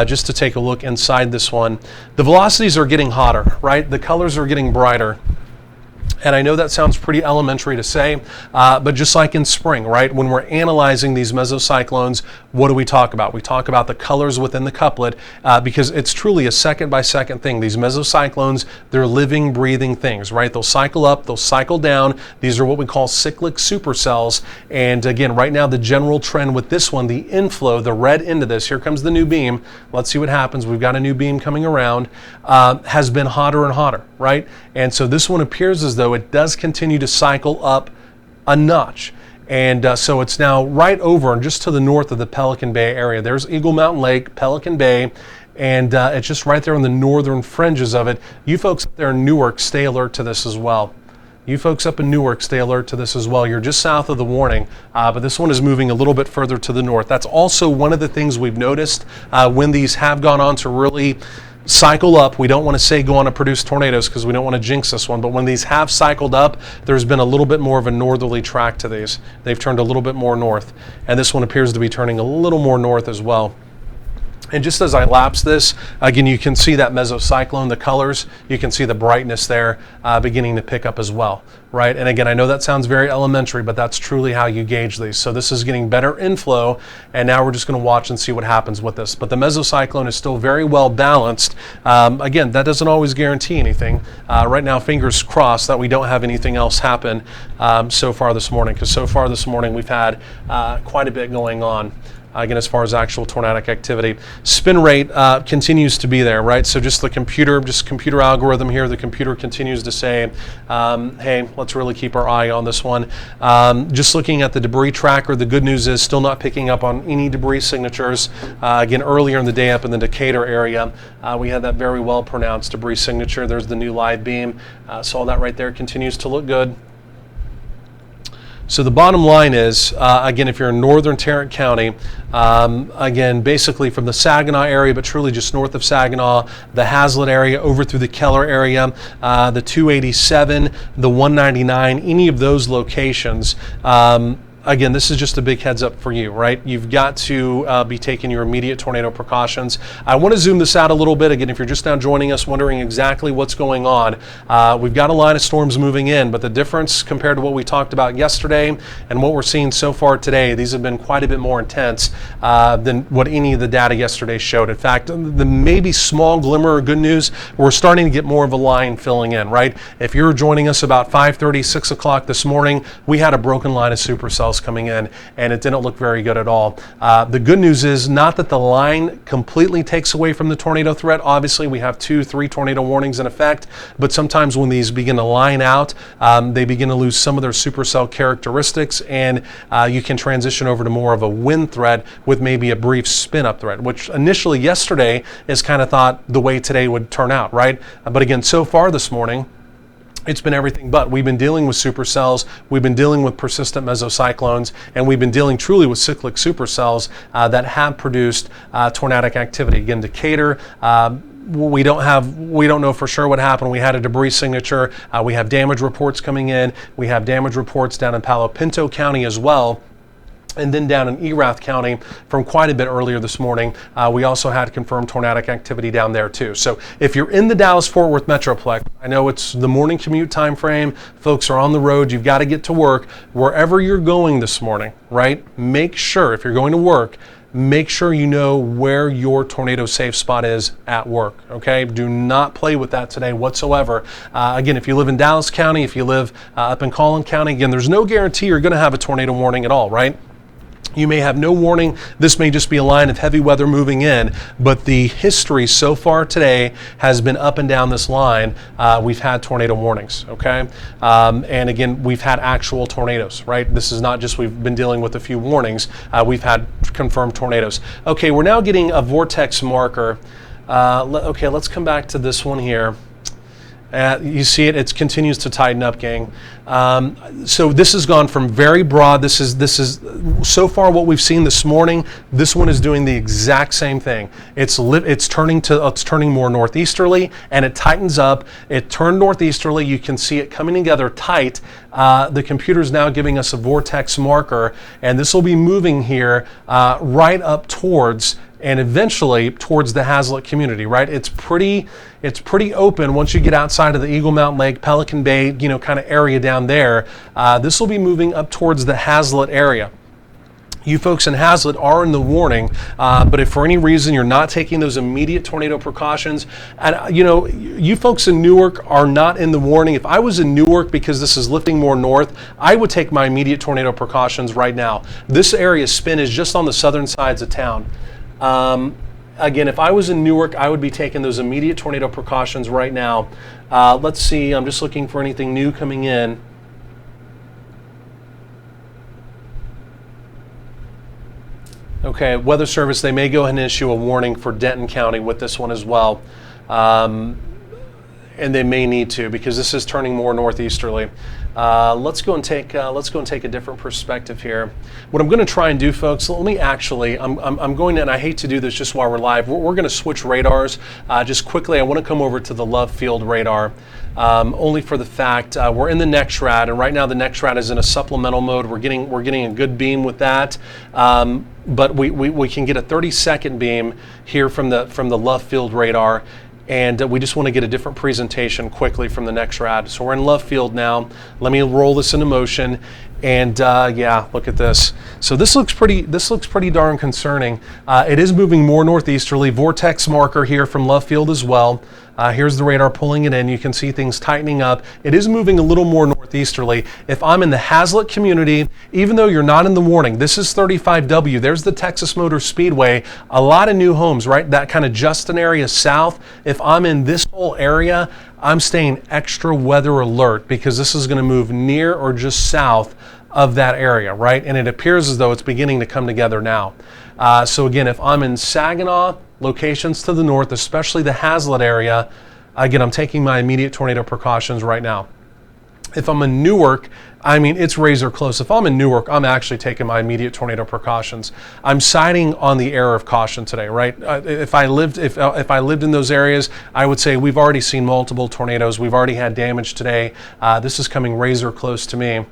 just to take a look inside this one. The velocities are getting hotter, right? The colors are getting brighter. And I know that sounds pretty elementary to say, but just like in spring, right? When we're analyzing these mesocyclones, what do we talk about? We talk about the colors within the couplet because it's truly a second by second thing. These mesocyclones, they're living, breathing things, right? They'll cycle up, they'll cycle down. These are what we call cyclic supercells. And again, right now, the general trend with this one, the inflow, the red into this, here comes the new beam. Let's see what happens. We've got a new beam coming around, has been hotter and hotter, right? And so this one appears as though it does continue to cycle up a notch. And so it's now right over and just to the north of the Pelican Bay area. There's Eagle Mountain Lake, Pelican Bay, and it's just right there on the northern fringes of it. You folks up there in Newark, stay alert to this as well. You folks up in Newark, stay alert to this as well. You're just south of the warning, but this one is moving a little bit further to the north. That's also one of the things we've noticed when these have gone on to really cycle up. We don't want to say go on to produce tornadoes because we don't want to jinx this one, but when these have cycled up, there's been a little bit more of a northerly track to these. They've turned a little bit more north, and this one appears to be turning a little more north as well. And just as I lapse this, again, you can see that mesocyclone, the colors, you can see the brightness there beginning to pick up as well, right? And again, I know that sounds very elementary, but that's truly how you gauge these. So this is getting better inflow, and now we're just going to watch and see what happens with this. But the mesocyclone is still very well balanced. Again, that doesn't always guarantee anything. Right now, fingers crossed that we don't have anything else happen so far this morning, because so far this morning we've had quite a bit going on. Again, as far as actual tornadic activity. Spin rate continues to be there, right? So just the computer algorithm here, the computer continues to say, hey, let's really keep our eye on this one. Just looking at the debris tracker, the good news is still not picking up on any debris signatures. Again, earlier in the day up in the Decatur area, we had that very well pronounced debris signature. There's the new live beam. So all that right there continues to look good. So the bottom line is, again, if you're in northern Tarrant County, again, basically from the Saginaw area, but truly just north of Saginaw, the Hazlet area, over through the Keller area, the 287, the 199, any of those locations, again, this is just a big heads up for you, right? You've got to be taking your immediate tornado precautions. I want to zoom this out a little bit. Again, if you're just now joining us, wondering exactly what's going on, we've got a line of storms moving in, but the difference compared to what we talked about yesterday and what we're seeing so far today, these have been quite a bit more intense than what any of the data yesterday showed. In fact, the maybe small glimmer of good news, we're starting to get more of a line filling in, right? If you're joining us about 5:30, 6 o'clock this morning, we had a broken line of supercells coming in, and it didn't look very good at all. The good news is not that the line completely takes away from the tornado threat. Obviously, we have 2-3 tornado warnings in effect, but sometimes when these begin to line out, they begin to lose some of their supercell characteristics, and you can transition over to more of a wind threat with maybe a brief spin-up threat, which initially yesterday is kind of thought the way today would turn out, right? But again, so far this morning, It's been everything but. We've been dealing with supercells, we've been dealing with persistent mesocyclones, and we've been dealing truly with cyclic supercells that have produced tornadic activity. Again, Decatur, we don't know for sure what happened. We had a debris signature. We have damage reports coming in. We have damage reports down in Palo Pinto County as well. And then down in Erath County from quite a bit earlier this morning, we also had confirmed tornadic activity down there too. So if you're in the Dallas-Fort Worth Metroplex, I know it's the morning commute time frame, folks are on the road, you've got to get to work. Wherever you're going this morning, right, make sure, if you're going to work, make sure you know where your tornado safe spot is at work, okay? Do not play with that today whatsoever. Again, if you live in Dallas County, if you live up in Collin County, again, there's no guarantee you're going to have a tornado warning at all, right? You may have no warning. This may just be a line of heavy weather moving in, but the history so far today has been up and down this line. We've had tornado warnings, okay? And again, we've had actual tornadoes, right? This is not just we've been dealing with a few warnings. We've had confirmed tornadoes. Okay, we're now getting a vortex marker. Okay, let's come back to this one here. You see it continues to tighten up, gang. So this has gone from very broad. This is so far what we've seen this morning. This one is doing the exact same thing. It's turning more northeasterly, and it tightens up. It turned northeasterly. You can see it coming together tight. The computer's now giving us a vortex marker, and this will be moving here right up towards and eventually towards the Hazlet community, right? It's pretty open once you get outside of the Eagle Mountain Lake, Pelican Bay, kind of area down there. This will be moving up towards the Hazlet area. You folks in Hazlet are in the warning, but if for any reason you're not taking those immediate tornado precautions, and you folks in Newark are not in the warning. If I was in Newark, because this is lifting more north, I would take my immediate tornado precautions right now. This area spin is just on the southern sides of town. Again, if I was in Newark, I would be taking those immediate tornado precautions right now. Let's see, I'm just looking for anything new coming in. Okay, Weather Service, they may go ahead and issue a warning for Denton County with this one as well. And they may need to, because this is turning more northeasterly. Let's go and take a different perspective here. What I'm going to try and do, folks, let me actually, I'm going to, and I hate to do this just while we're live, we're going to switch radars just quickly. I want to come over to the Love Field radar, only for the fact we're in the NEXRAD, and right now the NEXRAD is in a supplemental mode. We're getting a good beam with that, but we can get a 30-second beam here from the Love Field radar. And we just want to get a different presentation quickly from the NEXRAD. So we're in Love Field now. Let me roll this into motion. And yeah, look at this. So this looks pretty darn concerning. It is moving more northeasterly. Vortex marker here from Love Field as well. Here's the radar pulling it in. You can see things tightening up. It is moving a little more northeasterly. If I'm in the Hazlet community, even though you're not in the warning, this is 35W. There's the Texas Motor Speedway. A lot of new homes, right? That kind of Justin area south. If I'm in this whole area, I'm staying extra weather alert because this is going to move near or just south of that area, right? And it appears as though it's beginning to come together now. So again, if I'm in Saginaw, locations to the north, especially the Hazlet area, again, I'm taking my immediate tornado precautions right now. If I'm in Newark, I mean, it's razor close. If I'm in Newark, I'm actually taking my immediate tornado precautions. I'm siding on the air of caution today, right? If I lived in those areas, I would say we've already seen multiple tornadoes. We've already had damage today. This is coming razor close to me.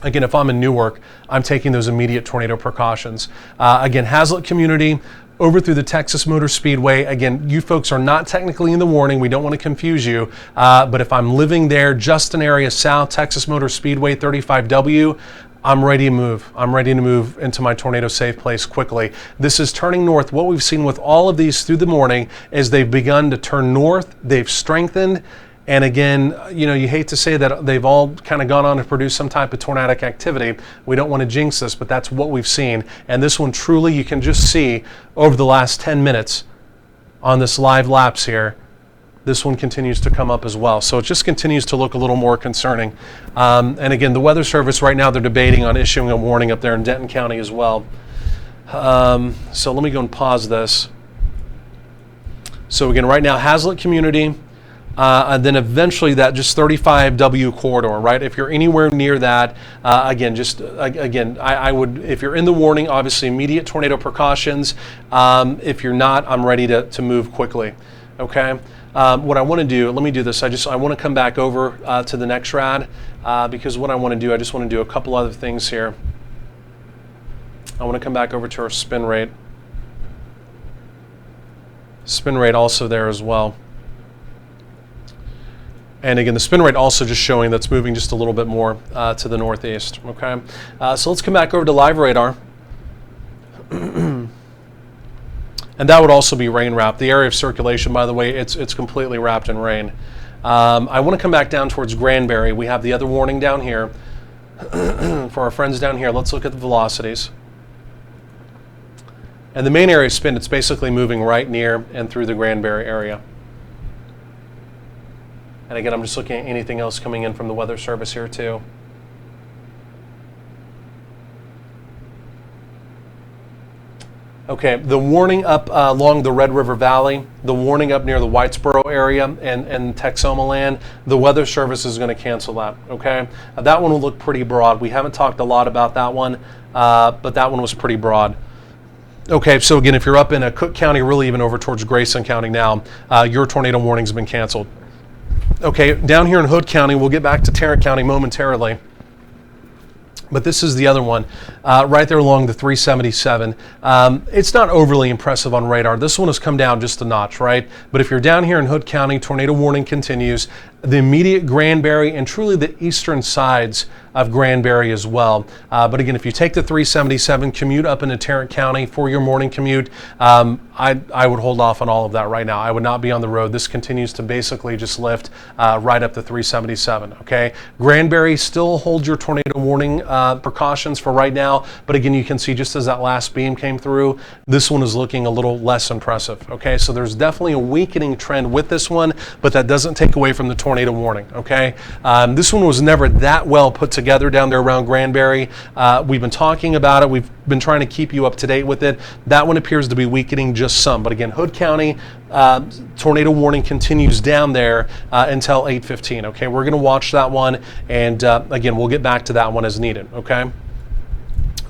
Again, if I'm in Newark, I'm taking those immediate tornado precautions. Again, Hazlet community, over through the Texas Motor Speedway. Again, you folks are not technically in the warning. We don't want to confuse you. But if I'm living there, Justin area south, Texas Motor Speedway, 35W, I'm ready to move. I'm ready to move into my tornado safe place quickly. This is turning north. What we've seen with all of these through the morning is they've begun to turn north. They've strengthened. And again, you hate to say that they've all kind of gone on to produce some type of tornadic activity. We don't want to jinx this, but that's what we've seen. And this one truly, you can just see over the last 10 minutes on this live lapse here, this one continues to come up as well. So it just continues to look a little more concerning. And again, the Weather Service right now, they're debating on issuing a warning up there in Denton County as well. So let me go and pause this. So again, right now, Hazlet community, and then eventually that just 35W corridor, right? If you're anywhere near that, I would, if you're in the warning, obviously immediate tornado precautions. If you're not, I'm ready to move quickly, okay? What I want to do, let me do this. I want to come back over to the next rad because what I want to do, I just want to do a couple other things here. I want to come back over to our spin rate. Spin rate also there as well. And again, the spin rate also just showing that's moving just a little bit more to the northeast, okay? So let's come back over to live radar. And that would also be rain wrapped. The area of circulation, by the way, it's completely wrapped in rain. I want to come back down towards Granbury. We have the other warning down here. For our friends down here, let's look at the velocities. And the main area of spin, it's basically moving right near and through the Granbury area. And again, I'm just looking at anything else coming in from the Weather Service here too. Okay, the warning up along the Red River Valley, the warning up near the Whitesboro area and Texoma land, the Weather Service is going to cancel that, okay? That one will look pretty broad. We haven't talked a lot about that one, but that one was pretty broad. Okay, so again, if you're up in Cook County, really even over towards Grayson County now, your tornado warning's been canceled. Okay, down here in Hood County, we'll get back to Tarrant County momentarily. But this is the other one, right there along the 377. It's not overly impressive on radar. This one has come down just a notch, right? But if you're down here in Hood County, tornado warning continues. The immediate Granbury and truly the eastern sides of Granbury as well. But again, if you take the 377, commute up into Tarrant County for your morning commute, I would hold off on all of that right now. I would not be on the road. This continues to basically just lift right up to 377, okay? Granbury still holds your tornado warning precautions for right now, but again, you can see just as that last beam came through, this one is looking a little less impressive, okay? So there's definitely a weakening trend with this one, but that doesn't take away from the tornado warning, okay? This one was never that well put together down there around Granbury. We've been talking about it. We've been trying to keep you up to date with it. That one appears to be weakening just some, but again, Hood County, tornado warning continues down there until 8:15, okay? We're gonna watch that one, and again, we'll get back to that one as needed, okay?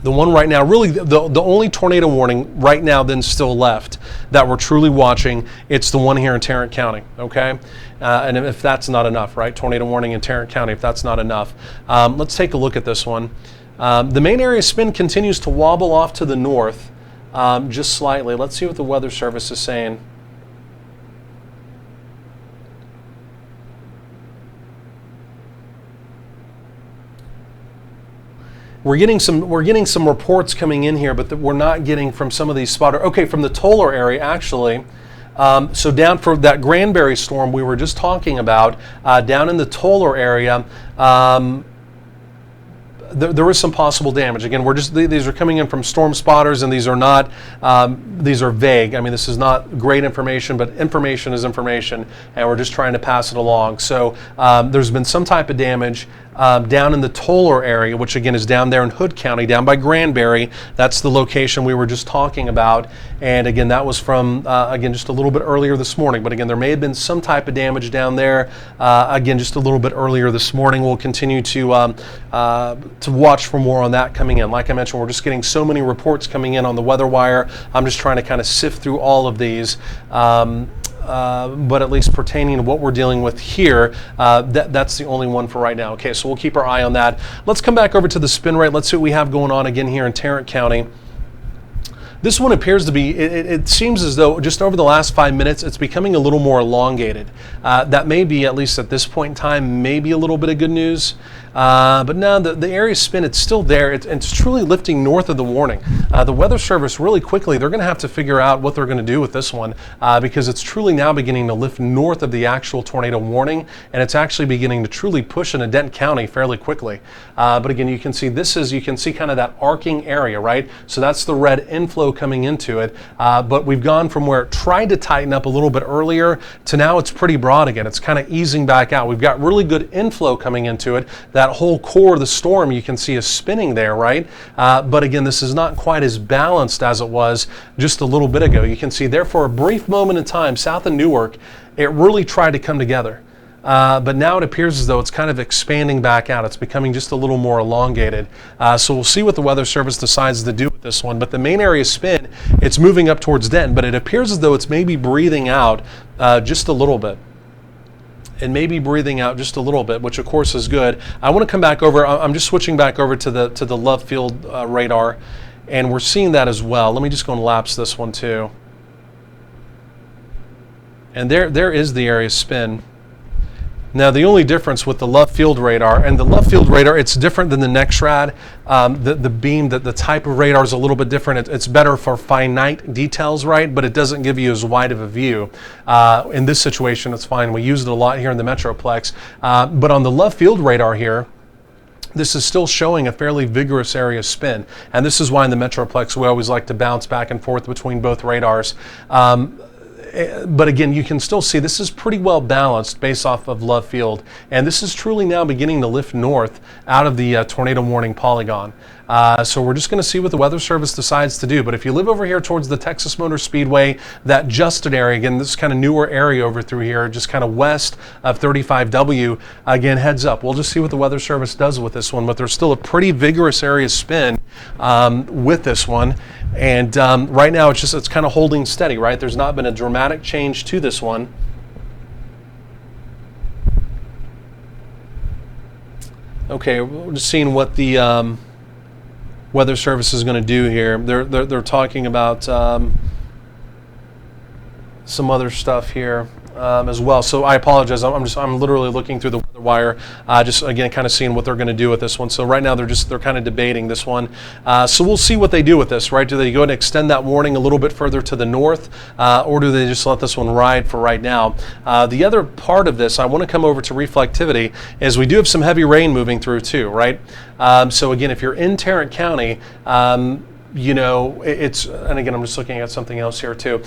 The one right now, really the only tornado warning right now then still left that we're truly watching, it's the one here in Tarrant County, okay? And if that's not enough, right? Tornado warning in Tarrant County, if that's not enough. Let's take a look at this one. The main area spin continues to wobble off to the north just slightly. Let's see what the Weather Service is saying. We're getting some reports coming in here, but that we're not getting from some of these spotter. Okay, from the Tolar area actually. So down for that Granbury storm we were just talking about, down in the Tolar area, there is some possible damage. Again, these are coming in from storm spotters, and these are not, these are vague. I mean, this is not great information, but information is information, and we're just trying to pass it along. So there's been some type of damage down in the Tolar area, which again is down there in Hood County, down by Granbury. That's the location we were just talking about. And again, that was from, again, just a little bit earlier this morning. But again, there may have been some type of damage down there. Again, just a little bit earlier this morning. We'll continue to watch for more on that coming in. Like I mentioned, we're just getting so many reports coming in on the Weather Wire. I'm just trying to kind of sift through all of these. But at least pertaining to what we're dealing with here, that's the only one for right now. Okay, so we'll keep our eye on that. Let's come back over to the spin rate. Let's see what we have going on again here in Tarrant County. This one appears to be, it seems as though just over the last 5 minutes, it's becoming a little more elongated. That may be, at least at this point in time, maybe a little bit of good news. But no, the area spin, it's still there. It's truly lifting north of the warning. The Weather Service really quickly, they're going to have to figure out what they're going to do with this one because it's truly now beginning to lift north of the actual tornado warning, and it's actually beginning to truly push into Denton County fairly quickly. But again, you can see kind of that arcing area, right? So that's the red inflow inflow coming into it, but we've gone from where it tried to tighten up a little bit earlier to now it's pretty broad again. It's kind of easing back out. We've got really good inflow coming into it. That whole core of the storm you can see is spinning there, right? But again, this is not quite as balanced as it was just a little bit ago. You can see there for a brief moment in time, south of Newark, it really tried to come together. But now it appears as though it's kind of expanding back out. It's becoming just a little more elongated. So we'll see what the Weather Service decides to do with this one. But the main area spin, it's moving up towards Denton, but it appears as though it's maybe breathing out just a little bit. And maybe breathing out just a little bit, which of course is good. I want to come back over. I'm just switching back over to the Love Field radar, and we're seeing that as well. Let me just go and lapse this one too. And there is the area spin. Now, the only difference with the Love Field radar, and the Love Field radar, it's different than the NEXRAD. The beam, the type of radar is a little bit different. It's better for finite details, right? But it doesn't give you as wide of a view. In this situation, it's fine. We use it a lot here in the Metroplex. But on the Love Field radar here, this is still showing a fairly vigorous area spin. And this is why in the Metroplex, we always like to bounce back and forth between both radars. But again, you can still see this is pretty well balanced based off of Love Field. And this is truly now beginning to lift north out of the tornado warning polygon. So we're just going to see what the Weather Service decides to do. But if you live over here towards the Texas Motor Speedway, that Justin area, again, this kind of newer area over through here, just kind of west of 35W, again, heads up. We'll just see what the Weather Service does with this one. But there's still a pretty vigorous area spin with this one. And right now it's kind of holding steady, right? There's not been a dramatic change to this one. Okay, we're just seeing what the Weather Service is going to do here. They're talking about some other stuff here as well. So I apologize. I'm literally looking through the weather wire, just again kind of seeing what they're going to do with this one. So right now they're kind of debating this one. So we'll see what they do with this, right? Do they go and extend that warning a little bit further to the north, or do they just let this one ride for right now? The other part of this, I want to come over to reflectivity, is we do have some heavy rain moving through too, right? So again, if you're in Tarrant County, you know, and again, I'm just looking at something else here too.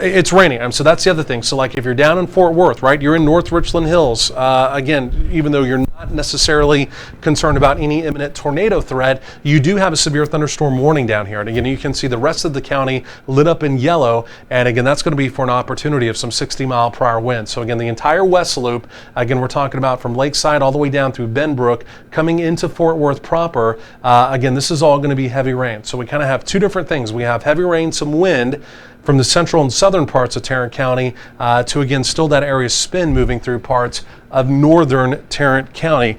It's raining, so that's the other thing. So like if you're down in Fort Worth, right, you're in North Richland Hills, again, even though you're not necessarily concerned about any imminent tornado threat, you do have a severe thunderstorm warning down here. And again, you can see the rest of the county lit up in yellow, and again, that's going to be for an opportunity of some 60-mile-per-hour winds. So again, the entire West Loop, again, we're talking about from Lakeside all the way down through Benbrook, coming into Fort Worth proper, again, this is all going to be heavy rain. So we kind of have two different things. We have heavy rain, some wind, from the central and southern parts of Tarrant County to, again, still that area spin moving through parts of northern Tarrant County.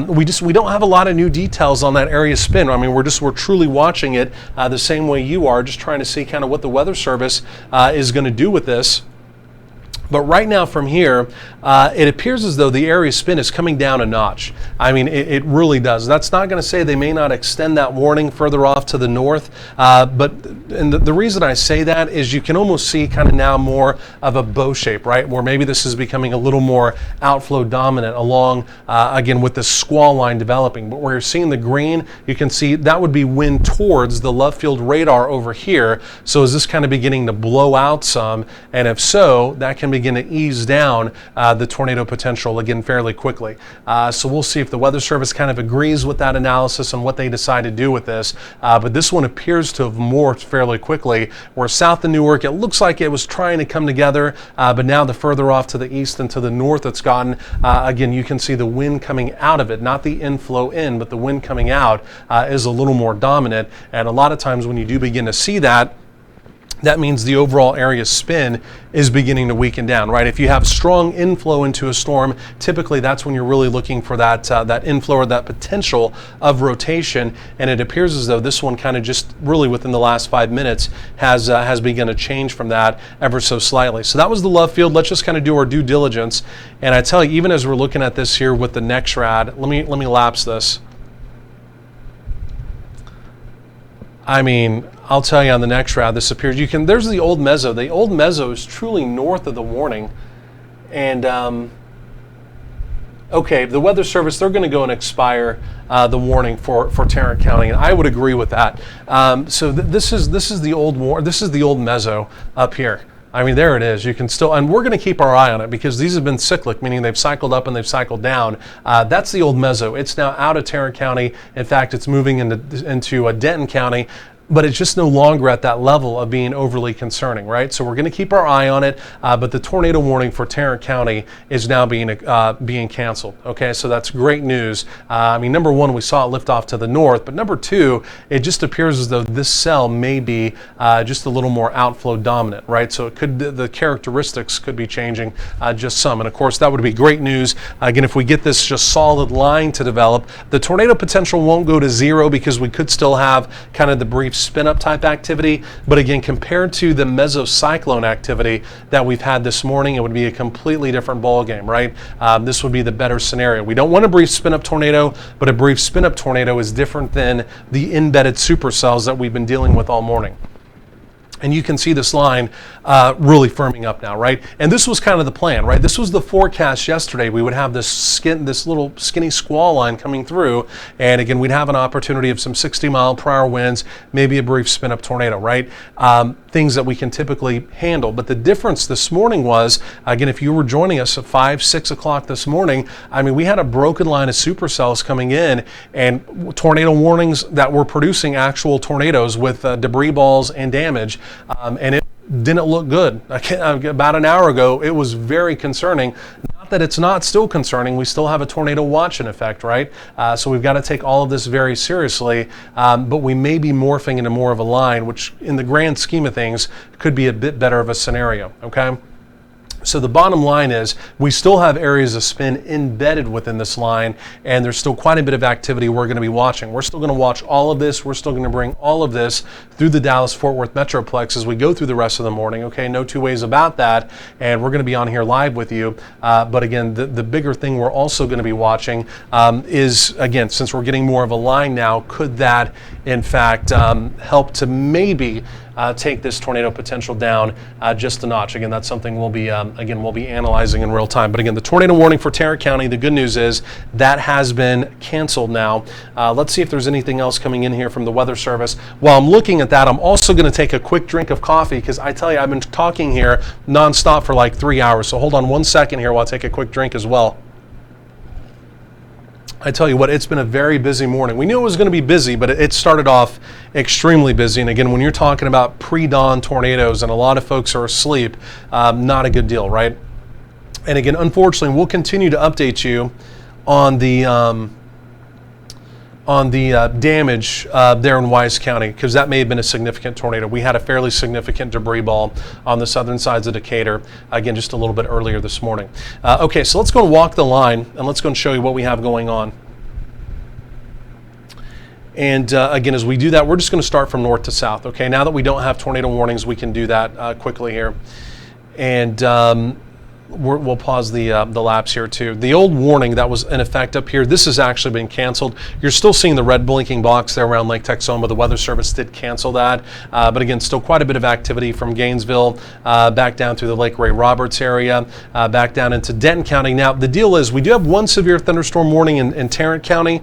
We don't have a lot of new details on that area spin. I mean, we're truly watching it the same way you are, just trying to see kind of what the Weather Service is going to do with this. But right now from here, it appears as though the area spin is coming down a notch. I mean, it really does. That's not going to say they may not extend that warning further off to the north. And the reason I say that is you can almost see kind of now more of a bow shape, right? Where maybe this is becoming a little more outflow dominant along, again, with the squall line developing. But where you're seeing the green, you can see that would be wind towards the Love Field radar over here. So is this kind of beginning to blow out some? And if so, that can begin to ease down the tornado potential again fairly quickly. So we'll see if the Weather Service kind of agrees with that analysis and what they decide to do with this. But this one appears to have morphed fairly quickly. Where south of Newark, it looks like it was trying to come together, but now the further off to the east and to the north it's gotten, again, you can see the wind coming out of it, not the inflow in, but the wind coming out is a little more dominant. And a lot of times when you do begin to see that, that means the overall area spin is beginning to weaken down, right? If you have strong inflow into a storm, typically that's when you're really looking for that that inflow or that potential of rotation. And it appears as though this one kind of just really within the last 5 minutes has begun to change from that ever so slightly. So that was the Love Field. Let's just kind of do our due diligence. And I tell you, even as we're looking at this here with the NEXRAD, let me lapse this. I mean, I'll tell you on the NEXRAD, this appears, there's the old Mezzo. The old Mezzo is truly north of the warning. And Okay, the Weather Service, they're going to go and expire the warning for Tarrant County, and I would agree with that. So this is the old this is the old mezzo up here. I mean, there it is. You can still, and we're going to keep our eye on it because these have been cyclic, meaning they've cycled up and they've cycled down. That's the old mezzo. It's now out of Tarrant County. In fact, it's moving into Denton County. But it's just no longer at that level of being overly concerning, right? So we're going to keep our eye on it, but the tornado warning for Tarrant County is now being canceled. Okay, so that's great news. I mean, number one, we saw it lift off to the north, but number two, it just appears as though this cell may be just a little more outflow dominant, right? So it could, the characteristics could be changing just some, and of course that would be great news. Again, if we get this just solid line to develop, the tornado potential won't go to zero because we could still have kind of the brief spin-up type activity, but again, compared to the mesocyclone activity that we've had this morning, it would be a completely different ball game, right? This would be the better scenario. We don't want a brief spin-up tornado, but a brief spin-up tornado is different than the embedded supercells that we've been dealing with all morning. And you can see this line really firming up now, right? And this was kind of the plan, right? This was the forecast yesterday. We would have this little skinny squall line coming through, and again, we'd have an opportunity of some 60-mile-per-hour winds, maybe a brief spin-up tornado, right? Things that we can typically handle. But the difference this morning was, again, if you were joining us at 5, 6 o'clock this morning, I mean, we had a broken line of supercells coming in, and tornado warnings that were producing actual tornadoes with debris balls and damage. And it didn't look good. About an hour ago, it was very concerning. Not that it's not still concerning. We still have a tornado watch in effect, right? So we've got to take all of this very seriously. But we may be morphing into more of a line, which in the grand scheme of things could be a bit better of a scenario, okay? So the bottom line is we still have areas of spin embedded within this line, and there's still quite a bit of activity we're going to be watching. We're still going to watch all of this. We're still going to bring all of this through the Dallas-Fort Worth Metroplex as we go through the rest of the morning. Okay, no two ways about that, and we're going to be on here live with you. But again, the bigger thing we're also going to be watching is, again, since we're getting more of a line now, could that in fact help to maybe take this tornado potential down just a notch. Again, that's something we'll be analyzing in real time. But again, the tornado warning for Tarrant County, the good news is that has been canceled now. Let's see if there's anything else coming in here from the Weather Service. While I'm looking at that, I'm also going to take a quick drink of coffee because I tell you, I've been talking here nonstop for like 3 hours. So hold on 1 second here while I take a quick drink as well. I tell you what, it's been a very busy morning. We knew it was going to be busy, but it started off extremely busy. And again, when you're talking about pre-dawn tornadoes and a lot of folks are asleep, not a good deal, right? And again, unfortunately, we'll continue to update you on the damage there in Wise County, because that may have been a significant tornado. We had a fairly significant debris ball on the southern sides of Decatur, again, just a little bit earlier this morning. Okay, so let's go and walk the line, and let's go and show you what we have going on. And again, as we do that, we're just going to start from north to south. Okay, now that we don't have tornado warnings, we can do that quickly here. And we'll pause the lapse here too. The old warning that was in effect up here, this has actually been canceled. You're still seeing the red blinking box there around Lake Texoma. The Weather Service did cancel that. But again, still quite a bit of activity from Gainesville back down through the Lake Ray Roberts area, back down into Denton County. Now, the deal is we do have one severe thunderstorm warning in Tarrant County.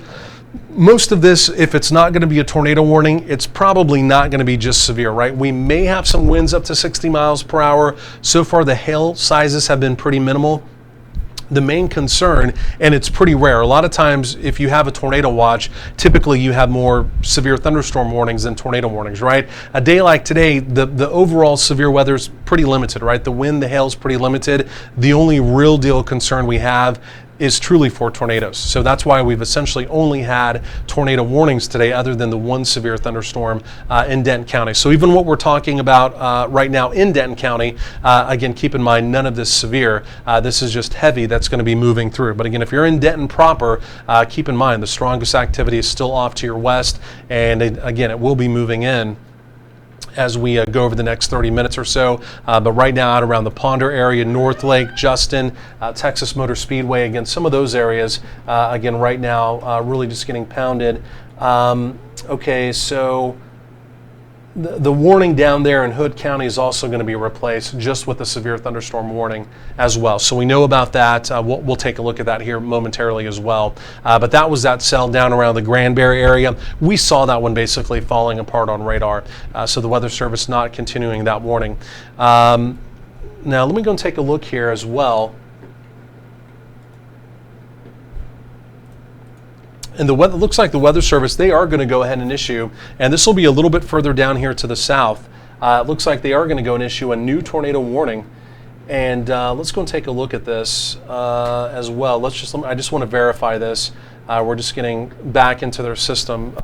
Most of this, if it's not going to be a tornado warning, it's probably not going to be just severe, right? We may have some winds up to 60 miles per hour. So far, the hail sizes have been pretty minimal. The main concern, and it's pretty rare, a lot of times if you have a tornado watch, typically you have more severe thunderstorm warnings than tornado warnings, right? A day like today, the overall severe weather is pretty limited, right? The wind, the hail is pretty limited. The only real deal concern we have is truly for tornadoes. So that's why we've essentially only had tornado warnings today, other than the one severe thunderstorm in Denton County. So even what we're talking about right now in Denton County, again, keep in mind, none of this severe. This is just heavy that's going to be moving through. But again, if you're in Denton proper, keep in mind the strongest activity is still off to your west, and again, it will be moving in as we go over the next 30 minutes or so. But right now out around the Ponder area, North Lake, Justin, Texas Motor Speedway, again, some of those areas, again, right now, really just getting pounded. Okay, so the warning down there in Hood County is also going to be replaced just with the severe thunderstorm warning as well. So we know about that. We'll take a look at that here momentarily as well. But that was that cell down around the Granbury area. We saw that one basically falling apart on radar. So the Weather Service not continuing that warning. Now let me go and take a look here as well. And it looks like the Weather Service, they are going to go ahead and issue, and this will be a little bit further down here to the south. It looks like they are going to go and issue a new tornado warning. And let's go and take a look at this as well. I just want to verify this. We're just getting back into their system.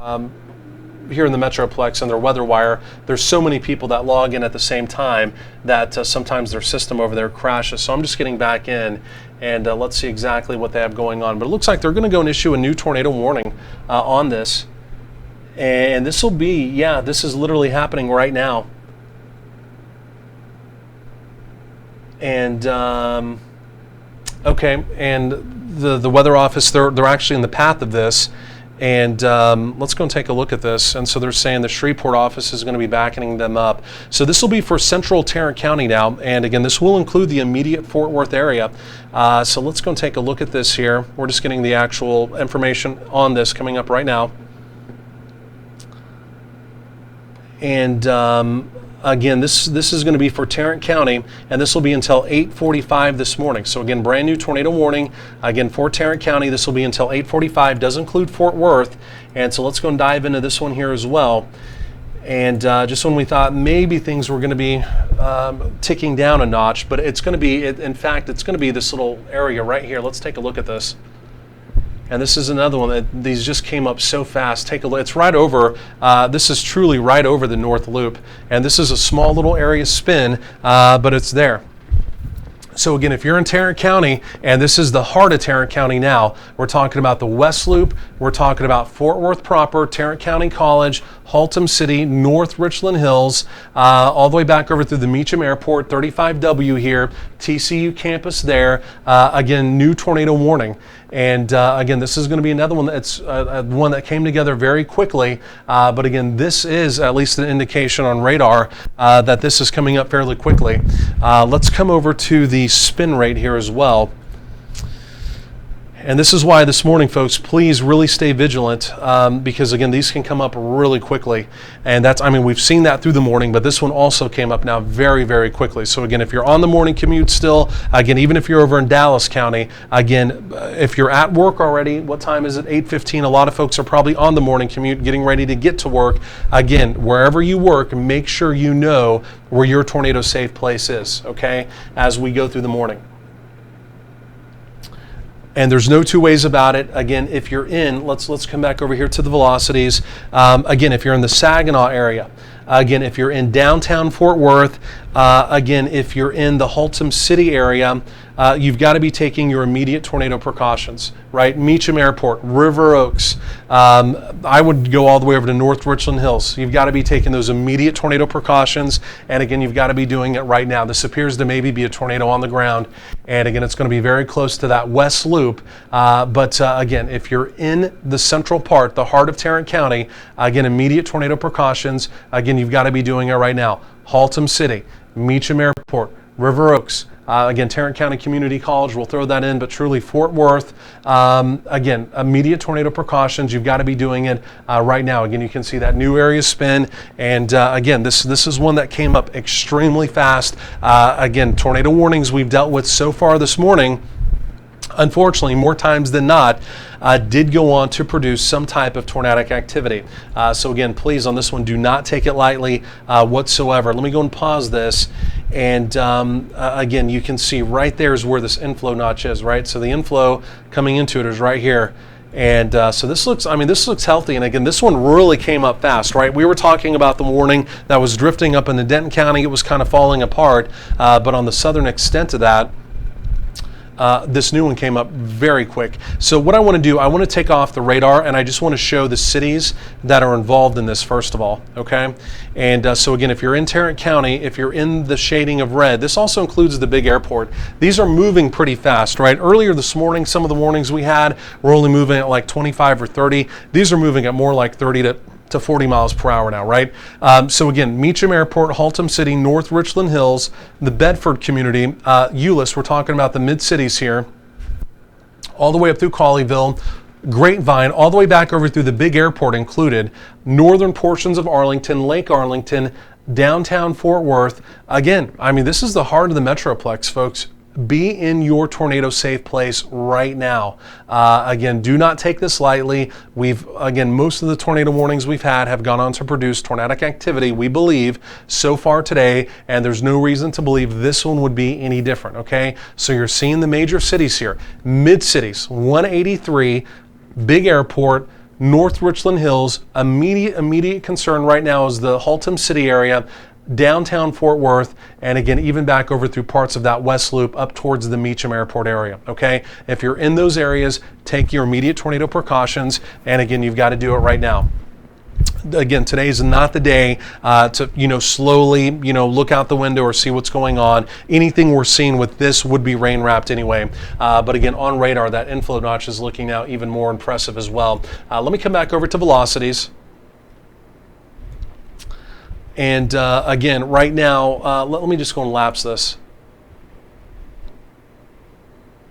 Here in the Metroplex and their WeatherWire, there's so many people that log in at the same time that sometimes their system over there crashes. So I'm just getting back in, and let's see exactly what they have going on. But it looks like they're going to go and issue a new tornado warning on this. And this will be, yeah, this is literally happening right now. And okay, and the weather office, they're actually in the path of this. And let's go and take a look at this. And so they're saying the Shreveport office is going to be backing them up. So this will be for central Tarrant County now. And again, this will include the immediate Fort Worth area. So let's go and take a look at this here. We're just getting the actual information on this coming up right now. And again, this is going to be for Tarrant County, and this will be until 8:45 this morning. So again, brand new tornado warning. Again, for Tarrant County, this will be until 8:45. Does include Fort Worth. And so let's go and dive into this one here as well. And just when we thought maybe things were going to be ticking down a notch, but it's going to be, in fact, it's going to be this little area right here. Let's take a look at this. And this is another one that these just came up so fast. Take a look. It's right over, this is truly right over the North Loop. And this is a small little area spin, but it's there. So again, if you're in Tarrant County, and this is the heart of Tarrant County now, we're talking about the West Loop, we're talking about Fort Worth proper, Tarrant County College, Haltom City, North Richland Hills, all the way back over through the Meacham Airport, 35W here, TCU campus there. Again, new tornado warning. And again, this is going to be another one that's one that came together very quickly. But again, this is at least an indication on radar that this is coming up fairly quickly. Let's come over to the spin rate here as well. And this is why this morning, folks, please really stay vigilant because, again, these can come up really quickly. And that's, I mean, we've seen that through the morning, but this one also came up now very, very quickly. So, again, if you're on the morning commute still, again, even if you're over in Dallas County, again, if you're at work already, what time is it? 8:15. A lot of folks are probably on the morning commute getting ready to get to work. Again, wherever you work, make sure you know where your tornado safe place is, okay, as we go through the morning. And there's no two ways about it. Again, if you're in, let's come back over here to the velocities. Again, if you're in the Saginaw area, again, if you're in downtown Fort Worth, again, if you're in the Haltom City area, you've got to be taking your immediate tornado precautions, right? Meacham Airport, River Oaks. I would go all the way over to North Richland Hills. You've got to be taking those immediate tornado precautions. And again, you've got to be doing it right now. This appears to maybe be a tornado on the ground. And again, it's going to be very close to that West Loop. But again, if you're in the central part, the heart of Tarrant County, again, immediate tornado precautions. Again, you've got to be doing it right now. Haltom City, Meacham Airport, River Oaks. Again, Tarrant County Community College, we'll throw that in, but truly Fort Worth. Again, immediate tornado precautions. You've got to be doing it right now. Again, you can see that new area spin. And again, this is one that came up extremely fast. Again, tornado warnings we've dealt with so far this morning, unfortunately, more times than not, did go on to produce some type of tornadic activity. So again, please on this one, do not take it lightly whatsoever. Let me go and pause this. And again, you can see right there is where this inflow notch is, right? So the inflow coming into it is right here. And so this looks, I mean, this looks healthy. And again, this one really came up fast, right? We were talking about the warning that was drifting up into Denton County. It was kind of falling apart. But on the southern extent of that, this new one came up very quick. So what I want to do, I want to take off the radar and I just want to show the cities that are involved in this first of all, okay? And so again, if you're in Tarrant County, if you're in the shading of red, this also includes the big airport. These are moving pretty fast, right? Earlier this morning, some of the warnings we had were only moving at like 25 or 30. These are moving at more like 30 to to 40 miles per hour now, right? So again, Meacham Airport, Haltom City, North Richland Hills, the Bedford community, Euless, we're talking about the mid-cities here, all the way up through Colleyville, Grapevine, all the way back over through the big airport included, northern portions of Arlington, Lake Arlington, downtown Fort Worth. Again, I mean, this is the heart of the Metroplex, folks. Be in your tornado safe place right now. Again, do not take this lightly. Most of the tornado warnings we've had have gone on to produce tornadic activity, we believe, so far today, and there's no reason to believe this one would be any different, okay? So you're seeing the major cities here. Mid-cities, 183, big airport, North Richland Hills. Immediate concern right now is the Haltom City area, downtown Fort Worth, and again, even back over through parts of that West Loop up towards the Meacham Airport area, okay? If you're in those areas, take your immediate tornado precautions, and again, you've got to do it right now. Again, today is not the day to, slowly, look out the window or see what's going on. Anything we're seeing with this would be rain wrapped anyway. But again, on radar, that inflow notch is looking now even more impressive as well. Let me come back over to velocities. And again, right now, let me just go and lapse this.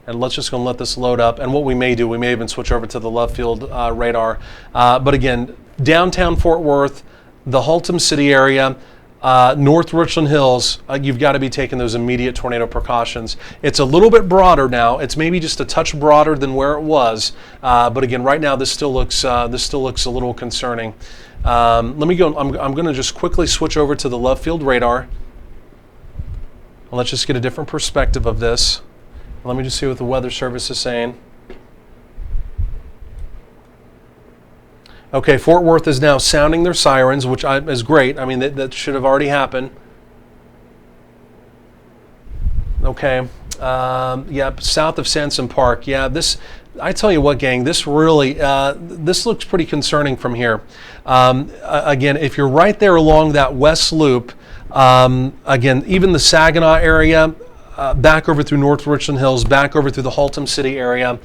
And let's just go and let this load up. And what we may do, we may even switch over to the Love Field radar. But again, downtown Fort Worth, the Haltom City area, North Richland Hills, you've got to be taking those immediate tornado precautions. It's a little bit broader now. It's maybe just a touch broader than where it was. But again, right now, this still looks a little concerning. Let me go. I'm going to just quickly switch over to the Love Field radar. And let's just get a different perspective of this. Let me just see what the Weather Service is saying. Okay, Fort Worth is now sounding their sirens, which is great. I mean, that should have already happened. Okay, yep, south of Sansom Park. Yeah, I tell you what, gang, this really, this looks pretty concerning from here. Again, if you're right there along that West Loop, again, even the Saginaw area, back over through North Richland Hills, back over through the Haltom City area,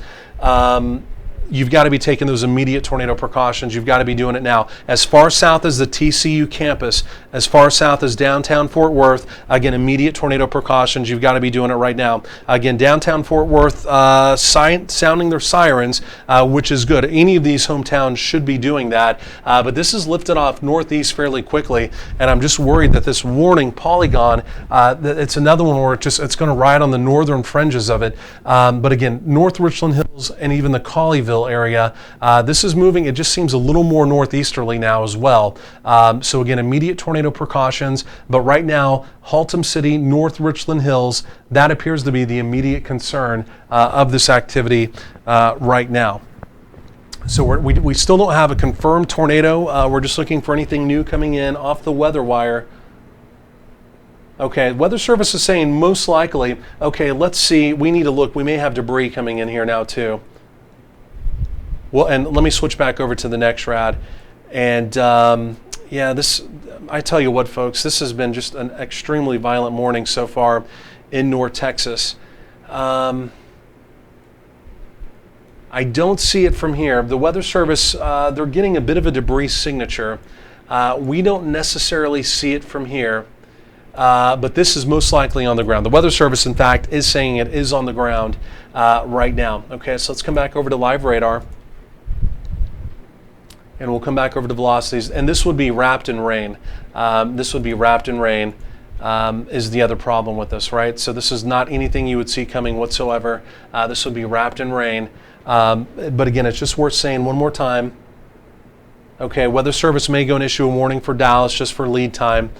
you've got to be taking those immediate tornado precautions. You've got to be doing it now. As far south as the TCU campus, as far south as downtown Fort Worth, again, immediate tornado precautions. You've got to be doing it right now. Again, downtown Fort Worth, sounding their sirens, which is good. Any of these hometowns should be doing that. But this is lifted off northeast fairly quickly, and I'm just worried that this warning polygon, it's another one where it's going to ride on the northern fringes of it. But again, North Richland Hills and even the Colleyville area, this is moving. It just seems a little more northeasterly now as well. So again, immediate tornado precautions. But right now, Haltom City, North Richland Hills, that appears to be the immediate concern of this activity right now. So we still don't have a confirmed tornado. We're just looking for anything new coming in off the weather wire. Okay, Weather Service is saying most likely. Okay, let's see. We need to look. We may have debris coming in here now too. Well, and let me switch back over to the next rad. And yeah, I tell you what, folks, this has been just an extremely violent morning so far in North Texas. I don't see it from here. The Weather Service, they're getting a bit of a debris signature. We don't necessarily see it from here. But this is most likely on the ground. The Weather Service, in fact, is saying it is on the ground right now. Okay, so let's come back over to live radar. And we'll come back over to velocities. And this would be wrapped in rain. This would be wrapped in rain is the other problem with this, right? So this is not anything you would see coming whatsoever. This would be wrapped in rain. But again, it's just worth saying one more time. Okay, Weather Service may go and issue a warning for Dallas just for lead time.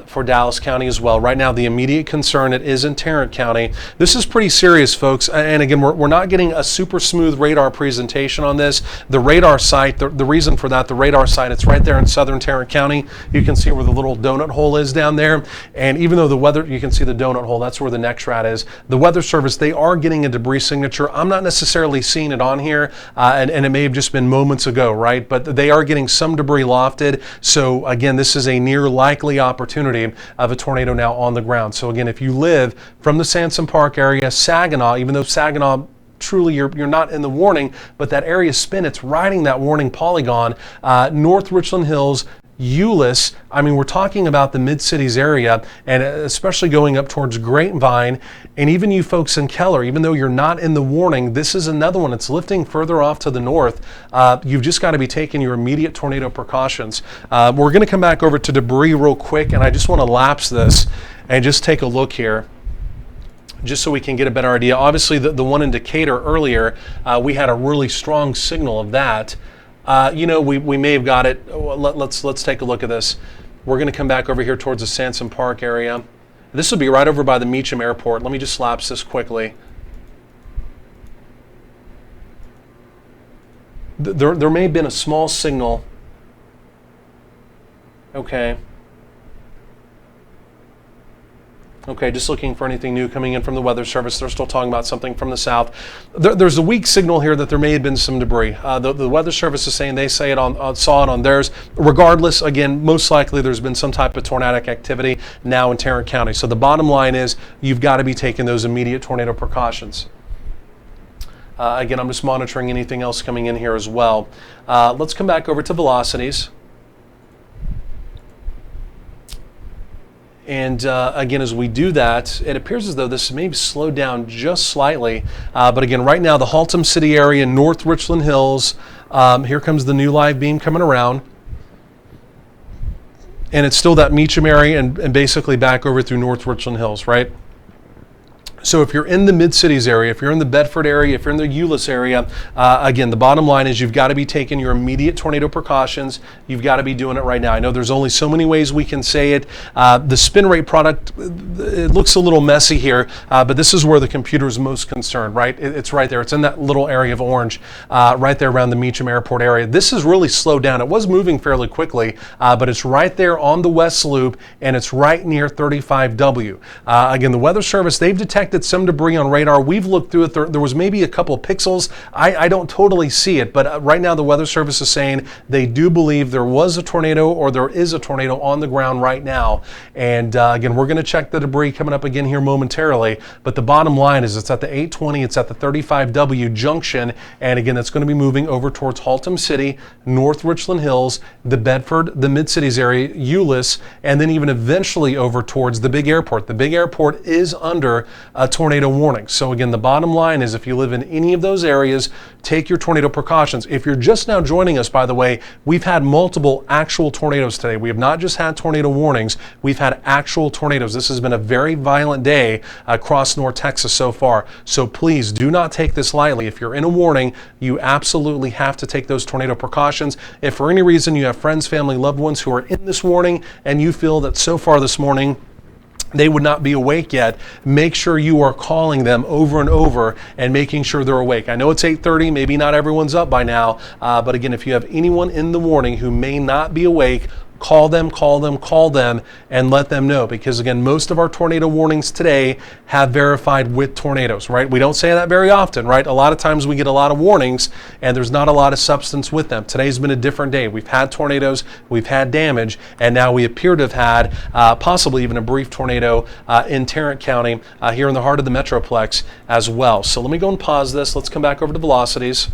For Dallas County as well. Right now, the immediate concern, it is in Tarrant County. This is pretty serious, folks. And again, we're not getting a super smooth radar presentation on this. The radar site, the reason for that, the radar site, it's right there in southern Tarrant County. You can see where the little donut hole is down there. And even though the weather, you can see the donut hole, that's where the next rad is. The Weather Service, they are getting a debris signature. I'm not necessarily seeing it on here, and it may have just been moments ago, right? But they are getting some debris lofted. So again, this is a near likely opportunity of a tornado now on the ground. So again, if you live from the Sansom Park area, Saginaw, even though Saginaw truly you're not in the warning, but that area spin, it's riding that warning polygon. North Richland Hills, Euless, I mean, we're talking about the Mid-Cities area, and especially going up towards Grapevine, and even you folks in Keller, even though you're not in the warning, this is another one. It's lifting further off to the north. You've just got to be taking your immediate tornado precautions. We're going to come back over to debris real quick, and I just want to lapse this and just take a look here, just so we can get a better idea. Obviously, the one in Decatur earlier, we had a really strong signal of that. We may have got it. Let's take a look at this. We're going to come back over here towards the Sansom Park area. This will be right over by the Meacham Airport. Let me just lapse this quickly. There may have been a small signal. Okay. Okay, just looking for anything new coming in from the Weather Service. They're still talking about something from the south. There's a weak signal here that there may have been some debris. The Weather Service is saying they saw it on theirs. Regardless, again, most likely there's been some type of tornadic activity now in Tarrant County. So the bottom line is you've got to be taking those immediate tornado precautions. Again, I'm just monitoring anything else coming in here as well. Let's come back over to velocities. And again, as we do that, it appears as though this may be slowed down just slightly. But again, right now, the Haltom City area, North Richland Hills, here comes the new live beam coming around. And it's still that Meacham area and basically back over through North Richland Hills, right? So if you're in the Mid-Cities area, if you're in the Bedford area, if you're in the Euless area, again, the bottom line is you've got to be taking your immediate tornado precautions. You've got to be doing it right now. I know there's only so many ways we can say it. The spin rate product, it looks a little messy here, but this is where the computer is most concerned, right? It's right there. It's in that little area of orange, right there around the Meacham Airport area. This is really slowed down. It was moving fairly quickly, but it's right there on the West Loop, and it's right near 35W. Again, the Weather Service, they've detected some debris on radar. We've looked through it. There was maybe a couple pixels. I don't totally see it, but right now the Weather Service is saying they do believe there was a tornado or there is a tornado on the ground right now. And again, we're going to check the debris coming up again here momentarily, but the bottom line is it's at the 820, it's at the 35W junction, and again, it's going to be moving over towards Haltom City, North Richland Hills, the Bedford, the Mid-Cities area, Euless, and then even eventually over towards the big airport. The big airport is under a tornado warning. So again, the bottom line is if you live in any of those areas, take your tornado precautions. If you're just now joining us, by the way, we've had multiple actual tornadoes today. We have not just had tornado warnings, we've had actual tornadoes. This has been a very violent day across North Texas so far. So please do not take this lightly. If you're in a warning, you absolutely have to take those tornado precautions. If for any reason you have friends, family, loved ones who are in this warning and you feel that so far this morning they would not be awake yet, make sure you are calling them over and over and making sure they're awake. I know it's 8:30, maybe not everyone's up by now, but again, if you have anyone in the warning who may not be awake, call them, and let them know. Because again, most of our tornado warnings today have verified with tornadoes, right? We don't say that very often, right? A lot of times we get a lot of warnings and there's not a lot of substance with them. Today's been a different day. We've had tornadoes, we've had damage, and now we appear to have had possibly even a brief tornado in Tarrant County, here in the heart of the Metroplex as well. So let me go and pause this. Let's come back over to velocities.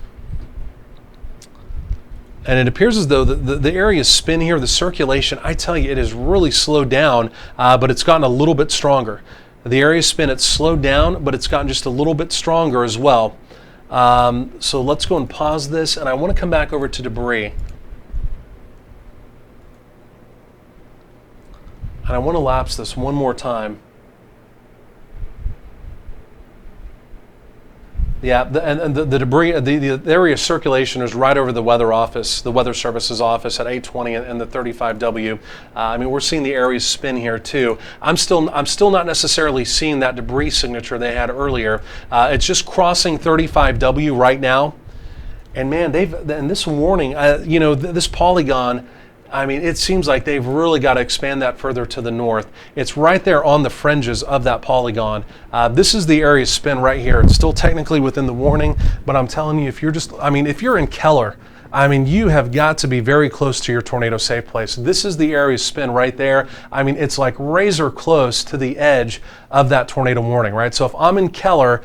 And it appears as though the area spin here, the circulation, I tell you, it has really slowed down, but it's gotten a little bit stronger. The area spin, it's slowed down, but it's gotten just a little bit stronger as well. So let's go and pause this, and I want to come back over to debris. And I want to lapse this one more time. Yeah, the debris, the area of circulation is right over the weather office, the Weather Service's office at 820 and the 35W. I mean, we're seeing the area spin here too. I'm still not necessarily seeing that debris signature they had earlier. It's just crossing 35W right now, and man, and this warning, this polygon. I mean, it seems like they've really got to expand that further to the north. It's right there on the fringes of that polygon. This is the area spin right here. It's still technically within the warning, but I'm telling you, if you're in Keller, I mean, you have got to be very close to your tornado safe place. This is the area spin right there. I mean, it's like razor close to the edge of that tornado warning, right? So if I'm in Keller,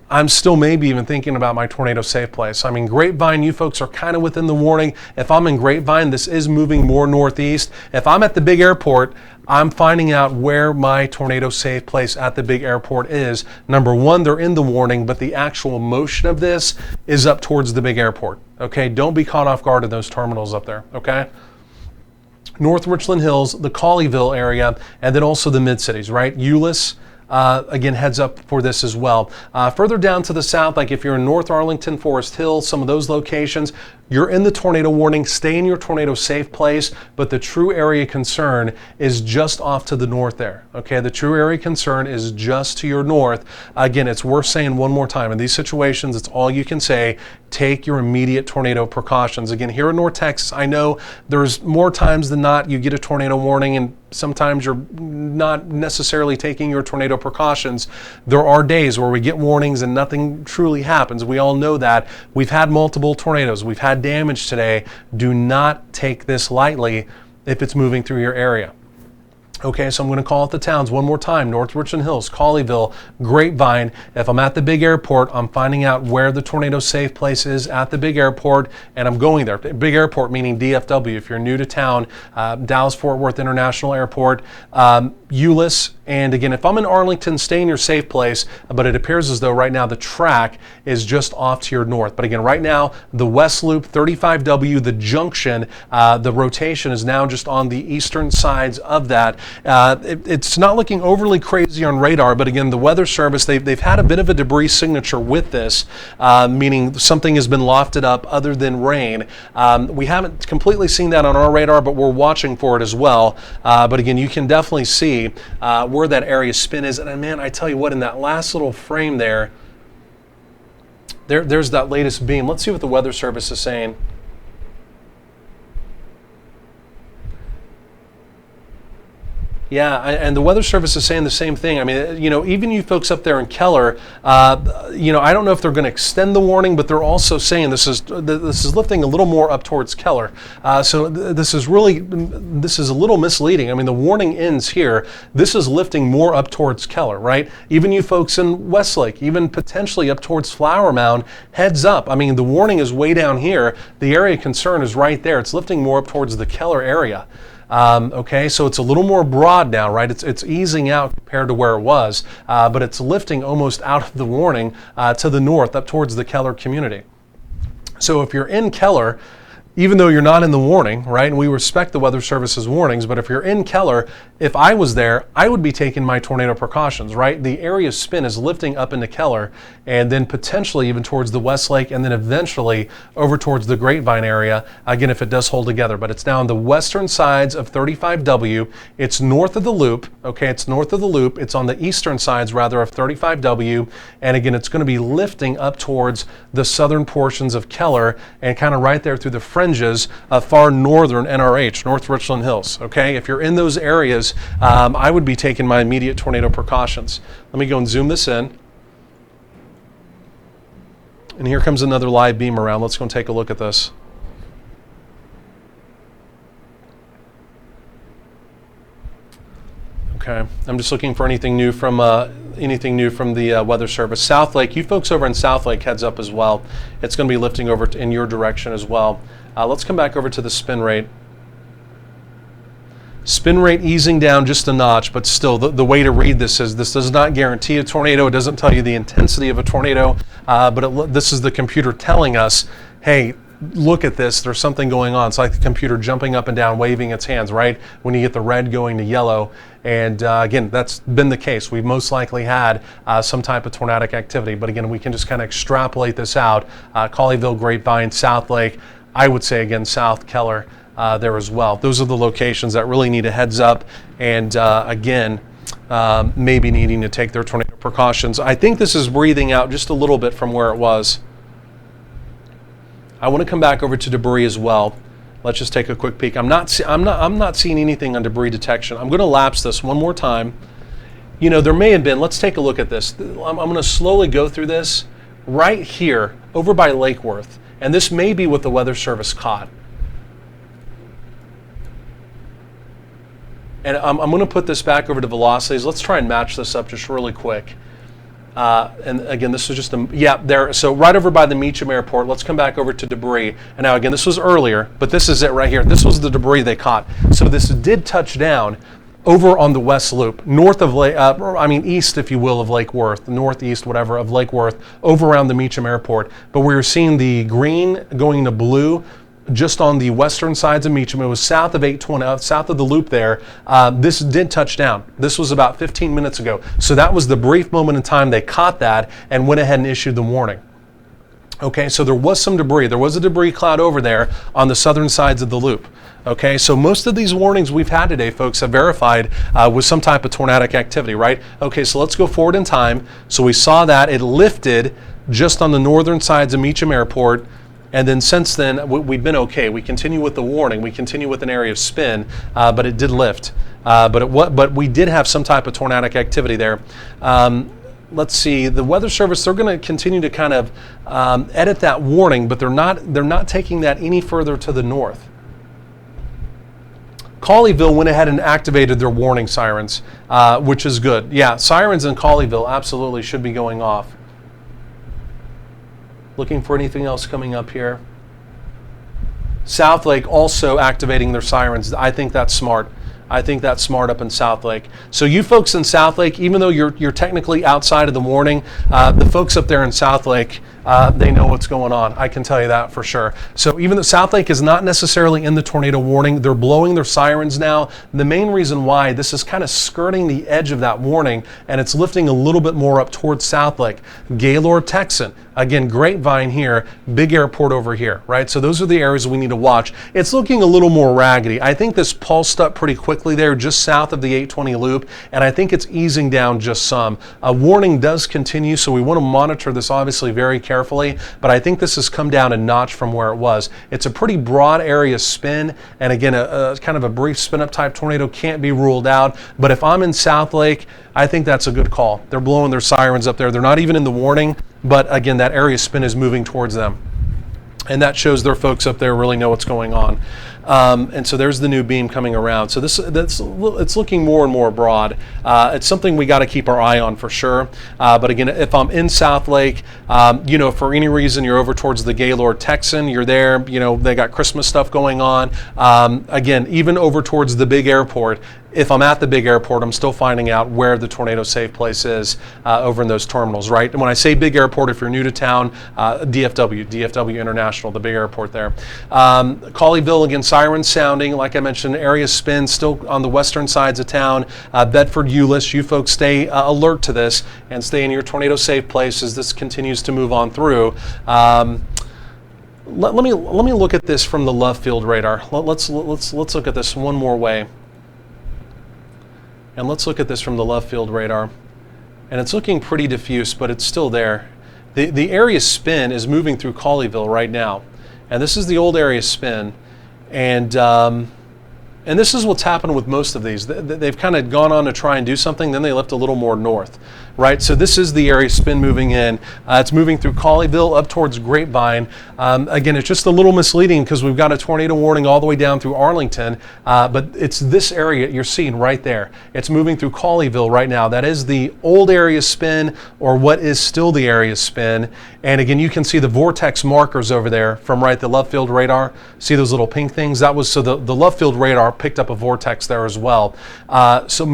I'm still maybe even thinking about my tornado safe place. I mean, Grapevine, you folks are kind of within the warning. If I'm in Grapevine, this is moving more northeast. If I'm at the big airport, I'm finding out where my tornado safe place at the big airport is. Number one, they're in the warning, but the actual motion of this is up towards the big airport. Okay, don't be caught off guard in those terminals up there. Okay. North Richland Hills, the Colleyville area, and then also the mid-cities, right? Euless, again, heads up for this as well. Further down to the south, like if you're in North Arlington, Forest Hill, some of those locations, you're in the tornado warning, stay in your tornado safe place, but the true area concern is just off to the north there, okay? The true area concern is just to your north. Again, it's worth saying one more time. In these situations, it's all you can say. Take your immediate tornado precautions. Again, here in North Texas, I know there's more times than not you get a tornado warning and sometimes you're not necessarily taking your tornado precautions. There are days where we get warnings and nothing truly happens. We all know that. We've had multiple tornadoes. We've had damage today. Do not take this lightly if it's moving through your area. Okay, so I'm going to call out the towns one more time. North Richland Hills, Colleyville, Grapevine. If I'm at the big airport, I'm finding out where the tornado safe place is at the big airport, and I'm going there. Big airport meaning DFW. If you're new to town, Dallas-Fort Worth International Airport, Euless, and again, if I'm in Arlington, stay in your safe place, but it appears as though right now the track is just off to your north. But again, right now, the West Loop, 35W, the junction, the rotation is now just on the eastern sides of that. It's not looking overly crazy on radar, but again, the Weather Service, they've had a bit of a debris signature with this, meaning something has been lofted up other than rain. We haven't completely seen that on our radar, but we're watching for it as well. But again, you can definitely see where that area spin is. And man, I tell you what, in that last little frame there's that latest beam. Let's see what the Weather Service is saying. Yeah, and the Weather Service is saying the same thing. I mean, you know, even you folks up there in Keller, you know, I don't know if they're going to extend the warning, but they're also saying this is lifting a little more up towards Keller. So this is a little misleading. I mean, the warning ends here. This is lifting more up towards Keller, right? Even you folks in Westlake, even potentially up towards Flower Mound, heads up. I mean, the warning is way down here. The area of concern is right there. It's lifting more up towards the Keller area. Okay, so it's a little more broad now, right? It's easing out compared to where it was, but it's lifting almost out of the warning to the north, up towards the Keller community. So if you're in Keller, even though you're not in the warning, right, and we respect the Weather Service's warnings, but if you're in Keller, if I was there, I would be taking my tornado precautions, right? The area of spin is lifting up into Keller and then potentially even towards the Westlake and then eventually over towards the Grapevine area, again, if it does hold together. But it's now on the western sides of 35W. It's north of the loop, okay? It's north of the loop. It's on the eastern sides, rather, of 35W. And again, it's going to be lifting up towards the southern portions of Keller and kind of right there through the fringes of far northern NRH, North Richland Hills, okay? If you're in those areas, I would be taking my immediate tornado precautions. Let me go and zoom this in. And here comes another live beam around. Let's go and take a look at this. Okay, I'm just looking for anything new from the Weather Service. Southlake, you folks over in Southlake, heads up as well. It's going to be lifting over in your direction as well. Let's come back over to the spin rate. Spin rate easing down just a notch, but still the way to read this is this does not guarantee a tornado. It doesn't tell you the intensity of a tornado, but this is the computer telling us, hey, look at this, there's something going on. It's like the computer jumping up and down, waving its hands, right? When you get the red going to yellow. And again, that's been the case. We've most likely had some type of tornadic activity. But again, we can just kind of extrapolate this out. Colleyville, Grapevine, Southlake, I would say again, South Keller there as well. Those are the locations that really need a heads up. And again, maybe needing to take their tornado precautions. I think this is breathing out just a little bit from where it was. I want to come back over to debris as well. Let's just take a quick peek. I'm not seeing anything on debris detection. I'm going to lapse this one more time. You know, there may have been. Let's take a look at this. I'm going to slowly go through this right here over by Lake Worth, and this may be what the Weather Service caught. And I'm going to put this back over to velocities. Let's try and match this up just really quick. And again, this is just there. So right over by the Meacham Airport. Let's come back over to debris. And now again, this was earlier, but this is it right here. This was the debris they caught. So this did touch down over on the West Loop, north of east, if you will, of Lake Worth, northeast, whatever, of Lake Worth, over around the Meacham Airport. But we were seeing the green going to blue just on the western sides of Meacham. It was south of 820, south of the loop there. This did touch down. This was about 15 minutes ago. So that was the brief moment in time they caught that and went ahead and issued the warning. Okay, so there was some debris. There was a debris cloud over there on the southern sides of the loop. Okay, so most of these warnings we've had today, folks, have verified with some type of tornadic activity, right? Okay, so let's go forward in time. So we saw that it lifted just on the northern sides of Meacham Airport. And then since then, we've been okay. We continue with the warning. We continue with an area of spin, but it did lift. But we did have some type of tornadic activity there. Let's see. The Weather Service, they're going to continue to kind of edit that warning, but they're not taking that any further to the north. Colleyville went ahead and activated their warning sirens, which is good. Yeah, sirens in Colleyville absolutely should be going off. Looking for anything else coming up here. Southlake also activating their sirens. I think that's smart. I think that's smart up in Southlake. So you folks in Southlake, even though you're technically outside of the warning, the folks up there in Southlake, they know what's going on. I can tell you that for sure. So even though Southlake is not necessarily in the tornado warning, they're blowing their sirens now. The main reason why this is kind of skirting the edge of that warning, and it's lifting a little bit more up towards Southlake. Gaylord, Texan. Again, Grapevine here, big airport over here, right? So those are the areas we need to watch. It's looking a little more raggedy. I think this pulsed up pretty quickly there just south of the 820 loop, and I think it's easing down just some. A warning does continue, so we want to monitor this obviously very carefully, but I think this has come down a notch from where it was. It's a pretty broad area spin, and again, a kind of a brief spin-up type tornado can't be ruled out, but if I'm in Southlake, I think that's a good call. They're blowing their sirens up there. They're not even in the warning, but again, that area spin is moving towards them. And that shows their folks up there really know what's going on. And so there's the new beam coming around. So it's looking more and more broad. It's something we got to keep our eye on for sure. But again, if I'm in Southlake, for any reason you're over towards the Gaylord Texan, you're there, they got Christmas stuff going on. Again, even over towards the big airport, if I'm at the big airport, I'm still finding out where the tornado safe place is over in those terminals, right? And when I say big airport, if you're new to town, DFW International, the big airport there. Colleyville, again, sirens sounding. Like I mentioned, area spin still on the western sides of town. Bedford, Euless, you folks stay alert to this and stay in your tornado safe place as this continues to move on through. Let me look at this from the Love Field radar. Let's look at this one more way. And let's look at this from the Love Field radar. And it's looking pretty diffuse, but it's still there. The area spin is moving through Colleyville right now. And this is the old area spin. And this is what's happened with most of these. They've kind of gone on to try and do something, then they left a little more north, right? So this is the area spin moving in. It's moving through Colleyville up towards Grapevine. Again, it's just a little misleading because we've got a tornado warning all the way down through Arlington, but it's this area you're seeing right there. It's moving through Colleyville right now. That is the old area spin, or what is still the area spin. And again, you can see the vortex markers over there from the Love Field radar. See those little pink things? That was, so the Love Field radar picked up a vortex there as well. So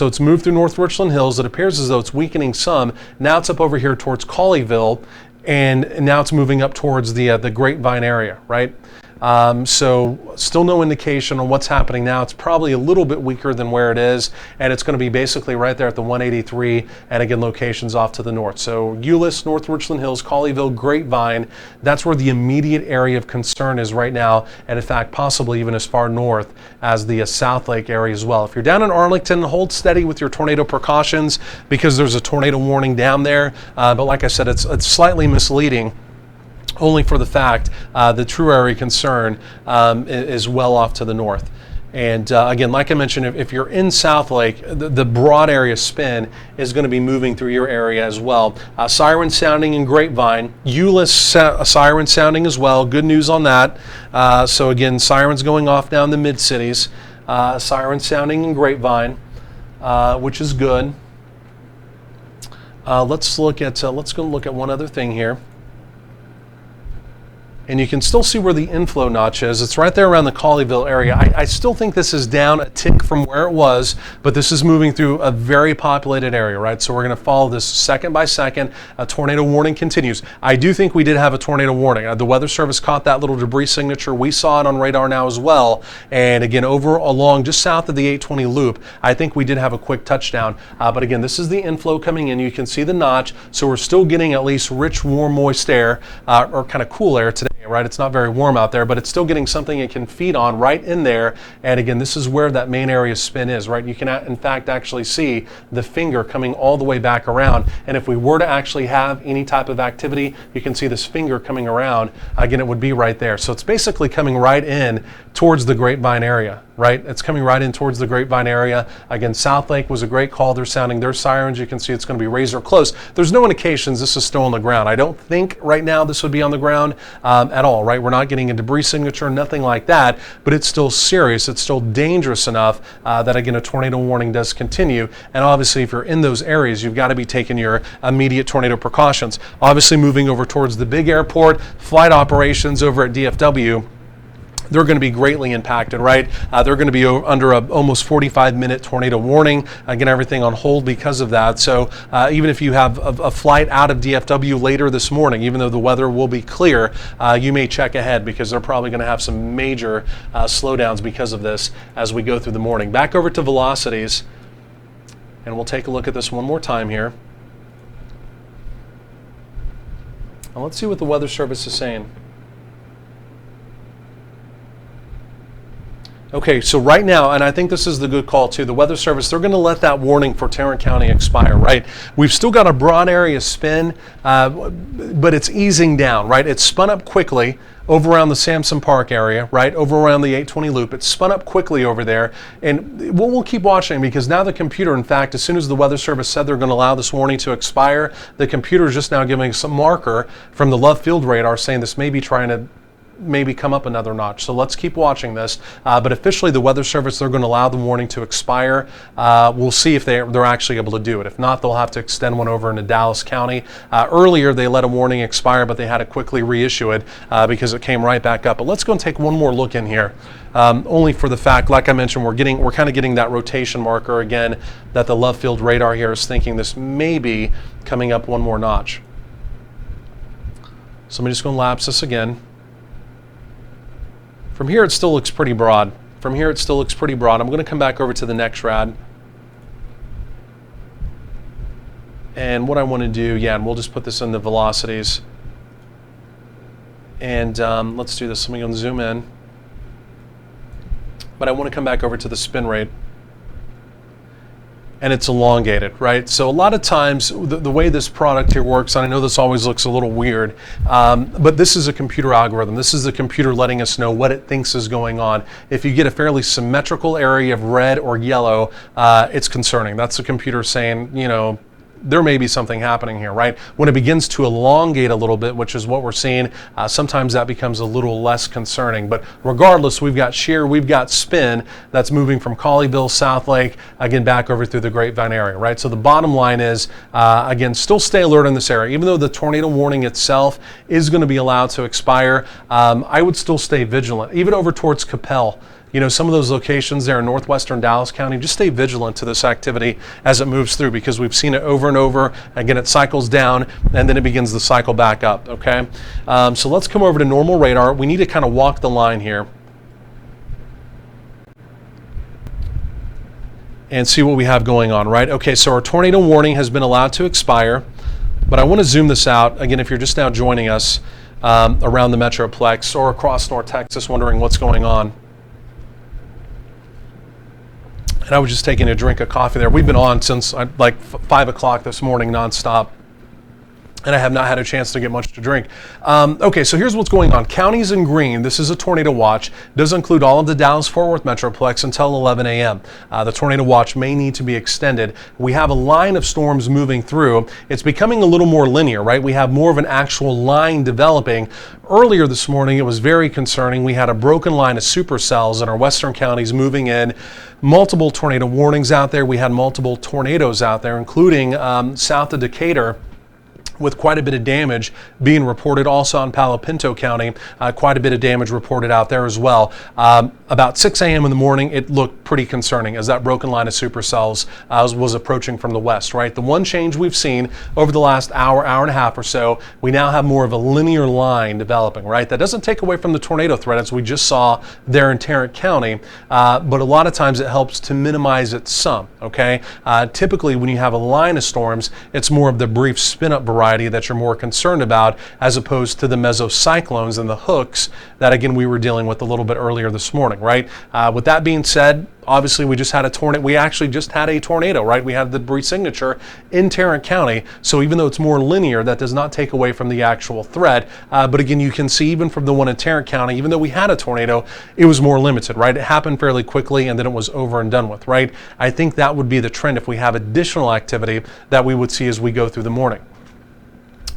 it's moved through North Richland Hills. It appears as though it's weakening some. Now it's up over here towards Colleyville, and now it's moving up towards the Grapevine area, right? So still no indication on what's happening now. It's probably a little bit weaker than where it is, and it's going to be basically right there at the 183, and again, locations off to the north. So Euless, North Richland Hills, Colleyville, Grapevine, that's where the immediate area of concern is right now, and in fact, possibly even as far north as the Southlake area as well. If you're down in Arlington, hold steady with your tornado precautions because there's a tornado warning down there, but like I said, it's slightly misleading, only for the fact the true area of concern is well off to the north. And again, like I mentioned, if you're in Southlake, the broad area spin is going to be moving through your area as well. Siren sounding in Grapevine, Euless siren sounding as well. Good news on that. So again, sirens going off down the mid-cities. Siren sounding in Grapevine, which is good. Let's go look at one other thing here. And you can still see where the inflow notch is. It's right there around the Colleyville area. I still think this is down a tick from where it was, but this is moving through a very populated area, right? So we're going to follow this second by second. A tornado warning continues. I do think we did have a tornado warning. The Weather Service caught that little debris signature. We saw it on radar now as well. And again, over along just south of the 820 loop, I think we did have a quick touchdown. But again, this is the inflow coming in. You can see the notch. So we're still getting at least rich, warm, moist air, or kind of cool air today. Right, it's not very warm out there, but it's still getting something it can feed on right in there. And again, this is where that main area spin is, right? You can in fact actually see the finger coming all the way back around. And if we were to actually have any type of activity, you can see this finger coming around. Again, it would be right there. So it's basically coming right in towards the Grapevine area, right? It's coming right in towards the Grapevine area. Again, South Lake was a great call. They're sounding their sirens. You can see it's going to be razor close. There's no indications this is still on the ground. I don't think right now this would be on the ground at all, right? We're not getting a debris signature, nothing like that, but it's still serious. It's still dangerous enough that, again, a tornado warning does continue. And obviously, if you're in those areas, you've got to be taking your immediate tornado precautions. Obviously, moving over towards the big airport, flight operations over at DFW, they're going to be greatly impacted, right? They're going to be under a almost 45-minute tornado warning. Again, everything on hold because of that. So even if you have a flight out of DFW later this morning, even though the weather will be clear, you may check ahead because they're probably going to have some major slowdowns because of this as we go through the morning. Back over to velocities, and we'll take a look at this one more time here. Now let's see what the Weather Service is saying. Okay, so right now, and I think this is the good call too, the Weather Service, they're going to let that warning for Tarrant County expire, right? We've still got a broad area spin, but it's easing down, right? It's spun up quickly over around the Samson Park area, right? Over around the 820 loop. It's spun up quickly over there. And we'll keep watching because now the computer, in fact, as soon as the Weather Service said they're going to allow this warning to expire, the computer is just now giving some marker from the Love Field radar saying this may be trying to maybe come up another notch. So let's keep watching this. But officially, the Weather Service, they're going to allow the warning to expire. We'll see if they're actually able to do it. If not, they'll have to extend one over into Dallas County. Earlier, they let a warning expire, but they had to quickly reissue it because it came right back up. But let's go and take one more look in here. Only for the fact, like I mentioned, we're kind of getting that rotation marker again that the Love Field radar here is thinking this may be coming up one more notch. So I'm just going to lapse this again. From here, it still looks pretty broad. I'm going to come back over to the next rad. And what I want to do, and we'll just put this in the velocities. And let's do this. Let me go and zoom in. But I want to come back over to the spin rate. And it's elongated, right? So a lot of times the way this product here works, and I know this always looks a little weird, but this is a computer algorithm. This is the computer letting us know what it thinks is going on. If you get a fairly symmetrical area of red or yellow, it's concerning. That's the computer saying, you know, there may be something happening here, right? When it begins to elongate a little bit, which is what we're seeing, sometimes that becomes a little less concerning. But regardless, we've got shear, we've got spin that's moving from Colleyville, South Lake, again, back over through the Grapevine area, right? So the bottom line is, again, still stay alert in this area. Even though the tornado warning itself is going to be allowed to expire, I would still stay vigilant, even over towards Capel. You know, some of those locations there in northwestern Dallas County, just stay vigilant to this activity as it moves through because we've seen it over and over. Again, it cycles down and then it begins to cycle back up, okay? So let's come over to normal radar. We need to kind of walk the line here and see what we have going on, right? Okay, so our tornado warning has been allowed to expire, but I want to zoom this out. Again, if you're just now joining us around the Metroplex or across North Texas wondering what's going on. And I was just taking a drink of coffee there. We've been on since like 5 o'clock this morning nonstop. and I have not had a chance to get much to drink. Okay, so here's what's going on. Counties in green, this is a tornado watch. Does include all of the Dallas-Fort Worth Metroplex until 11 a.m. The tornado watch may need to be extended. We have a line of storms moving through. It's becoming a little more linear, right? We have more of an actual line developing. Earlier this morning, it was very concerning. We had a broken line of supercells in our western counties moving in. Multiple tornado warnings out there. We had multiple tornadoes out there, including south of Decatur, with quite a bit of damage being reported. Also in Palo Pinto County, quite a bit of damage reported out there as well. About 6 a.m. in the morning, it looked pretty concerning as that broken line of supercells was approaching from the west, right? The one change we've seen over the last hour and a half or so, we now have more of a linear line developing, right? That doesn't take away from the tornado threat as we just saw there in Tarrant County, but a lot of times it helps to minimize it some, okay? Typically when you have a line of storms, it's more of the brief spin-up variety that you're more concerned about, as opposed to the mesocyclones and the hooks that, again, we were dealing with a little bit earlier this morning, right? With that being said, obviously we just had a tornado. We actually just had a tornado, right? We had the debris signature in Tarrant County. So even though it's more linear, that does not take away from the actual threat. But again, you can see even from the one in Tarrant County, even though we had a tornado, it was more limited, right? It happened fairly quickly and then it was over and done with, right? I think that would be the trend if we have additional activity that we would see as we go through the morning.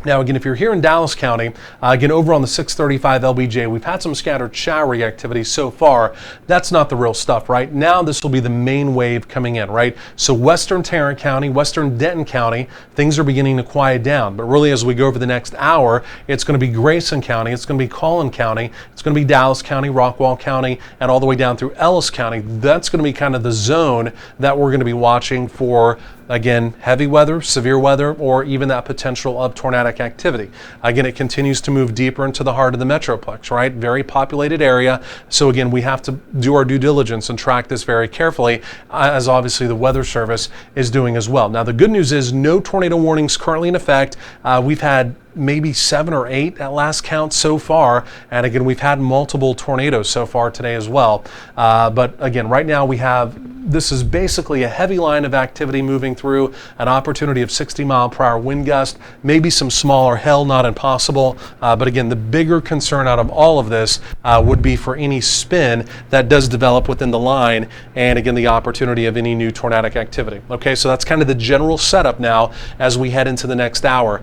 Now, again, if you're here in Dallas County, again, over on the 635 LBJ, we've had some scattered showery activity so far. That's not the real stuff, right? Now, this will be the main wave coming in, right? So western Tarrant County, western Denton County, things are beginning to quiet down. But really, as we go over the next hour, it's going to be Grayson County, it's going to be Collin County, it's going to be Dallas County, Rockwall County, and all the way down through Ellis County. That's going to be kind of the zone that we're going to be watching for, again, heavy weather, severe weather, or even that potential of tornadic activity. Again, it continues to move deeper into the heart of the Metroplex, right? Very populated area. So again, we have to do our due diligence and track this very carefully, as obviously the Weather Service is doing as well. Now, the good news is no tornado warnings currently in effect. We've had maybe 7 or 8 at last count so far. And again, we've had multiple tornadoes so far today as well. But again, right now we have, this is basically a heavy line of activity moving through, an opportunity of 60-mile-per-hour wind gust, maybe some smaller hail, not impossible. But again, the bigger concern out of all of this would be for any spin that does develop within the line, and again, the opportunity of any new tornadic activity. Okay, so that's kind of the general setup now as we head into the next hour.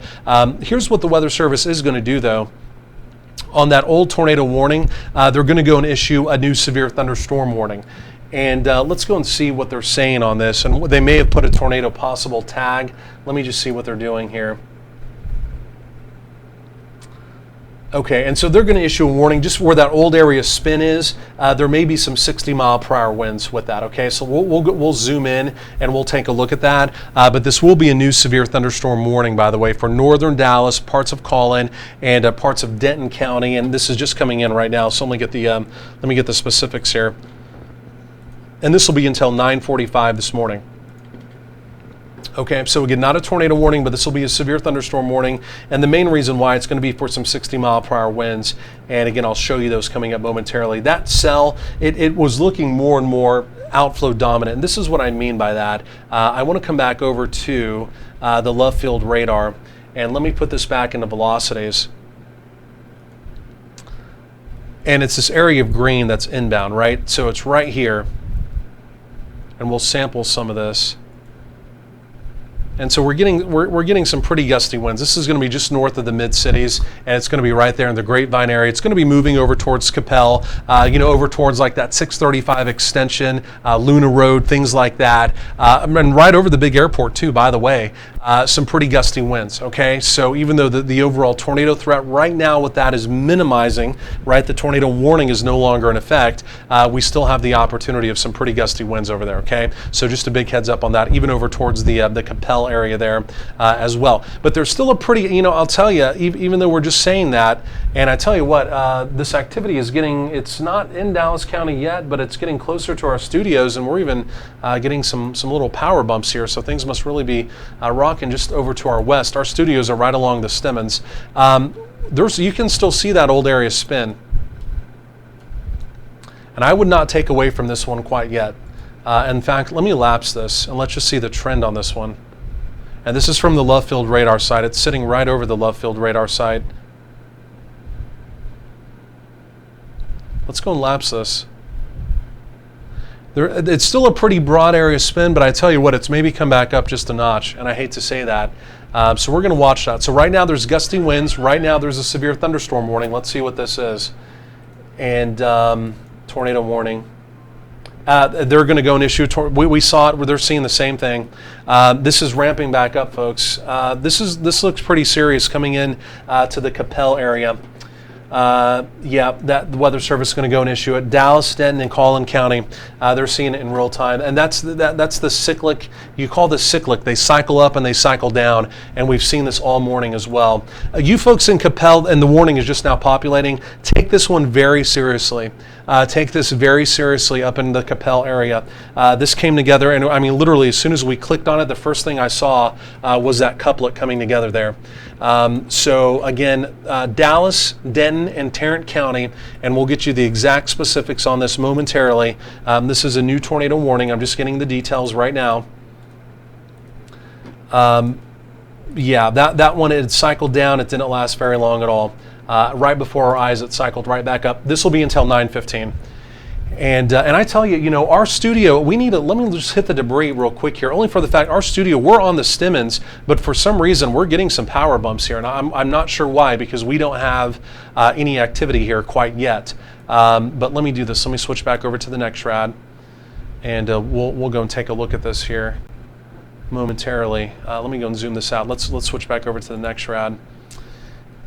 Here's what the Weather Service is going to do, though. On that old tornado warning, they're going to go and issue a new severe thunderstorm warning. And let's go and see what they're saying on this. And they may have put a tornado possible tag. Let me just see what they're doing here. Okay, and so they're going to issue a warning just where that old area spin is. There may be some 60-mile-per-hour winds with that. Okay, so we'll zoom in and we'll take a look at that. But this will be a new severe thunderstorm warning, by the way, for northern Dallas, parts of Collin, and parts of Denton County. And this is just coming in right now. So let me get the specifics here. And this will be until 9:45 this morning. Okay, so again, not a tornado warning, but this will be a severe thunderstorm warning. And the main reason why, it's going to be for some 60-mile-per-hour winds. And again, I'll show you those coming up momentarily. That cell, it was looking more and more outflow dominant. And this is what I mean by that. I want to come back over to the Love Field radar. And let me put this back into velocities. And it's this area of green that's inbound, right? So it's right here. And we'll sample some of this. And so we're getting some pretty gusty winds. This is going to be just north of the mid-cities, and it's going to be right there in the Grapevine area. It's going to be moving over towards Capel, over towards like that 635 extension, Luna Road, things like that. And right over the big airport too, by the way. Some pretty gusty winds, okay? So even though the overall tornado threat right now with that is minimizing, right, the tornado warning is no longer in effect, we still have the opportunity of some pretty gusty winds over there, okay? So just a big heads up on that, even over towards the Capel area there as well. But there's still a pretty, I'll tell you, even though we're just saying that, and I tell you what, this activity is it's not in Dallas County yet, but it's getting closer to our studios, and we're even getting some little power bumps here, so things must really be rocking just over to our west. Our studios are right along the Stemmons. You can still see that old area spin. And I would not take away from this one quite yet. In fact, let me elapse this, and let's just see the trend on this one. And this is from the Love Field radar site. It's sitting right over the Love Field radar site. Let's go and lapse this. It's still a pretty broad area spin, but I tell you what, it's maybe come back up just a notch, and I hate to say that. So we're going to watch that. So right now there's gusty winds. Right now there's a severe thunderstorm warning. Let's see what this is. And tornado warning. They're going to go and issue we saw it where they're seeing the same thing. This is ramping back up, folks. This looks pretty serious coming in to the Coppell area. Yeah, that the Weather Service is going to go and issue it. Dallas, Denton, and Collin County, they're seeing it in real time, and that's the cyclic. You call this cyclic. They cycle up and they cycle down, and we've seen this all morning as well. You folks in Coppell, and the warning is just now populating. Take this one very seriously. Take this very seriously up in the Coppell area. This came together, and I mean literally as soon as we clicked on it, the first thing I saw was that couplet coming together there. So again, Dallas, Denton, and Tarrant County, and we'll get you the exact specifics on this momentarily. This is a new tornado warning. I'm just getting the details right now. Yeah, that one, it cycled down. It didn't last very long at all. Right before our eyes, it cycled right back up. This will be until 9:15. And I tell you, you know, our studio, we need to, let me just hit the debris real quick here, only for the fact our studio, we're on the Stemmons, but for some reason we're getting some power bumps here, and I'm not sure why, because we don't have any activity here quite yet. But let me do this. Let me switch back over to the next rad, and we'll go and take a look at this here momentarily. Let me go and zoom this out. Let's switch back over to the next rad.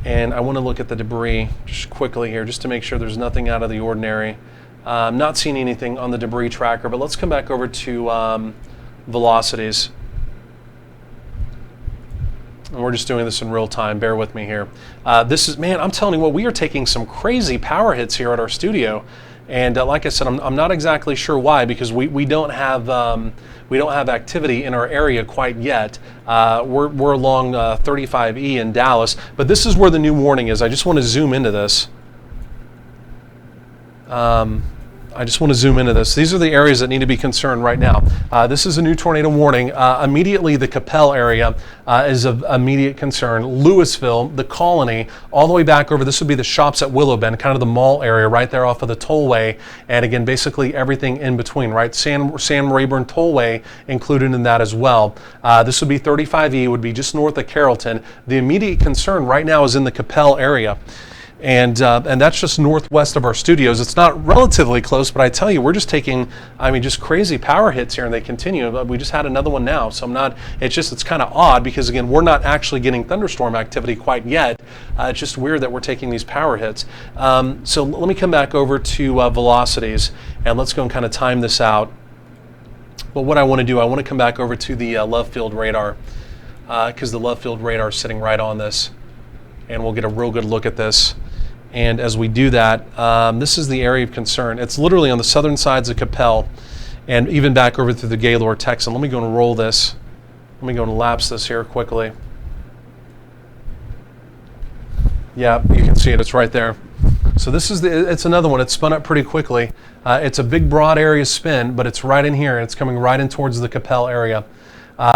And I want to look at the debris just quickly here, just to make sure there's nothing out of the ordinary. I'm not seeing anything on the debris tracker, but let's come back over to velocities. And we're just doing this in real time. Bear with me here. This is, man, I'm telling you what, we are taking some crazy power hits here at our studio. And like I said, I'm not exactly sure why, because we don't have activity in our area quite yet. We're along 35E in Dallas, but this is where the new warning is. I just want to zoom into this. These are the areas that need to be concerned right now. This is a new tornado warning. Immediately, the Coppell area is of immediate concern. Louisville, the Colony, all the way back over. This would be the shops at Willow Bend, kind of the mall area right there off of the tollway. And again, basically everything in between, right? Sam Rayburn Tollway included in that as well. This would be 35E, would be just north of Carrollton. The immediate concern right now is in the Coppell area. And that's just northwest of our studios. It's not relatively close, but I tell you, we're just taking, I mean, just crazy power hits here, and they continue. We just had another one now, so it's kind of odd, because again, we're not actually getting thunderstorm activity quite yet. It's just weird that we're taking these power hits. So let me come back over to velocities, and let's go and kind of time this out. But what I want to do, I want to come back over to the Love Field radar, because the Love Field radar is sitting right on this, and we'll get a real good look at this. And as we do that, this is the area of concern. It's literally on the southern sides of Coppell, and even back over through the Gaylord, Texan. Let me go and roll this. Let me go and lapse this here quickly. Yeah, you can see it. It's right there. So this is it's another one. It's spun up pretty quickly. It's a big, broad area spin, but it's right in here. It's coming right in towards the Coppell area.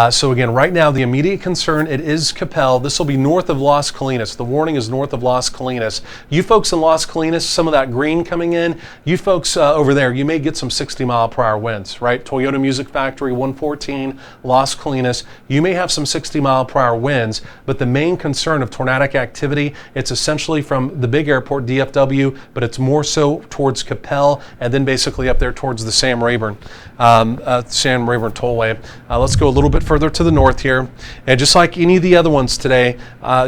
So again, right now, the immediate concern, it is Coppell. This will be north of Las Colinas. The warning is north of Las Colinas. You folks in Las Colinas, some of that green coming in, you folks over there, you may get some 60-mile-per-hour winds, right? Toyota Music Factory, 114, Las Colinas. You may have some 60-mile-per-hour winds, but the main concern of tornadic activity, it's essentially from the big airport, DFW, but it's more so towards Coppell, and then basically up there towards the Sam Rayburn Tollway. Let's go a little bit further to the north here, and just like any of the other ones today,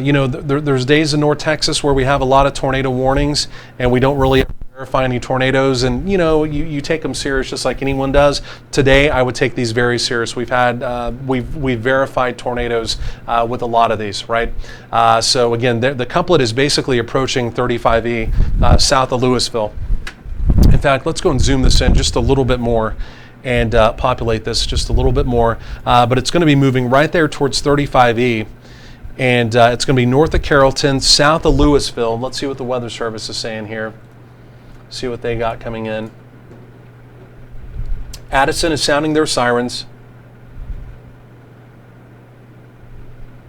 you know, there's days in North Texas where we have a lot of tornado warnings, and we don't really verify any tornadoes, and you know, you take them serious just like anyone does. Today, I would take these very serious. We've verified tornadoes with a lot of these, right? So again, the couplet is basically approaching 35E south of Louisville. In fact, let's go and zoom this in just a little bit more and populate this just a little bit more. But it's going to be moving right there towards 35E. And it's going to be north of Carrollton, south of Louisville. Let's see what the Weather Service is saying here. See what they got coming in. Addison is sounding their sirens.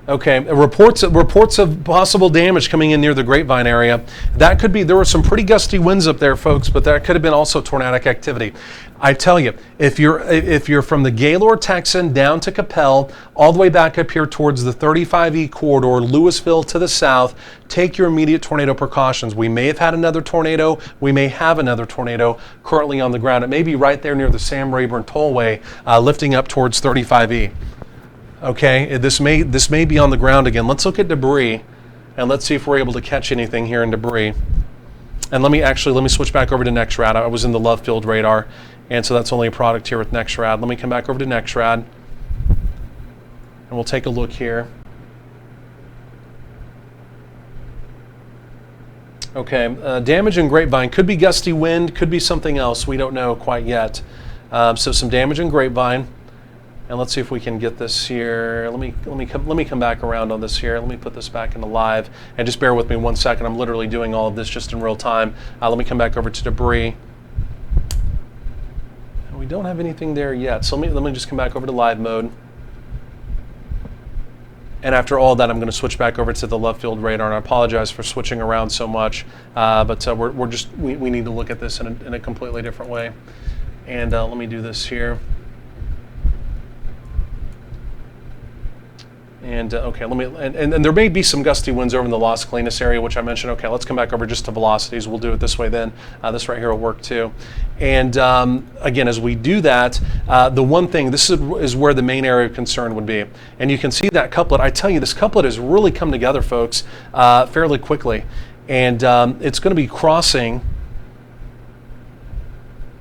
Okay, reports of possible damage coming in near the Grapevine area. That could be, there were some pretty gusty winds up there, folks, but that could have been also tornadic activity. I tell you, if you're from the Gaylord Texan down to Capel, all the way back up here towards the 35E corridor, Louisville to the south, take your immediate tornado precautions. We may have had another tornado. We may have another tornado currently on the ground. It may be right there near the Sam Rayburn Tollway, lifting up towards 35E. Okay, this may be on the ground again. Let's look at debris, and let's see if we're able to catch anything here in debris. And let me switch back over to NexRad. I was in the Love Field radar, and so that's only a product here with NexRad. Let me come back over to NexRad, and we'll take a look here. Okay, damage in Grapevine. Could be gusty wind, could be something else. We don't know quite yet. So some damage in Grapevine. And let's see if we can get this here. Let me come back around on this here. Let me put this back into live, and just bear with me 1 second. I'm literally doing all of this just in real time. Let me come back over to debris. And we don't have anything there yet, so let me just come back over to live mode. And after all that, I'm going to switch back over to the Love Field radar. And I apologize for switching around so much, but we need to look at this in a completely different way. And let me do this here. And okay, and there may be some gusty winds over in the Los Colinas area, which I mentioned. Okay, let's come back over just to velocities. We'll do it this way then. This right here will work too. And again, as we do that, the one thing, this is where the main area of concern would be. And you can see that couplet. I tell you, this couplet has really come together, folks, fairly quickly. And it's going to be crossing.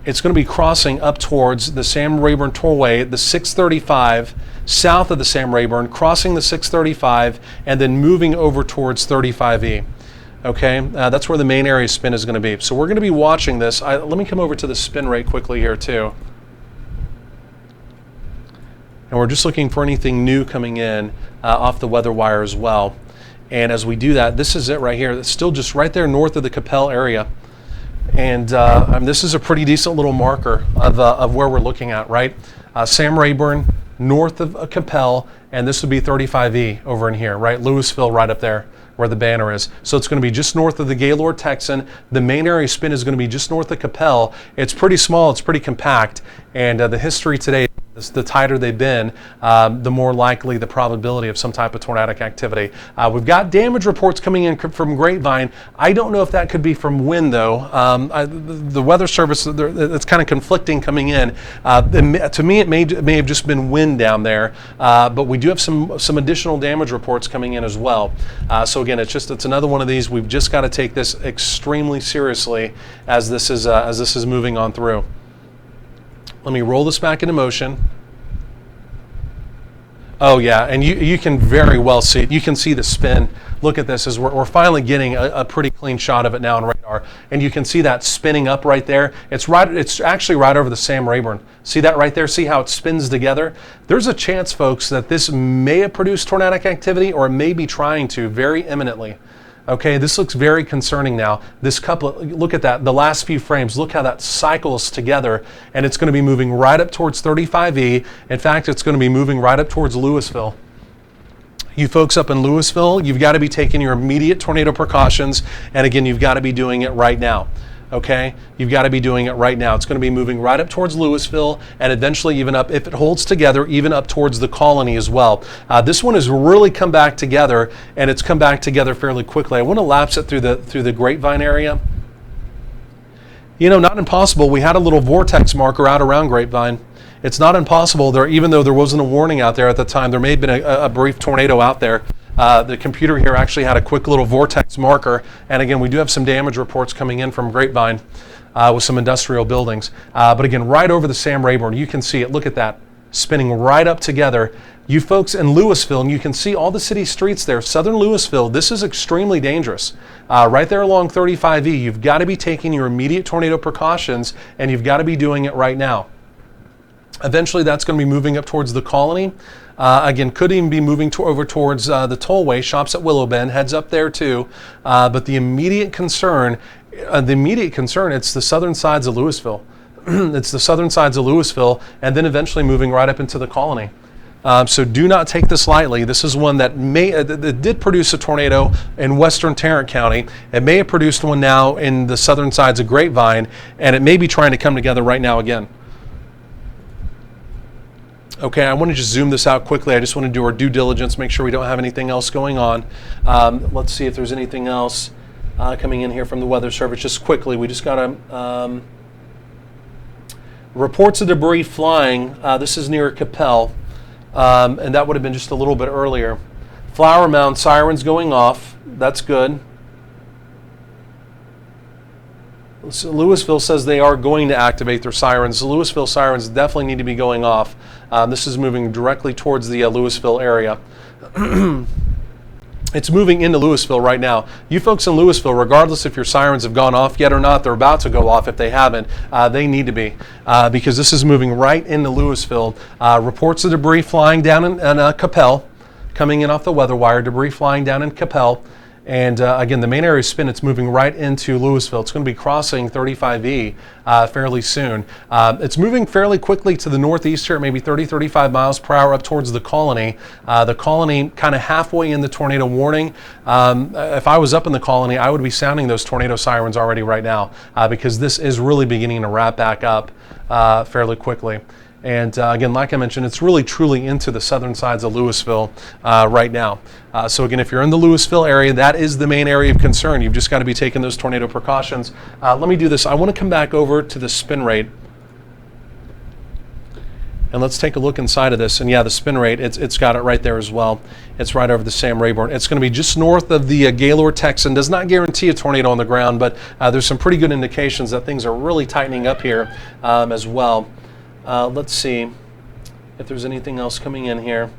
It's going to be crossing up towards the Sam Rayburn Tollway, the 635, south of the Sam Rayburn, crossing the 635, and then moving over towards 35E. Okay, that's where the main area spin is going to be. So we're going to be watching this. Let me come over to the spin rate quickly here too. And we're just looking for anything new coming in off the weather wire as well. And as we do that, this is it right here. It's still just right there north of the Capel area. And this is a pretty decent little marker of where we're looking at, right? Sam Rayburn, north of Capel, and this would be 35E over in here, right? Louisville right up there where the banner is. So it's going to be just north of the Gaylord Texan. The main area spin is going to be just north of Capel. It's pretty small, it's pretty compact, and the history today, the tighter they've been, the more likely the probability of some type of tornadic activity. We've got damage reports coming in from Grapevine. I don't know if that could be from wind, though. The Weather Service, it's kind of conflicting coming in. To me, it may have just been wind down there, but we do have some additional damage reports coming in as well. So again, it's another one of these. We've just got to take this extremely seriously as this is moving on through. Let me roll this back into motion. Oh yeah, and you can very well see it. You can see the spin. Look at this, as we're finally getting a pretty clean shot of it now on radar. And you can see that spinning up right there. It's actually right over the Sam Rayburn. See that right there? See how it spins together? There's a chance, folks, that this may have produced tornadic activity, or it may be trying to very imminently. Okay, this looks very concerning now. This couplet, look at that, the last few frames, look how that cycles together, and it's going to be moving right up towards 35E. In fact, it's going to be moving right up towards Louisville. You folks up in Louisville, you've got to be taking your immediate tornado precautions, and again, you've got to be doing it right now. Okay, you've got to be doing it right now. It's going to be moving right up towards Louisville, and eventually even up, if it holds together, even up towards the Colony as well. This one has really come back together, and it's come back together fairly quickly. I want to lapse it through the Grapevine area. You know, not impossible. We had a little vortex marker out around Grapevine. It's not impossible there, even though there wasn't a warning out there at the time. There may have been a brief tornado out there. The computer here actually had a quick little vortex marker, and again, we do have some damage reports coming in from Grapevine with some industrial buildings. But again, right over the Sam Rayburn, you can see it. Look at that, spinning right up together. You folks in Louisville, and you can see all the city streets there. Southern Louisville, this is extremely dangerous. Right there along 35E, you've got to be taking your immediate tornado precautions, and you've got to be doing it right now. Eventually, that's going to be moving up towards the Colony. Again, could even be moving over towards the Tollway, shops at Willow Bend, heads up there too. But the immediate concern, it's the southern sides of Louisville. It's the southern sides of Louisville, and then eventually moving right up into the Colony. So do not take this lightly. This is one that that did produce a tornado in western Tarrant County. It may have produced one now in the southern sides of Grapevine, and it may be trying to come together right now again. Okay, I want to just zoom this out quickly. I just want to do our due diligence, make sure we don't have anything else going on. Let's see if there's anything else coming in here from the Weather Service. Just quickly, we just got a reports of debris flying. This is near Capel. And that would have been just a little bit earlier. Flower Mound sirens going off. That's good. So Louisville says they are going to activate their sirens. The Louisville sirens definitely need to be going off. This is moving directly towards the Louisville area. It's moving into Louisville right now. You folks in Louisville, regardless if your sirens have gone off yet or not, they're about to go off if they haven't. They need to be because this is moving right into Louisville. Reports of debris flying down in Capel, coming in off the weather wire, debris flying down in Capel. And again, the main area of spin, it's moving right into Louisville. It's going to be crossing 35E fairly soon. It's moving fairly quickly to the northeast here at maybe 30, 35 miles per hour up towards the Colony. The Colony kind of halfway in the tornado warning. If I was up in the Colony, I would be sounding those tornado sirens already right now because this is really beginning to wrap back up fairly quickly. And again, like I mentioned, it's really truly into the southern sides of Louisville right now. So again, if you're in the Louisville area, that is the main area of concern. You've just got to be taking those tornado precautions. Let me do this. I want to come back over to the spin rate. And let's take a look inside of this. And yeah, the spin rate, it's got it right there as well. It's right over the Sam Rayburn. It's going to be just north of the Gaylord Texan. Does not guarantee a tornado on the ground, but there's some pretty good indications that things are really tightening up here as well. Let's see if there's anything else coming in here.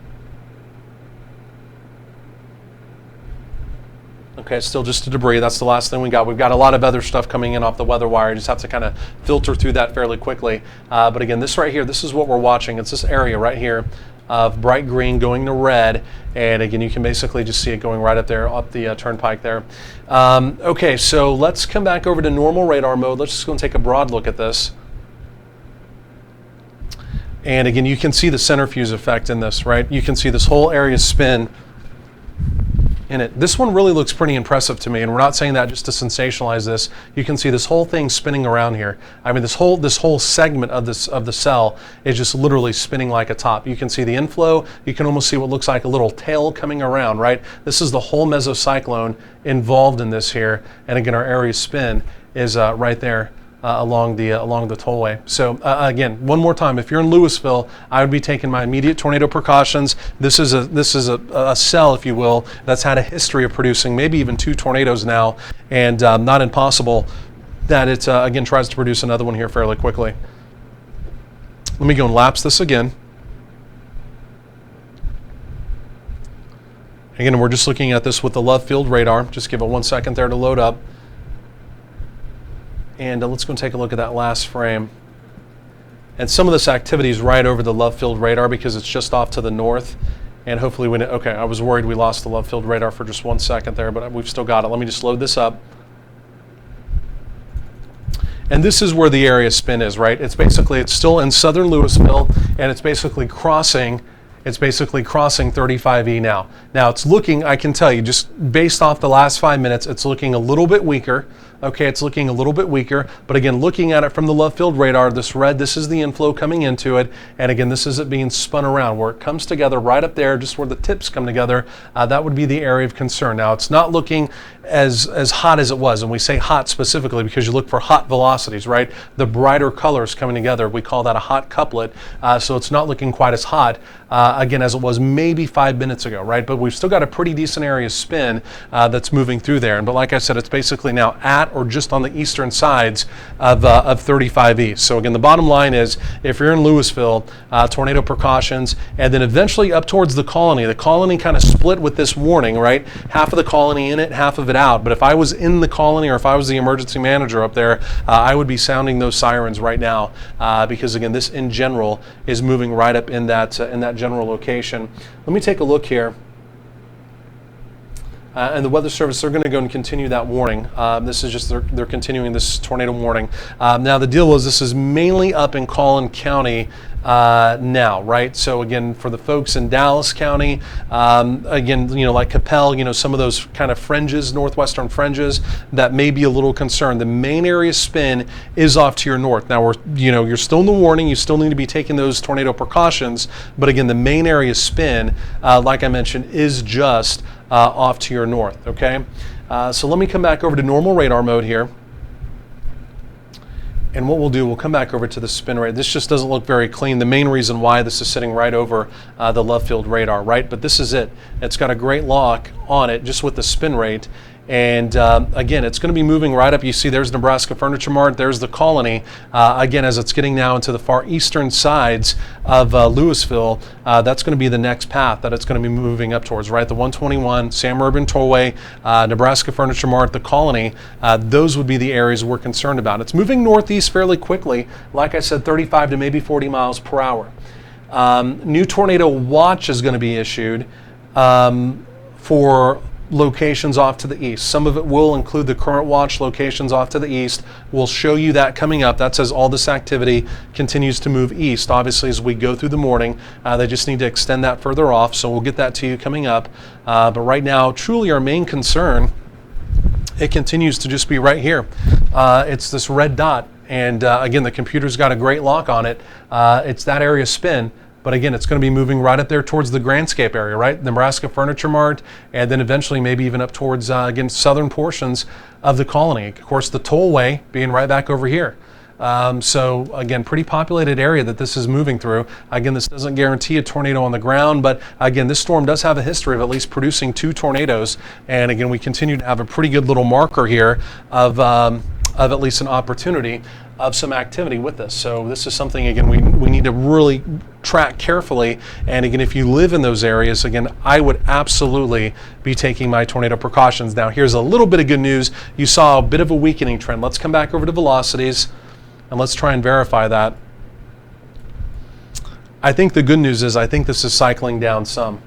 Okay, still just a debris. That's the last thing we got. We've got a lot of other stuff coming in off the weather wire. You just have to kind of filter through that fairly quickly. But again, this right here, this is what we're watching. It's this area right here of bright green going to red. And again, you can basically just see it going right up there, up the turnpike there. Okay, so let's come back over to normal radar mode. Let's just go and take a broad look at this. And again, you can see the centrifuge effect in this, right? You can see this whole area spin in it. This one really looks pretty impressive to me, and we're not saying that just to sensationalize this. You can see this whole thing spinning around here. I mean, this whole segment of the cell is just literally spinning like a top. You can see the inflow. You can almost see what looks like a little tail coming around, right? This is the whole mesocyclone involved in this here. And again, our area spin is right there. Along the tollway. So again, one more time, if you're in Louisville, I would be taking my immediate tornado precautions. This is a cell, if you will, that's had a history of producing maybe even 2 tornadoes now, and not impossible that it again tries to produce another one here fairly quickly. Let me go and lapse this again. Again, we're just looking at this with the Love Field radar. Just give it 1 second there to load up. And let's go and take a look at that last frame. And some of this activity is right over the Love Field radar because it's just off to the north. And hopefully okay, I was worried we lost the Love Field radar for just 1 second there, but we've still got it. Let me just load this up. And this is where the area spin is, right? It's still in southern Louisville, and it's basically crossing 35E now. Now it's looking, I can tell you, just based off the last 5 minutes, it's looking a little bit weaker. Okay, it's looking a little bit weaker, but again, looking at it from the Love Field radar, this red, this is the inflow coming into it, and again, this is it being spun around. Where it comes together right up there, just where the tips come together, that would be the area of concern. Now, it's not looking as hot as it was, and we say hot specifically because you look for hot velocities, right? The brighter colors coming together, we call that a hot couplet, so it's not looking quite as hot, again, as it was maybe 5 minutes ago, right? But we've still got a pretty decent area of spin that's moving through there, but like I said, it's basically now at or just on the eastern sides of 35E. So again, the bottom line is, if you're in Louisville, tornado precautions, and then eventually up towards the Colony. The Colony kind of split with this warning, right? Half of the Colony in it, half of it out. But if I was in the Colony, or if I was the emergency manager up there, I would be sounding those sirens right now because again, this in general is moving right up in that general location. Let me take a look here. and the Weather Service, they're going to go and continue that warning. This is just, they're continuing this tornado warning. Now the deal is this is mainly up in Collin County now, right? So again, for the folks in Dallas County, again, like Coppell, some of those kind of fringes, northwestern fringes, that may be a little concerned. The main area spin is off to your north. Now you're still in the warning. You still need to be taking those tornado precautions. But again, the main area spin, like I mentioned, is just off to your north. Okay. So let me come back over to normal radar mode here. And what we'll do, we'll come back over to the spin rate. This just doesn't look very clean. The main reason why this is sitting right over the Love Field radar, right? But this is it. It's got a great lock on it just with the spin rate. And again, it's going to be moving right up. You see there's Nebraska Furniture Mart. There's the Colony. Again, as it's getting now into the far eastern sides of Louisville, that's going to be the next path that it's going to be moving up towards, right? The 121, Sam Urban Tollway, Nebraska Furniture Mart, the Colony, those would be the areas we're concerned about. It's moving northeast fairly quickly. Like I said, 35 to maybe 40 miles per hour. New tornado watch is going to be issued for locations off to the east. Some of it will include the current watch locations off to the east. We'll show you that coming up. That says all this activity continues to move east. Obviously, as we go through the morning, they just need to extend that further off. So we'll get that to you coming up. But right now, truly our main concern, it continues to just be right here. It's this red dot. And again, the computer's got a great lock on it. It's that area spin. But again, it's going to be moving right up there towards the Grandscape area, right? Nebraska Furniture Mart, and then eventually maybe even up towards, again, southern portions of the Colony. Of course, the Tollway being right back over here. So again, pretty populated area that this is moving through. Again, this doesn't guarantee a tornado on the ground, but again, this storm does have a history of at least producing 2 tornadoes. And again, we continue to have a pretty good little marker here of at least an opportunity of some activity with this. So this is something, again, we need to really track carefully. And again, if you live in those areas, again, I would absolutely be taking my tornado precautions. Now, here's a little bit of good news. You saw a bit of a weakening trend. Let's come back over to velocities and let's try and verify that. I think the good news is I think this is cycling down some.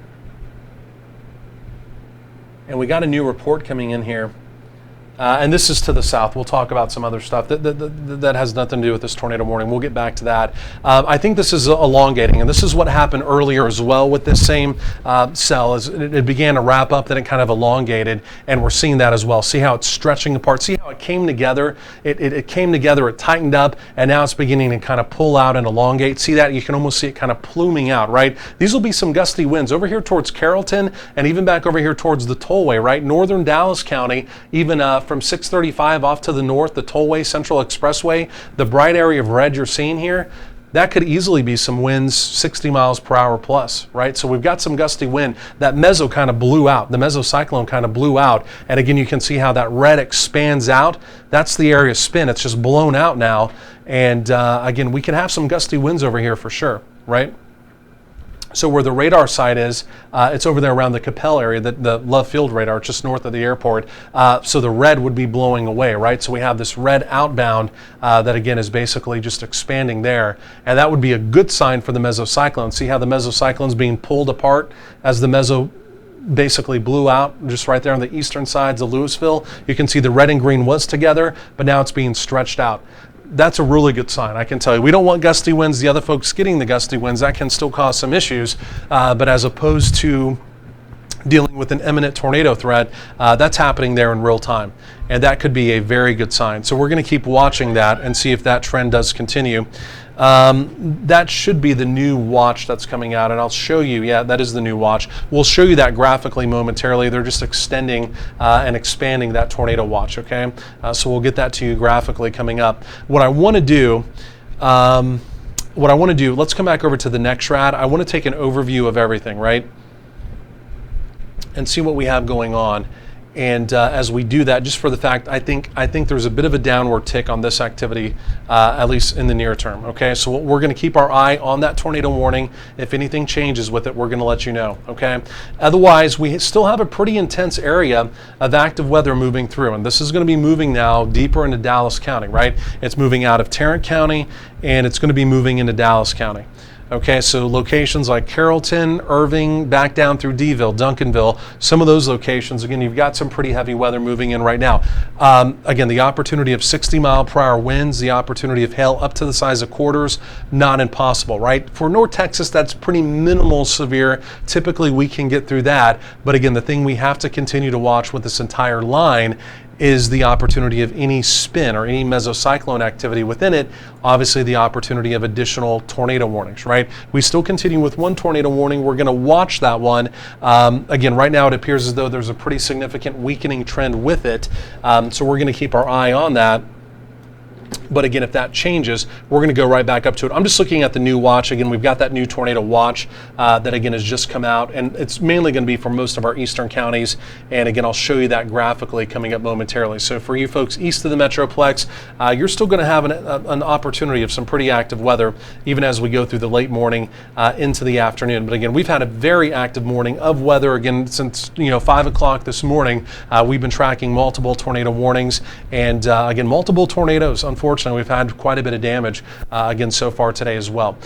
And we got a new report coming in here. And this is to the south. We'll talk about some other stuff that has nothing to do with this tornado warning. We'll get back to that. I think this is elongating, and this is what happened earlier as well with this same cell. As it began to wrap up, then it kind of elongated, and we're seeing that as well. See how it's stretching apart. See how it came together. It came together. It tightened up, and now it's beginning to kind of pull out and elongate. See that? You can almost see it kind of pluming out, right? These will be some gusty winds over here towards Carrollton, and even back over here towards the Tollway, right? Northern Dallas County, even from 635 off to the north, the Tollway, Central Expressway, the bright area of red you're seeing here, that could easily be some winds 60 miles per hour plus, right? So we've got some gusty wind. That meso kind of blew out. The mesocyclone kind of blew out. And again, you can see how that red expands out. That's the area spin. It's just blown out now. And again, we can have some gusty winds over here for sure, right? So where the radar site is, it's over there around the Coppell area, the Love Field radar, just north of the airport. So the red would be blowing away, right? So we have this red outbound that again is basically just expanding there. And that would be a good sign for the mesocyclone. See how the mesocyclone's being pulled apart as the meso basically blew out just right there on the eastern sides of Louisville. You can see the red and green was together, but now it's being stretched out. That's a really good sign, I can tell you. We don't want gusty winds. The other folks getting the gusty winds, that can still cause some issues. But as opposed to dealing with an imminent tornado threat, that's happening there in real time. And that could be a very good sign. So we're going to keep watching that and see if that trend does continue. That should be the new watch that's coming out, and I'll show you. Yeah, that is the new watch. We'll show you that graphically momentarily. They're just extending and expanding that tornado watch, okay? So we'll get that to you graphically coming up. What I want to do, let's come back over to the next rad. I want to take an overview of everything, right? And see what we have going on. And as we do that, just for the fact, I think there's a bit of a downward tick on this activity, at least in the near term. Okay, so we're going to keep our eye on that tornado warning. If anything changes with it, we're going to let you know. Okay. Otherwise, we still have a pretty intense area of active weather moving through, and this is going to be moving now deeper into Dallas County. Right, it's moving out of Tarrant County, and it's going to be moving into Dallas County. Okay, so locations like Carrollton, Irving, back down through Deville, Duncanville, some of those locations, again, you've got some pretty heavy weather moving in right now. Again, the opportunity of 60-mile-per-hour winds, the opportunity of hail up to the size of quarters, not impossible, right? For North Texas, that's pretty minimal severe. Typically, we can get through that. But again, the thing we have to continue to watch with this entire line is the opportunity of any spin or any mesocyclone activity within it. Obviously, the opportunity of additional tornado warnings, right? We still continue with one tornado warning. We're going to watch that one. Again, right now it appears as though there's a pretty significant weakening trend with it. So we're going to keep our eye on that. But again, if that changes, we're going to go right back up to it. I'm just looking at the new watch. Again, we've got that new tornado watch that again has just come out, and it's mainly going to be for most of our eastern counties. And again, I'll show you that graphically coming up momentarily. So for you folks east of the Metroplex, you're still going to have an opportunity of some pretty active weather, even as we go through the late morning into the afternoon. But again, we've had a very active morning of weather. Again, since 5 o'clock this morning, we've been tracking multiple tornado warnings, and again, multiple tornadoes. Unfortunately, we've had quite a bit of damage again so far today as well.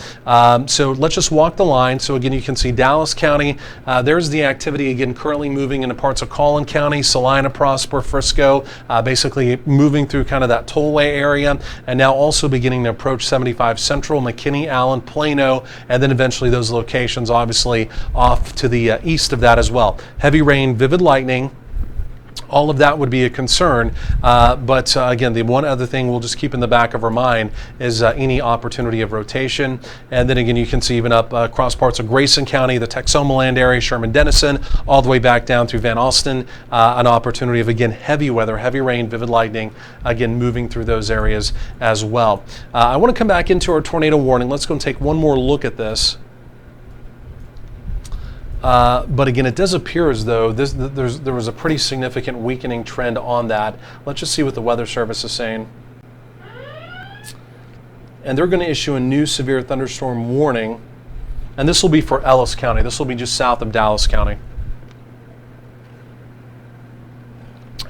So let's just walk the line. So again, you can see Dallas County. There's the activity again currently moving into parts of Collin County, Salina, Prosper, Frisco, basically moving through kind of that tollway area, and now also beginning to approach 75 Central, McKinney, Allen, Plano, and then eventually those locations obviously off to the east of that as well. Heavy rain, vivid lightning. All of that would be a concern, but again, the one other thing we'll just keep in the back of our mind is any opportunity of rotation. And then again, you can see even up across parts of Grayson County, the Texoma-land area, Sherman-Denison, all the way back down through Van Alstyne, an opportunity of, again, heavy weather, heavy rain, vivid lightning, again, moving through those areas as well. I want to come back into our tornado warning. Let's go and take one more look at this. But again, it does appear as though there was a pretty significant weakening trend on that. Let's just see what the Weather Service is saying. And they're going to issue a new severe thunderstorm warning. And this will be for Ellis County. This will be just south of Dallas County.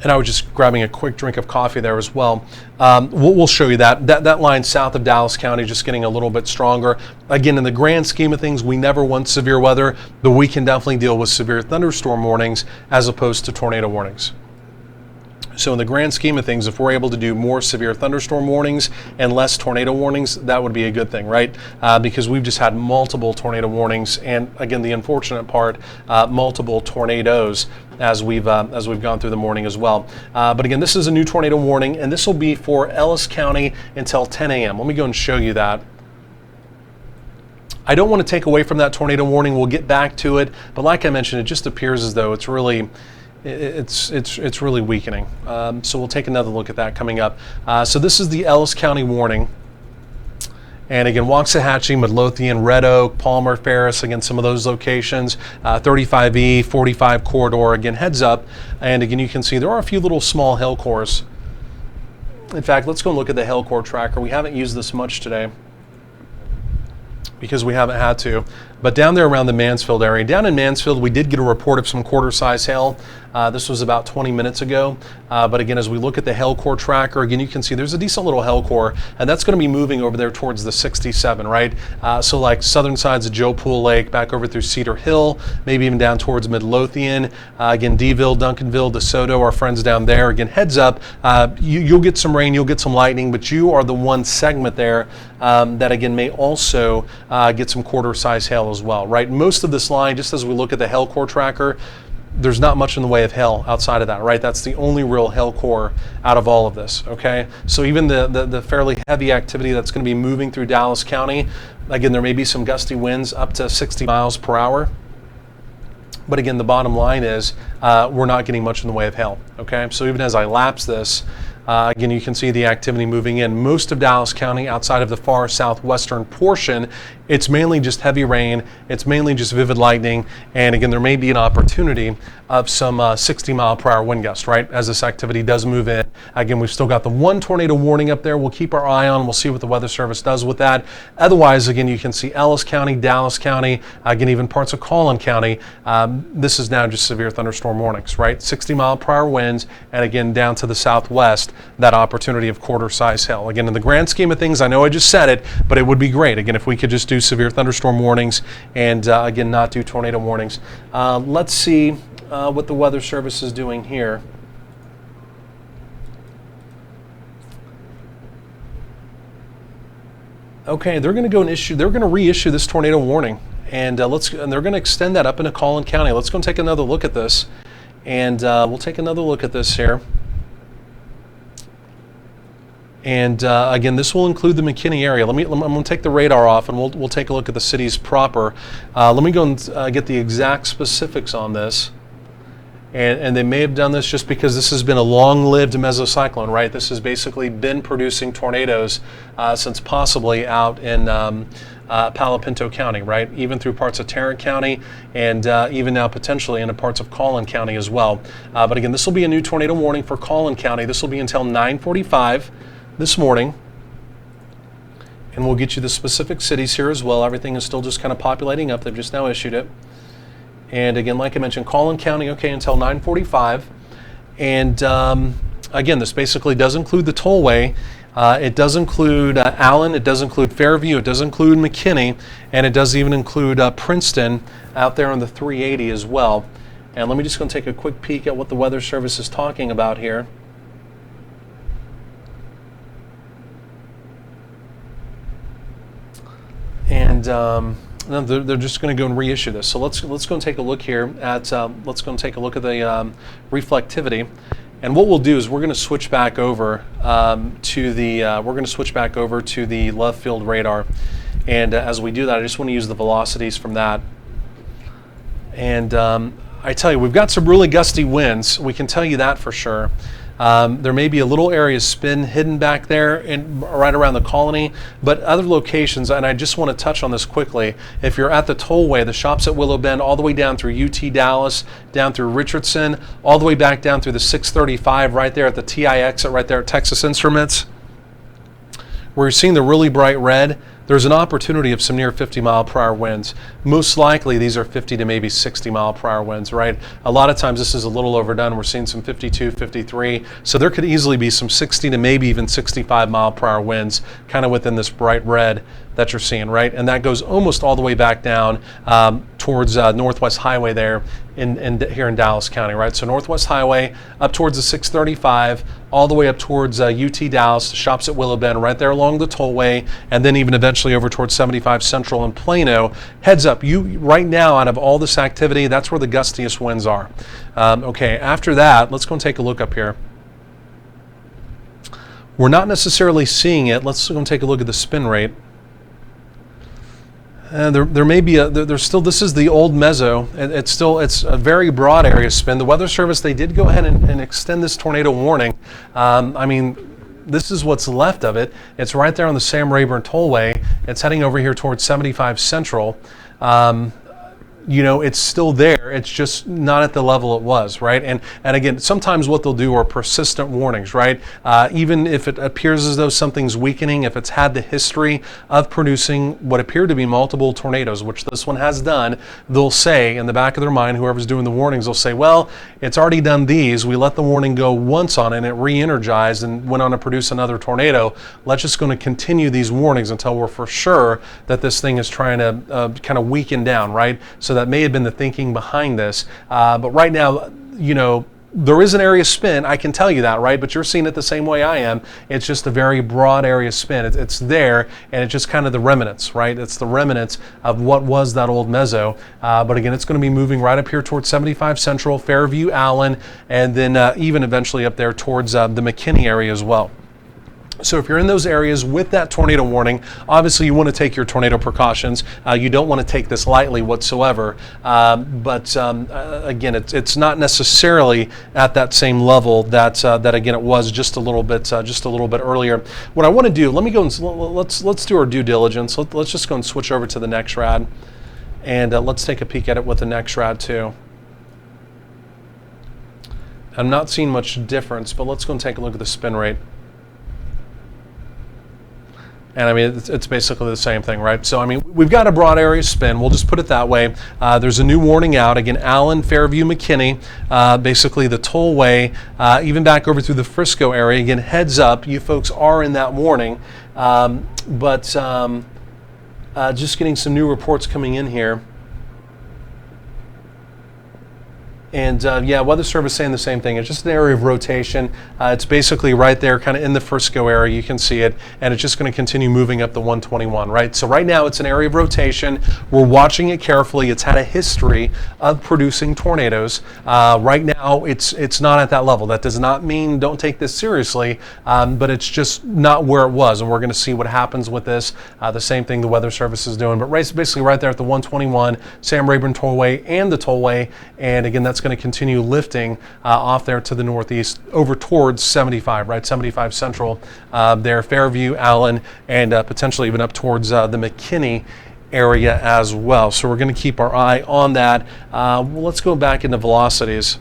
And I was just grabbing a quick drink of coffee there as well. We'll show you that line south of Dallas County just getting a little bit stronger. Again, in the grand scheme of things, we never want severe weather, but we can definitely deal with severe thunderstorm warnings as opposed to tornado warnings. So in the grand scheme of things, if we're able to do more severe thunderstorm warnings and less tornado warnings, that would be a good thing, right? Because we've just had multiple tornado warnings, and again, the unfortunate part, multiple tornadoes as we've gone through the morning as well. But again, this is a new tornado warning, and this will be for Ellis County until 10 a.m. Let me go and show you that. I don't want to take away from that tornado warning. We'll get back to it, but like I mentioned, it just appears as though it's really weakening. So we'll take another look at that coming up. So this is the Ellis County warning. And again, Waxahachie, Midlothian, Red Oak, Palmer, Ferris, again, some of those locations, 35E, 45 corridor, again, heads up. And again, you can see there are a few little small hail cores. In fact, let's go and look at the hail core tracker. We haven't used this much today because we haven't had to. But down there around the Mansfield area, down in Mansfield, we did get a report of some quarter-size hail. This was about 20 minutes ago. But again, as we look at the hail core tracker, again, you can see there's a decent little hail core, and that's going to be moving over there towards the 67, right? So like southern sides of Joe Pool Lake, back over through Cedar Hill, maybe even down towards Midlothian. Again, Deville, Duncanville, DeSoto, our friends down there. Again, heads up, you'll get some rain, you'll get some lightning, but you are the one segment there that, again, may also get some quarter-size hail as well, right? Most of this line, just as we look at the hail core tracker, there's not much in the way of hail outside of that, right? That's the only real hail core out of all of this, okay? So even the fairly heavy activity that's going to be moving through Dallas County, again, there may be some gusty winds up to 60 miles per hour. But again, the bottom line is we're not getting much in the way of hail, okay? So even as I lapse this, again, you can see the activity moving in. Most of Dallas County, outside of the far southwestern portion, it's mainly just heavy rain, it's mainly just vivid lightning, and again, there may be an opportunity of some 60-mile-per-hour wind gusts, right, as this activity does move in. Again, we've still got the one tornado warning up there. We'll keep our eye on, we'll see what the Weather Service does with that. Otherwise, again, you can see Ellis County, Dallas County, again, even parts of Collin County. This is now just severe thunderstorm warnings, right? 60-mile-per-hour winds, and again, down to the southwest, that opportunity of quarter-size hail. Again, in the grand scheme of things, I know I just said it, but it would be great, again, if we could just do do severe thunderstorm warnings and again, not do tornado warnings. Let's see what the Weather Service is doing here. Okay, they're going to go and they're going to reissue this tornado warning, and they're going to extend that up into Collin County. Let's go and take another look at this, and we'll take another look at this here. And again, this will include the McKinney area. I'm going to take the radar off, and we'll take a look at the cities proper. Let me go and get the exact specifics on this. And they may have done this just because this has been a long-lived mesocyclone, right? This has basically been producing tornadoes since possibly out in Palo Pinto County, right? Even through parts of Tarrant County and even now potentially into parts of Collin County as well. But again, this will be a new tornado warning for Collin County. This will be until 9:45 this morning. And we'll get you the specific cities here as well. Everything is still just kind of populating up. They've just now issued it. And again, like I mentioned, Collin County, okay, until 9:45. And again, this basically does include the tollway. It does include Allen. It does include Fairview. It does include McKinney. And it does even include Princeton out there on the 380 as well. And let me just go and take a quick peek at what the Weather Service is talking about here. And no, they're just going to go and reissue this. So let's go and take a look here at let's go and take a look at the reflectivity, and what we'll do is we're going to switch back over to the left field radar, and as we do that, I just want to use the velocities from that. And I tell you, we've got some really gusty winds. We can tell you that for sure. There may be a little area of spin hidden back there right around the colony, but other locations, and I just want to touch on this quickly, if you're at the tollway, the shops at Willow Bend, all the way down through UT Dallas, down through Richardson, all the way back down through the 635 right there at the TI exit right there at Texas Instruments, where you're seeing the really bright red, there's an opportunity of some near 50-mile-per-hour winds. Most likely, these are 50 to maybe 60-mile-per-hour winds, right? A lot of times, this is a little overdone. We're seeing some 52, 53. So there could easily be some 60 to maybe even 65-mile-per-hour winds kind of within this bright red that you're seeing, right? And that goes almost all the way back down towards Northwest Highway there here in Dallas County, right? So Northwest Highway up towards the 635, all the way up towards UT Dallas, the shops at Willow Bend, right there along the tollway, and then even eventually over towards 75 Central and Plano. Heads up, you right now, out of all this activity, that's where the gustiest winds are. Okay, after that, let's go and take a look up here. We're not necessarily seeing it. Let's go and take a look at the spin rate. There may be there's still, this is the old meso. It's a very broad area spin. The Weather Service, they did go ahead and extend this tornado warning. I mean, this is what's left of it. It's right there on the Sam Rayburn Tollway. It's heading over here towards 75 Central. You know, it's still there. It's just not at the level it was, right? And again, sometimes what they'll do are persistent warnings, right? Even if it appears as though something's weakening, if it's had the history of producing what appear to be multiple tornadoes, which this one has done, they'll say in the back of their mind, whoever's doing the warnings, they'll say, well, it's already done these. We let the warning go once on it and it re-energized and went on to produce another tornado. Let's just going to continue these warnings until we're for sure that this thing is trying to kind of weaken down, right? So that may have been the thinking behind this. But right now, you know, there is an area spin, I can tell you that, right? But you're seeing it the same way I am. It's just a very broad area spin. It's there, and it's just kind of the remnants, right? It's the remnants of what was that old meso. But again, it's going to be moving right up here towards 75 Central, Fairview, Allen, and then even eventually up there towards the McKinney area as well. So if you're in those areas with that tornado warning, obviously you want to take your tornado precautions. You don't want to take this lightly whatsoever. But again, it's not necessarily at that same level that again it was just a little bit earlier. What I want to do, let me go and let's do our due diligence. Let's just go and switch over to the NEXRAD, and let's take a peek at it with the NEXRAD too. I'm not seeing much difference, but let's go and take a look at the spin rate. And I mean, it's basically the same thing, right? So, I mean, we've got a broad area spin. We'll just put it that way. There's a new warning out. Again, Allen, Fairview, McKinney, basically the tollway, even back over through the Frisco area. Again, heads up, you folks are in that warning. Just getting some new reports coming in here. And yeah, Weather Service saying the same thing. It's just an area of rotation. It's basically right there, kind of in the Frisco area. You can see it, and it's just going to continue moving up the 121, right? So right now, it's an area of rotation. We're watching it carefully. It's had a history of producing tornadoes. Right now, it's not at that level. That does not mean don't take this seriously, but it's just not where it was, and we're going to see what happens with this. The same thing the Weather Service is doing, but basically right there at the 121, Sam Rayburn Tollway and the Tollway, and again, that's going to continue lifting off there to the northeast over towards 75, right? 75 Central there, Fairview, Allen, and potentially even up towards the McKinney area as well. So we're going to keep our eye on that. Well, let's go back into velocities.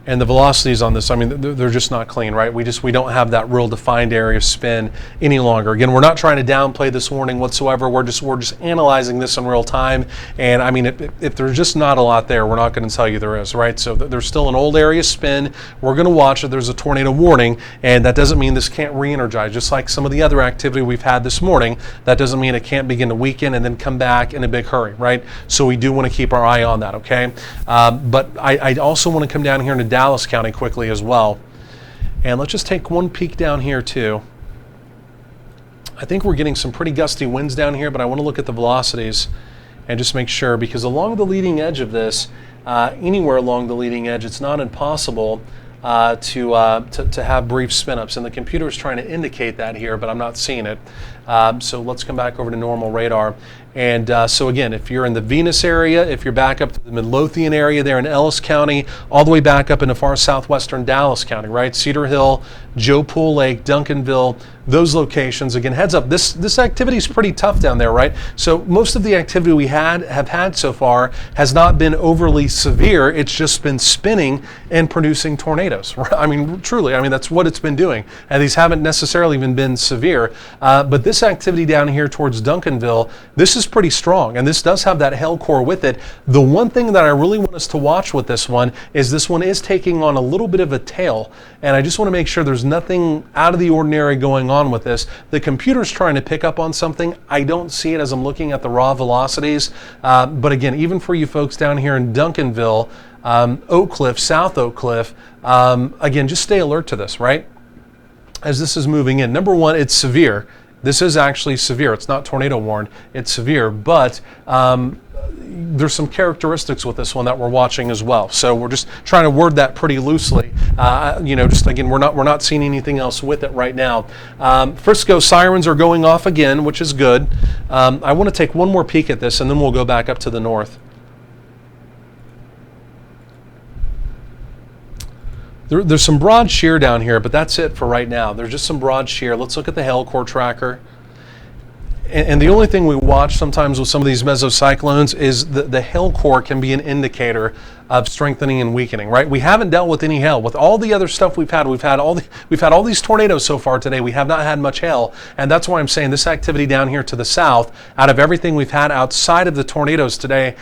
And the velocities on this, I mean, they're just not clean, right? We don't have that real defined area of spin any longer. Again, we're not trying to downplay this warning whatsoever. We're just analyzing this in real time. And I mean, if there's just not a lot there, we're not going to tell you there is, right? So there's still an old area spin. We're going to watch it. There's a tornado warning, and that doesn't mean this can't re-energize. Just like some of the other activity we've had this morning, that doesn't mean it can't begin to weaken and then come back in a big hurry, right? So we do want to keep our eye on that, okay? But I also want to come down here into Dallas County quickly as well. And let's just take one peek down here too. I think we're getting some pretty gusty winds down here, but I want to look at the velocities and just make sure, because along the leading edge of this, anywhere along the leading edge, it's not impossible to have brief spin-ups, and the computer is trying to indicate that here, but I'm not seeing it. So let's come back over to normal radar. And so again, if you're in the Venus area, if you're back up to the Midlothian area there in Ellis County, all the way back up into far southwestern Dallas County, right? Cedar Hill, Joe Pool Lake, Duncanville, those locations. Again, heads up, this activity is pretty tough down there, right? So most of the activity we have had so far has not been overly severe. It's just been spinning and producing tornadoes. I mean, truly, I mean, that's what it's been doing. And these haven't necessarily even been severe. But this activity down here towards Duncanville, this is pretty strong, and this does have that hail core with it. The one thing that I really want us to watch with this one is taking on a little bit of a tail, and I just want to make sure there's nothing out of the ordinary going on with this. The computer's trying to pick up on something. I don't see it as I'm looking at the raw velocities, but again, even for you folks down here in Duncanville, Oak Cliff, South Oak Cliff, again, just stay alert to this, right? As this is moving in. Number one, it's severe. This is actually severe. It's not tornado warned. It's severe, but there's some characteristics with this one that we're watching as well. So we're just trying to word that pretty loosely. You know, just again, we're not seeing anything else with it right now. Frisco sirens are going off again, which is good. I want to take one more peek at this, and then we'll go back up to the north. There's some broad shear down here, but that's it for right now. There's just some broad shear. Let's look at the hail core tracker. And the only thing we watch sometimes with some of these mesocyclones is the hail core can be an indicator of strengthening and weakening, right? We haven't dealt with any hail. With all the other stuff we've had all these tornadoes so far today. We have not had much hail, and that's why I'm saying this activity down here to the south, out of everything we've had outside of the tornadoes today,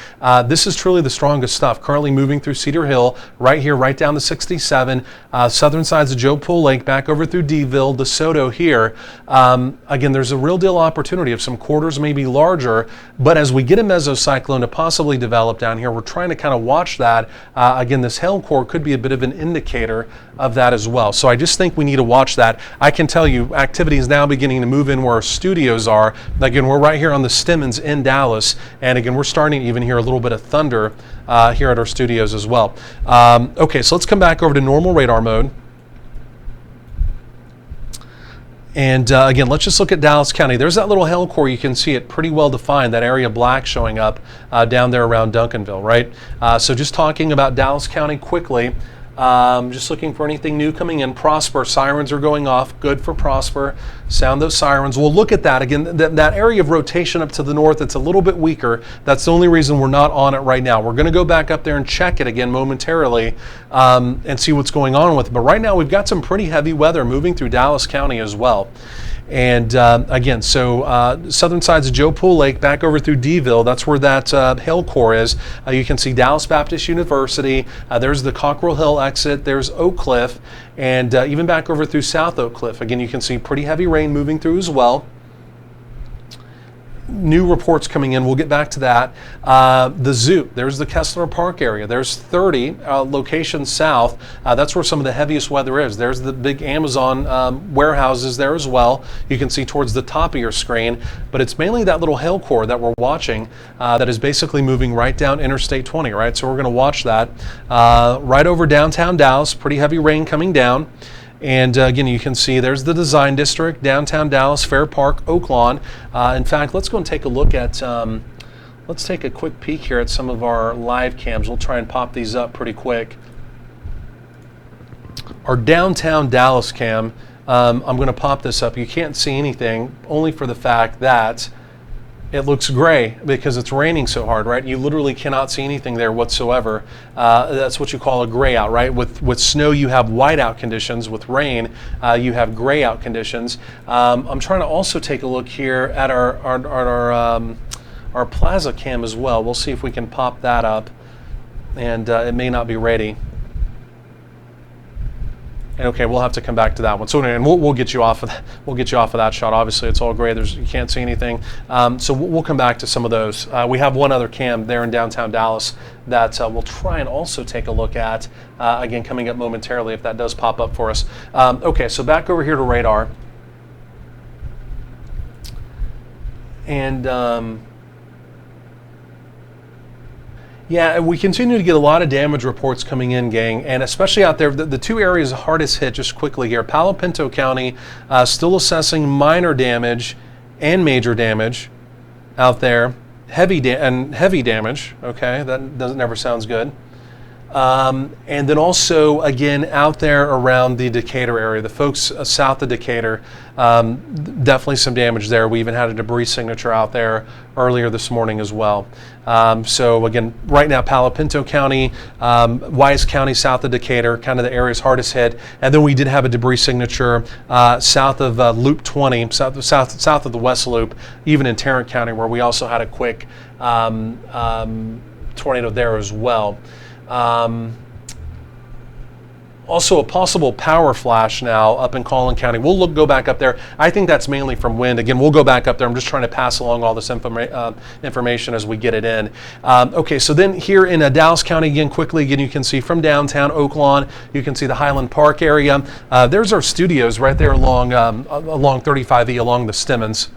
this is truly the strongest stuff. Currently moving through Cedar Hill, right here, right down to 67, southern sides of Joe Pool Lake, back over through DeVille, DeSoto here. Again, there's a real deal opportunity of some quarters may be larger, but as we get a mesocyclone to possibly develop down here, we're trying to kind of watch that. Again, this hail core could be a bit of an indicator of that as well. So I just think we need to watch that. I can tell you activity is now beginning to move in where our studios are. Again, we're right here on the Stemmons in Dallas, and again, we're starting to even hear a little bit of thunder here at our studios as well. Okay, so let's come back over to normal radar mode. And again, let's just look at Dallas County. There's that little hail core. You can see it pretty well defined, that area black showing up down there around Duncanville, right? So just talking about Dallas County quickly, just looking for anything new coming in. Prosper, sirens are going off. Good for Prosper. Sound those sirens. We'll look at that. Again, that area of rotation up to the north, it's a little bit weaker. That's the only reason we're not on it right now. We're going to go back up there and check it again momentarily and see what's going on with it. But right now, we've got some pretty heavy weather moving through Dallas County as well. And again, so southern sides of Joe Pool Lake, back over through DeVille, that's where that hail core is. You can see Dallas Baptist University. There's the Cockrell Hill exit. There's Oak Cliff. And even back over through South Oak Cliff. Again, you can see pretty heavy rain moving through as well. new reports coming in. We'll get back to that. The zoo, there's the Kessler Park area. There's 30 locations south. That's where some of the heaviest weather is. There's the big Amazon warehouses there as well. You can see towards the top of your screen, but it's mainly that little hail core that we're watching that is basically moving right down Interstate 20, right? So we're going to watch that right over downtown Dallas. Pretty heavy rain coming down. And again, you can see there's the design district, downtown Dallas, Fair Park, Oaklawn. In fact, let's go and take a look at, let's take a quick peek here at some of our live cams. We'll try and pop these up pretty quick. Our downtown Dallas cam, I'm going to pop this up. You can't see anything, only for the fact that it looks gray because it's raining so hard, right? You literally cannot see anything there whatsoever. That's what you call a gray out, right? With snow, you have white out conditions. With rain, you have gray out conditions. I'm trying to also take a look here at our plaza cam as well. We'll see if we can pop that up, and it may not be ready. Okay, we'll have to come back to that one. So anyway, and we'll get you off of that. We'll get you off of that shot. Obviously, it's all gray. You can't see anything. So we'll come back to some of those. We have one other cam there in downtown Dallas that we'll try and also take a look at. Again, coming up momentarily if that does pop up for us. Okay, so back over here to radar. And yeah, we continue to get a lot of damage reports coming in, gang, and especially out there, the two areas hardest hit, just quickly here, Palo Pinto County still assessing minor damage and major damage out there, heavy damage, okay, that never sounds good. And then also, again, out there around the Decatur area, the folks south of Decatur, definitely some damage there. We even had a debris signature out there earlier this morning as well. So again, right now, Palo Pinto County, Wise County, south of Decatur, kind of the areas hardest hit. And then we did have a debris signature south of Loop 20, south of the West Loop, even in Tarrant County, where we also had a quick tornado there as well. Also a possible power flash now up in Collin County. We'll go back up there. I think that's mainly from wind. Again, we'll go back up there. I'm just trying to pass along all this information as we get it in. Okay, so then here in Dallas County, again, quickly, again, you can see from downtown Oaklawn, you can see the Highland Park area. There's our studios right there along 35E, along the Stemmons.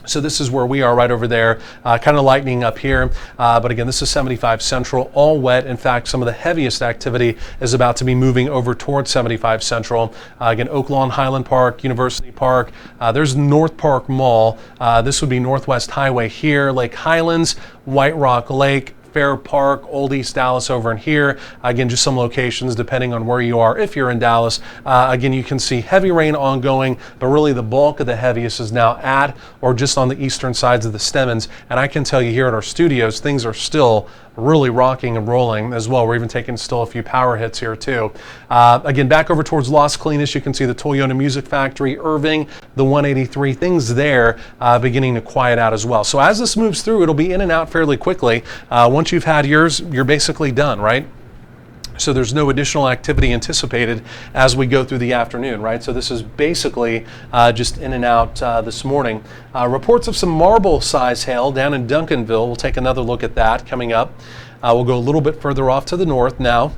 So this is where we are right over there, kind of lightening up here. But again, this is 75 Central, all wet. In fact, some of the heaviest activity is about to be moving over towards 75 Central. Again, Oaklawn, Highland Park, University Park. There's North Park Mall. This would be Northwest Highway here, Lake Highlands, White Rock Lake, Fair Park, Old East Dallas over in here. Again, just some locations depending on where you are. If you're in Dallas, again, you can see heavy rain ongoing, but really the bulk of the heaviest is now at or just on the eastern sides of the Stemmons. And I can tell you here at our studios, things are still really rocking and rolling as well. We're even taking still a few power hits here too. Again, back over towards Las Colinas, you can see the Toyota Music Factory, Irving, the 183, things there beginning to quiet out as well. So as this moves through, it'll be in and out fairly quickly. Once you've had yours, you're basically done, right? So there's no additional activity anticipated as we go through the afternoon, right? So this is basically just in and out this morning. Reports of some marble size hail down in Duncanville. We'll take another look at that coming up. We'll go a little bit further off to the north now.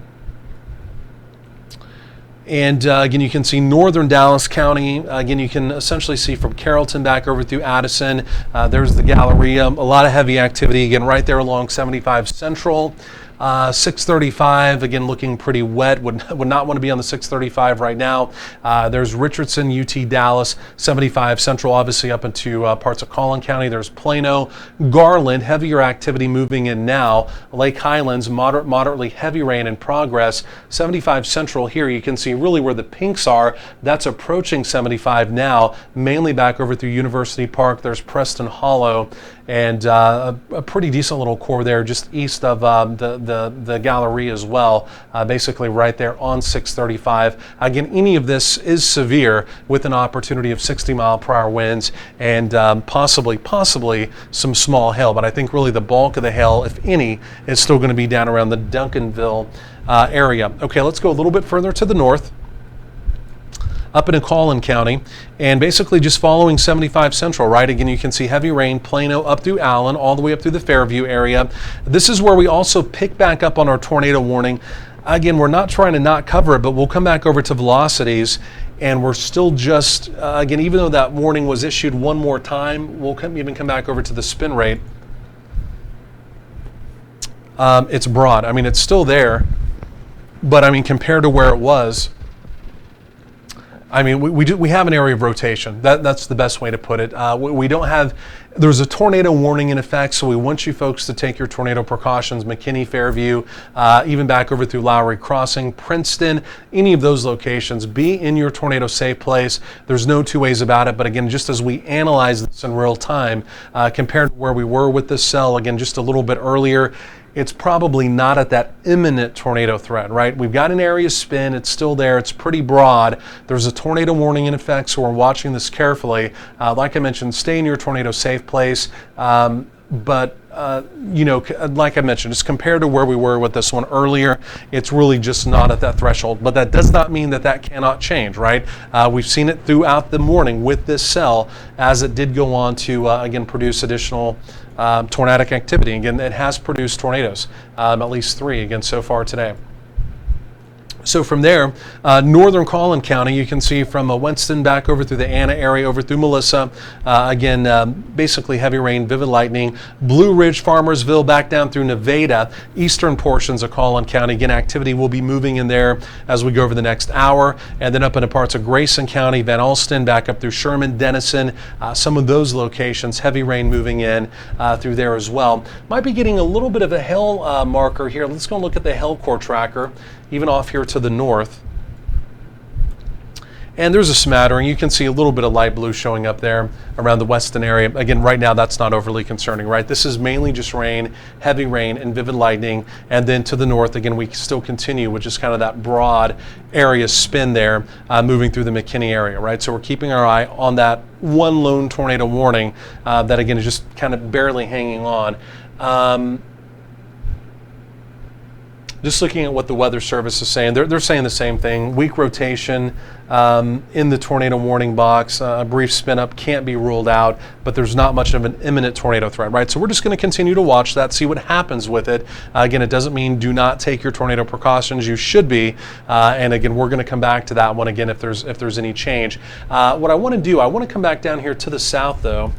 And again, you can see northern Dallas County. Again, you can essentially see from Carrollton back over through Addison. There's the Galleria. A lot of heavy activity, again, right there along 75 Central. 635, again, looking pretty wet. Would not want to be on the 635 right now. There's Richardson, UT Dallas, 75 Central, obviously up into parts of Collin County. There's Plano, Garland, heavier activity moving in now. Lake Highlands, moderately heavy rain in progress. 75 Central here, you can see really where the pinks are. That's approaching 75 now, mainly back over through University Park. There's Preston Hollow, and a pretty decent little core there just east of the Galleria as well, basically right there on 635. Again, any of this is severe with an opportunity of 60-mile-per-hour winds and possibly some small hail, but I think really the bulk of the hail, if any, is still going to be down around the Duncanville area. Okay, let's go a little bit further to the north. up into Collin County, and basically just following 75 Central, right? Again, you can see heavy rain, Plano up through Allen, all the way up through the Fairview area. This is where we also pick back up on our tornado warning. Again, we're not trying to not cover it, but we'll come back over to velocities, and we're still just, again, even though that warning was issued one more time, we'll even come back over to the spin rate. It's broad. I mean, it's still there, but I mean, compared to where it was, I mean, we have an area of rotation. That's the best way to put it. We don't have, there's a tornado warning in effect, so we want you folks to take your tornado precautions. McKinney, Fairview, even back over through Lowry Crossing, Princeton, any of those locations, be in your tornado safe place. There's no two ways about it, but again, just as we analyze this in real time, compared to where we were with this cell, again, just a little bit earlier, it's probably not at that imminent tornado threat, right? We've got an area spin, it's still there, it's pretty broad. There's a tornado warning in effect, so we're watching this carefully. Like I mentioned, stay in your tornado safe place, but you know, like I mentioned, just compared to where we were with this one earlier, it's really just not at that threshold. But that does not mean that that cannot change, right? We've seen it throughout the morning with this cell as it did go on to, again, produce additional tornadic activity. Again, it has produced tornadoes, at least 3, again, so far today. So from there, northern Collin County, you can see from Winston back over through the Anna area, over through Melissa. Again, basically heavy rain, vivid lightning. Blue Ridge, Farmersville, back down through Nevada, eastern portions of Collin County. Again, activity will be moving in there as we go over the next hour. And then up into parts of Grayson County, Van Alstyne, back up through Sherman, Denison. Some of those locations, heavy rain moving in through there as well. Might be getting a little bit of a hail marker here. Let's go and look at the hail core tracker, even off here to the north. And there's a smattering. You can see a little bit of light blue showing up there around the western area. Again, right now that's not overly concerning, right? This is mainly just rain, heavy rain, and vivid lightning. And then to the north, again, we still continue with just kind of that broad area spin there, moving through the McKinney area, right? So we're keeping our eye on that one lone tornado warning that, again, is just kind of barely hanging on. Just looking at what the Weather Service is saying, they're saying the same thing. Weak rotation in the tornado warning box. A brief spin up can't be ruled out, but there's not much of an imminent tornado threat, right? So we're just going to continue to watch that, see what happens with it. Again, it doesn't mean do not take your tornado precautions. You should be. And again, we're going to come back to that one again if there's any change. What I want to do, I want to come back down here to the south though.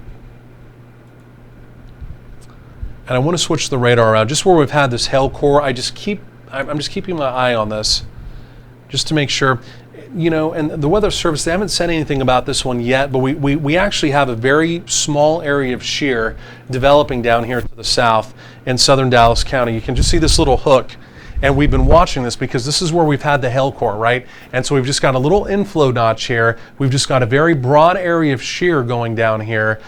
And I want to switch the radar around. Just where we've had this hail core, I'm just keeping my eye on this just to make sure, you know, and the Weather Service, they haven't said anything about this one yet, but we actually have a very small area of shear developing down here to the south in southern Dallas County. You can just see this little hook. And we've been watching this because this is where we've had the hail core, right? And so we've just got a little inflow notch here. We've just got a very broad area of shear going down here.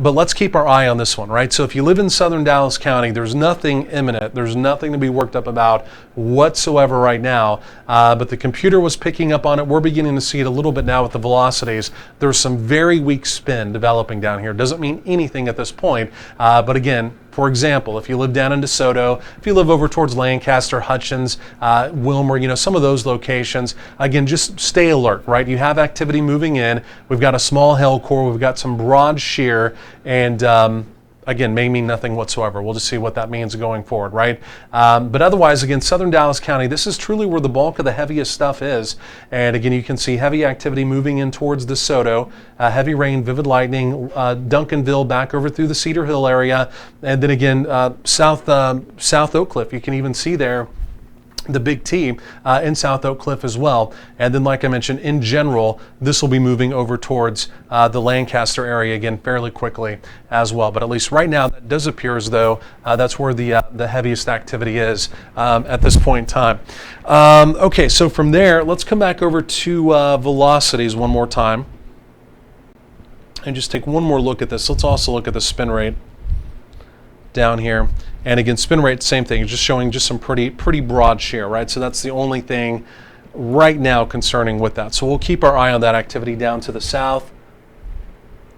But let's keep our eye on this one, right? So if you live in southern Dallas County, there's nothing imminent. There's nothing to be worked up about whatsoever right now. But the computer was picking up on it. We're beginning to see it a little bit now with the velocities. There's some very weak spin developing down here. Doesn't mean anything at this point. But again, for example, if you live down in DeSoto, if you live over towards Lancaster, Hutchins, Wilmer, you know, some of those locations, again, just stay alert, right? You have activity moving in. We've got a small hail core. We've got some broad shear, and again, may mean nothing whatsoever. We'll just see what that means going forward, right? But otherwise, again, southern Dallas County, this is truly where the bulk of the heaviest stuff is. And again, you can see heavy activity moving in towards DeSoto, heavy rain, vivid lightning, Duncanville back over through the Cedar Hill area. And then again, South Oak Cliff, you can even see there the Big T in South Oak Cliff as well. And then, like I mentioned, in general, this will be moving over towards the Lancaster area again fairly quickly as well. But at least right now, that does appear as though that's where the heaviest activity is at this point in time. Okay, so from there, let's come back over to velocities one more time and just take one more look at this. Let's also look at the spin rate down here. And again, spin rate, same thing, just showing just some pretty broad shear, right? So that's the only thing right now concerning with that. So we'll keep our eye on that activity down to the south.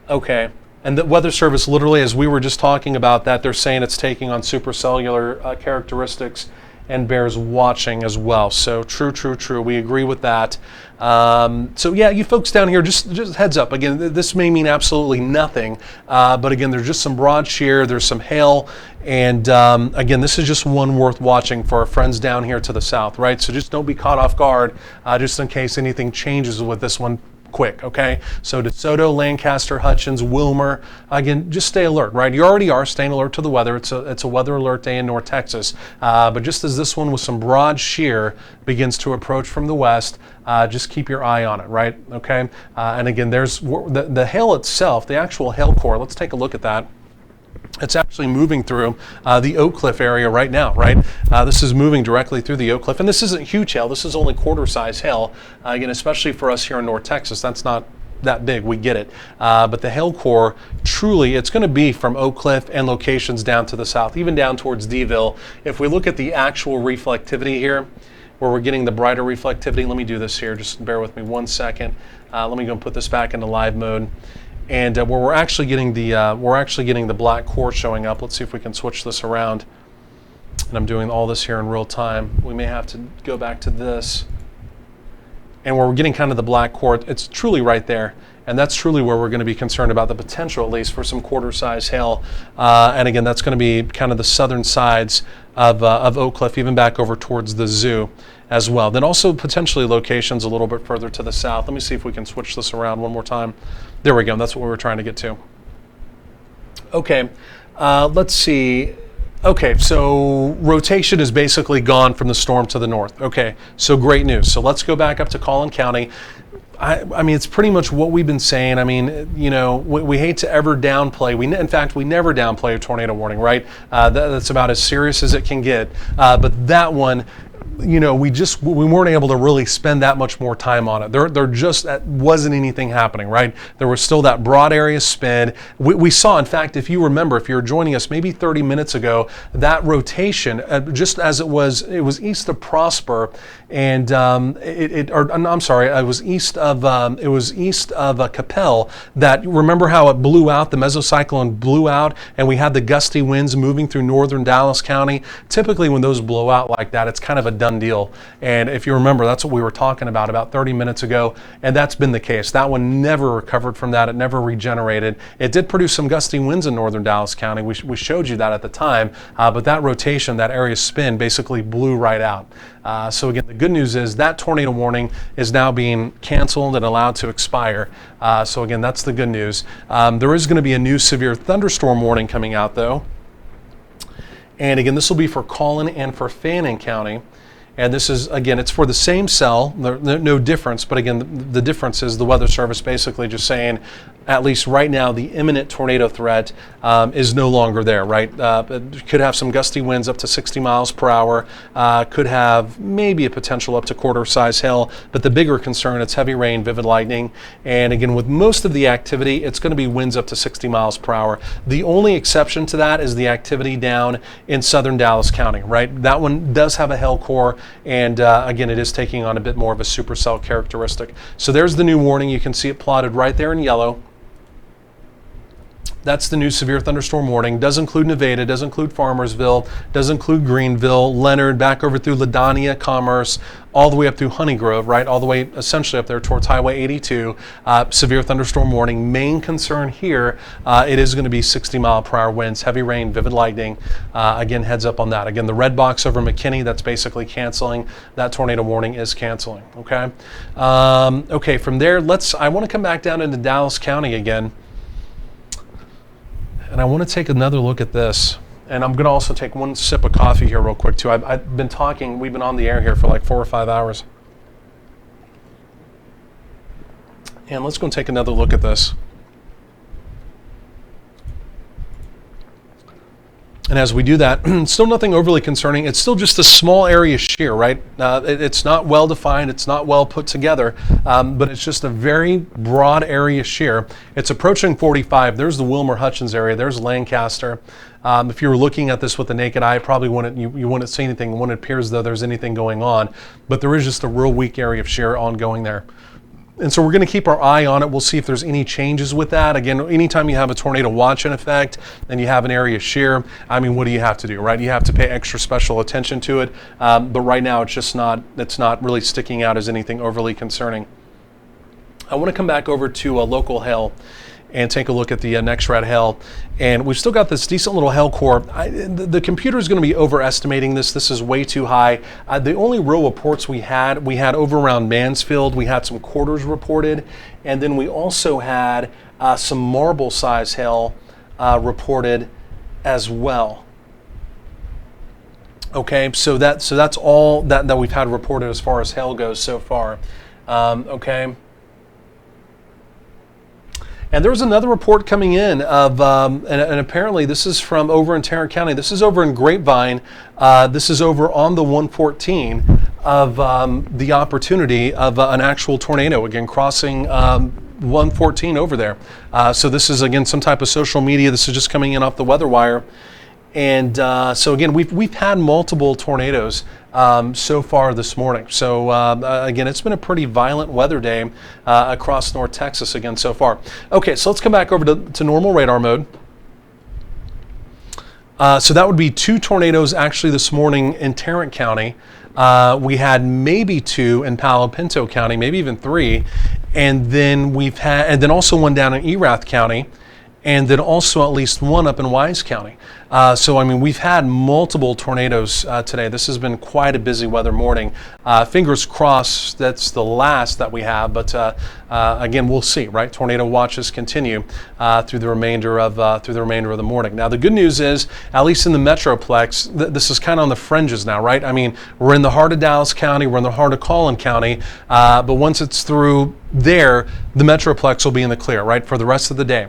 Okay, and the Weather Service, literally, as we were just talking about that, they're saying it's taking on supercellular characteristics and bears watching as well. So true. We agree with that. So yeah, you folks down here, just heads up. Again, this may mean absolutely nothing, but again, there's just some broad shear, there's some hail, and again, this is just one worth watching for our friends down here to the south, right? So just don't be caught off guard, just in case anything changes with this one quick, okay? So DeSoto, Lancaster, Hutchins, Wilmer, again, just stay alert, right? You already are staying alert to the weather. It's a weather alert day in North Texas. But just as this one with some broad shear begins to approach from the west, just keep your eye on it, right? Okay? And again, there's the hail itself, the actual hail core. Let's take a look at that. It's actually moving through the Oak Cliff area right now, right? This is moving directly through the Oak Cliff, and this isn't huge hail. This is only quarter-size hail. Again, especially for us here in North Texas, that's not that big. We get it. But the hail core, truly, it's going to be from Oak Cliff and locations down to the south, even down towards Deville. If we look at the actual reflectivity here, where we're getting the brighter reflectivity, let me do this here. Just bear with me 1 second. Let me go and put this back into live mode. And where we're actually getting the black core showing up. Let's see if we can switch this around. And I'm doing all this here in real time. We may have to go back to this. And where we're getting kind of the black core, it's truly right there. And that's truly where we're going to be concerned about the potential, at least, for some quarter-size hail. And again, that's going to be kind of the southern sides of Oak Cliff, even back over towards the zoo as well. Then also potentially locations a little bit further to the south. Let me see if we can switch this around one more time. There we go. That's what we were trying to get to. Okay, let's see. Okay, so rotation is basically gone from the storm to the north. Okay, so great news. So let's go back up to Collin County. I mean, it's pretty much what we've been saying. I mean, you know, we hate to ever downplay. In fact, we never downplay a tornado warning, right? That's about as serious as it can get. But that one, you know, we weren't able to really spend that much more time on it. There just wasn't anything happening, right? There was still that broad area spin. We saw, in fact, if you remember, if you were joining us maybe 30 minutes ago, that rotation, just as it was east of Prosper, and it was east of Capel. That, remember how it blew out, the mesocyclone blew out, and we had the gusty winds moving through northern Dallas County. Typically, when those blow out like that, it's kind of a done deal. And if you remember, that's what we were talking about 30 minutes ago, and that's been the case. That one never recovered from that. It never regenerated. It did produce some gusty winds in northern Dallas County. We showed you that at the time, but that rotation, that area spin, basically blew right out. So again, the good news is that tornado warning is now being canceled and allowed to expire. So again, that's the good news. There is going to be a new severe thunderstorm warning coming out, though. And again, this will be for Collin and for Fannin County. And this is, again, it's for the same cell, no difference, but again, the difference is the Weather Service basically just saying, at least right now, the imminent tornado threat is no longer there, right? It could have some gusty winds up to 60 miles per hour, could have maybe a potential up to quarter-size hail, but the bigger concern, it's heavy rain, vivid lightning, and again, with most of the activity, it's going to be winds up to 60 miles per hour. The only exception to that is the activity down in southern Dallas County, right? That one does have a hail core, and again, it is taking on a bit more of a supercell characteristic. So there's the new warning. You can see it plotted right there in yellow. That's the new severe thunderstorm warning. Does include Nevada, does include Farmersville, does include Greenville, Leonard, back over through Ladonia, Commerce, all the way up through Honeygrove, right? All the way essentially up there towards Highway 82. Severe thunderstorm warning. Main concern here, it is going to be 60 mile per hour winds, heavy rain, vivid lightning. Again, heads up on that. Again, the red box over McKinney, that's basically canceling. That tornado warning is canceling, okay? Okay, from there, I want to come back down into Dallas County again. And I want to take another look at this. And I'm going to also take one sip of coffee here real quick too. I've been talking, we've been on the air here for like 4 or 5 hours. And let's go and take another look at this. And as we do that, still nothing overly concerning. It's still just a small area shear, right? It's not well defined. It's not well put together, but it's just a very broad area shear. It's approaching 45. There's the Wilmer Hutchins area. There's Lancaster. If you were looking at this with the naked eye, probably you wouldn't see anything. It wouldn't appear as though there's anything going on, but there is just a real weak area of shear ongoing there. And so we're going to keep our eye on it. We'll see if there's any changes with that. Again, anytime you have a tornado watch in effect and you have an area shear, I mean, what do you have to do, right? You have to pay extra special attention to it. But right now, it's not really sticking out as anything overly concerning. I want to come back over to local hail and take a look at the NexRad hail. And we've still got this decent little hail core. The computer is going to be overestimating this. This is way too high. The only real reports we had over around Mansfield. We had some quarters reported. And then we also had some marble size hail reported as well. Okay, so that's all that we've had reported as far as hail goes so far. Okay. And there was another report coming in of, and apparently this is from over in Tarrant County. This is over in Grapevine. This is over on the 114 of the opportunity of an actual tornado, again, crossing 114 over there. So this is, again, some type of social media. This is just coming in off the weather wire. And so again, we've had multiple tornadoes so far this morning. So again, it's been a pretty violent weather day across North Texas again so far. Okay, so let's come back over to normal radar mode. So that would be 2 tornadoes actually this morning in Tarrant County. We had maybe 2 in Palo Pinto County, maybe even 3, and then also one down in Erath County, and then also at least 1 up in Wise County. So, I mean, we've had multiple tornadoes today. This has been quite a busy weather morning. Fingers crossed that's the last that we have, but again, we'll see, right? Tornado watches continue through the remainder of the morning. Now, the good news is, at least in the Metroplex, this is kind of on the fringes now, right? I mean, we're in the heart of Dallas County, we're in the heart of Collin County, but once it's through there, the Metroplex will be in the clear, right, for the rest of the day.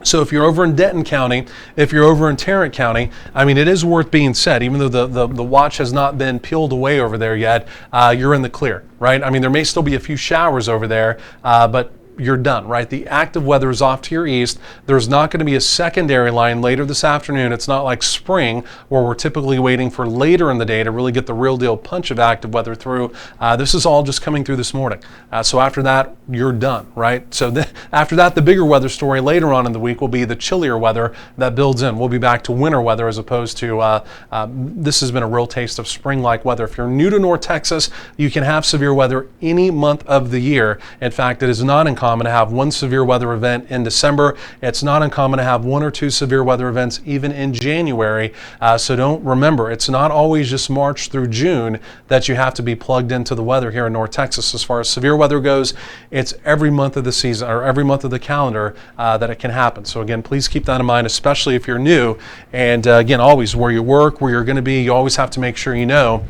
So if you're over in Denton County, if you're over in Tarrant County, I mean, it is worth being said, even though the watch has not been peeled away over there yet, you're in the clear, right? I mean, there may still be a few showers over there, but you're done, right? The active weather is off to your east. There's not going to be a secondary line later this afternoon. It's not like spring where we're typically waiting for later in the day to really get the real deal punch of active weather through. This is all just coming through this morning. So after that, you're done, right? So after that, the bigger weather story later on in the week will be the chillier weather that builds in. We'll be back to winter weather as opposed to, this has been a real taste of spring-like weather. If you're new to North Texas, you can have severe weather any month of the year. In fact, it is not uncommon to have 1 severe weather event in December. It's not uncommon to have 1 or 2 severe weather events even in January. So don't remember, it's not always just March through June that you have to be plugged into the weather here in North Texas. As far as severe weather goes, it's every month of the season or every month of the calendar that it can happen. So again, please keep that in mind, especially if you're new. And again, always where you work, where you're going to be, you always have to make sure you know,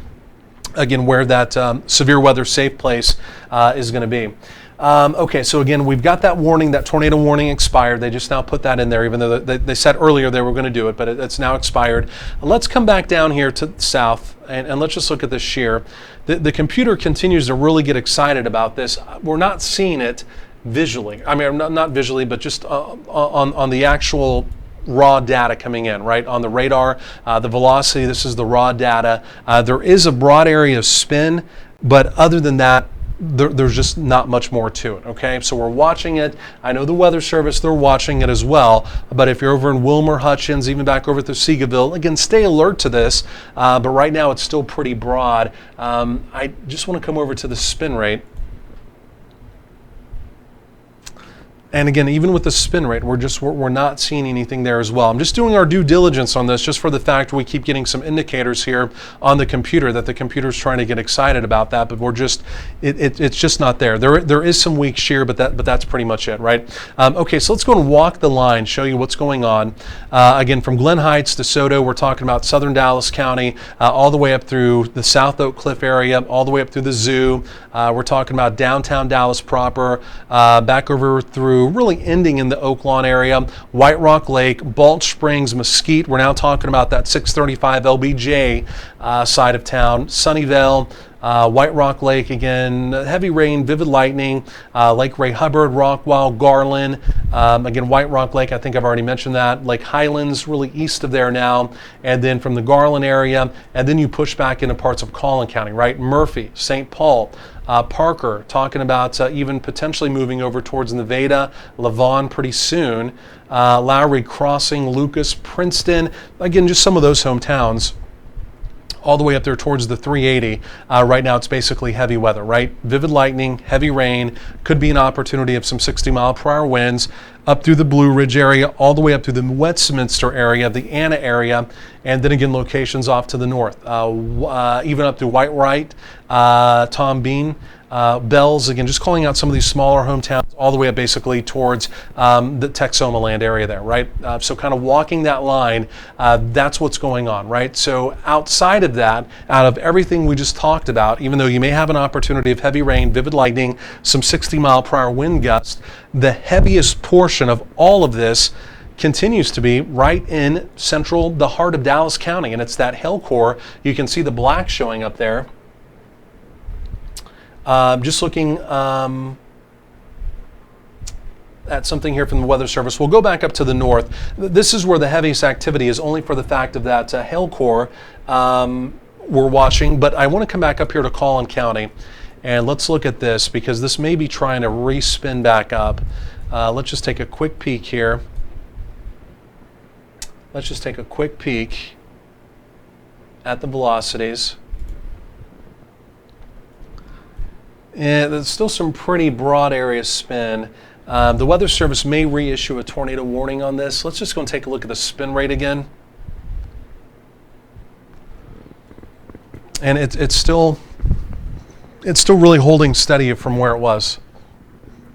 again, where that severe weather safe place is going to be. Okay, so again, we've got that warning, that tornado warning expired. They just now put that in there, even though they said earlier they were going to do it, but it's now expired. Let's come back down here to the south, and let's just look at this shear. The computer continues to really get excited about this. We're not seeing it visually. I mean, not visually, but just on the actual raw data coming in, right? On the radar, the velocity, this is the raw data. There is a broad area of spin, but other than that, there's just not much more to it, okay? So we're watching it. I know the Weather Service, they're watching it as well, but if you're over in Wilmer, Hutchins, even back over to Seagoville, again, stay alert to this, but right now it's still pretty broad. I just want to come over to the spin rate. And again, even with the spin rate, we're not seeing anything there as well. I'm just doing our due diligence on this just for the fact we keep getting some indicators here on the computer that the computer's trying to get excited about that, but it's just not there. There is some weak shear, but that's pretty much it, right? Okay, so let's go and walk the line, show you what's going on. Again, from Glen Heights to Soto, we're talking about southern Dallas County, all the way up through the South Oak Cliff area, all the way up through the zoo. We're talking about downtown Dallas proper, back over through really ending in the Oak Lawn area, White Rock Lake, Balch Springs, Mesquite. We're now talking about that 635 LBJ side of town, Sunnyvale, White Rock Lake again, heavy rain, vivid lightning, Lake Ray Hubbard, Rockwall, Garland, again, White Rock Lake, I think I've already mentioned that, Lake Highlands, really east of there now, and then from the Garland area, and then you push back into parts of Collin County, right? Murphy, St. Paul, Parker talking about even potentially moving over towards Nevada, Lavon pretty soon. Lowry Crossing, Lucas, Princeton. Again, just some of those hometowns. All the way up there towards the 380. Right now it's basically heavy weather, right? Vivid lightning, heavy rain, could be an opportunity of some 60-mile-per-hour winds up through the Blue Ridge area, all the way up through the Westminster area, the Anna area, and then again locations off to the north, even up to White Wright, Tom Bean, Bells, again, just calling out some of these smaller hometowns all the way up basically towards the Texoma land area there, right? So kind of walking that line, that's what's going on, right? So outside of that, out of everything we just talked about, even though you may have an opportunity of heavy rain, vivid lightning, some 60-mile-per-hour wind gusts, the heaviest portion of all of this continues to be right in central, the heart of Dallas County, and it's that hail core. You can see the black showing up there. Just looking at something here from the Weather Service. We'll go back up to the north. This is where the heaviest activity is, only for the fact of that hail core we're watching. But I want to come back up here to Collin County, and let's look at this, because this may be trying to re-spin back up. Let's just take a quick peek here. Let's just take a quick peek at the velocities. And there's still some pretty broad area spin. The Weather Service may reissue a tornado warning on this. Let's just go and take a look at the spin rate again. And it's still really holding steady from where it was.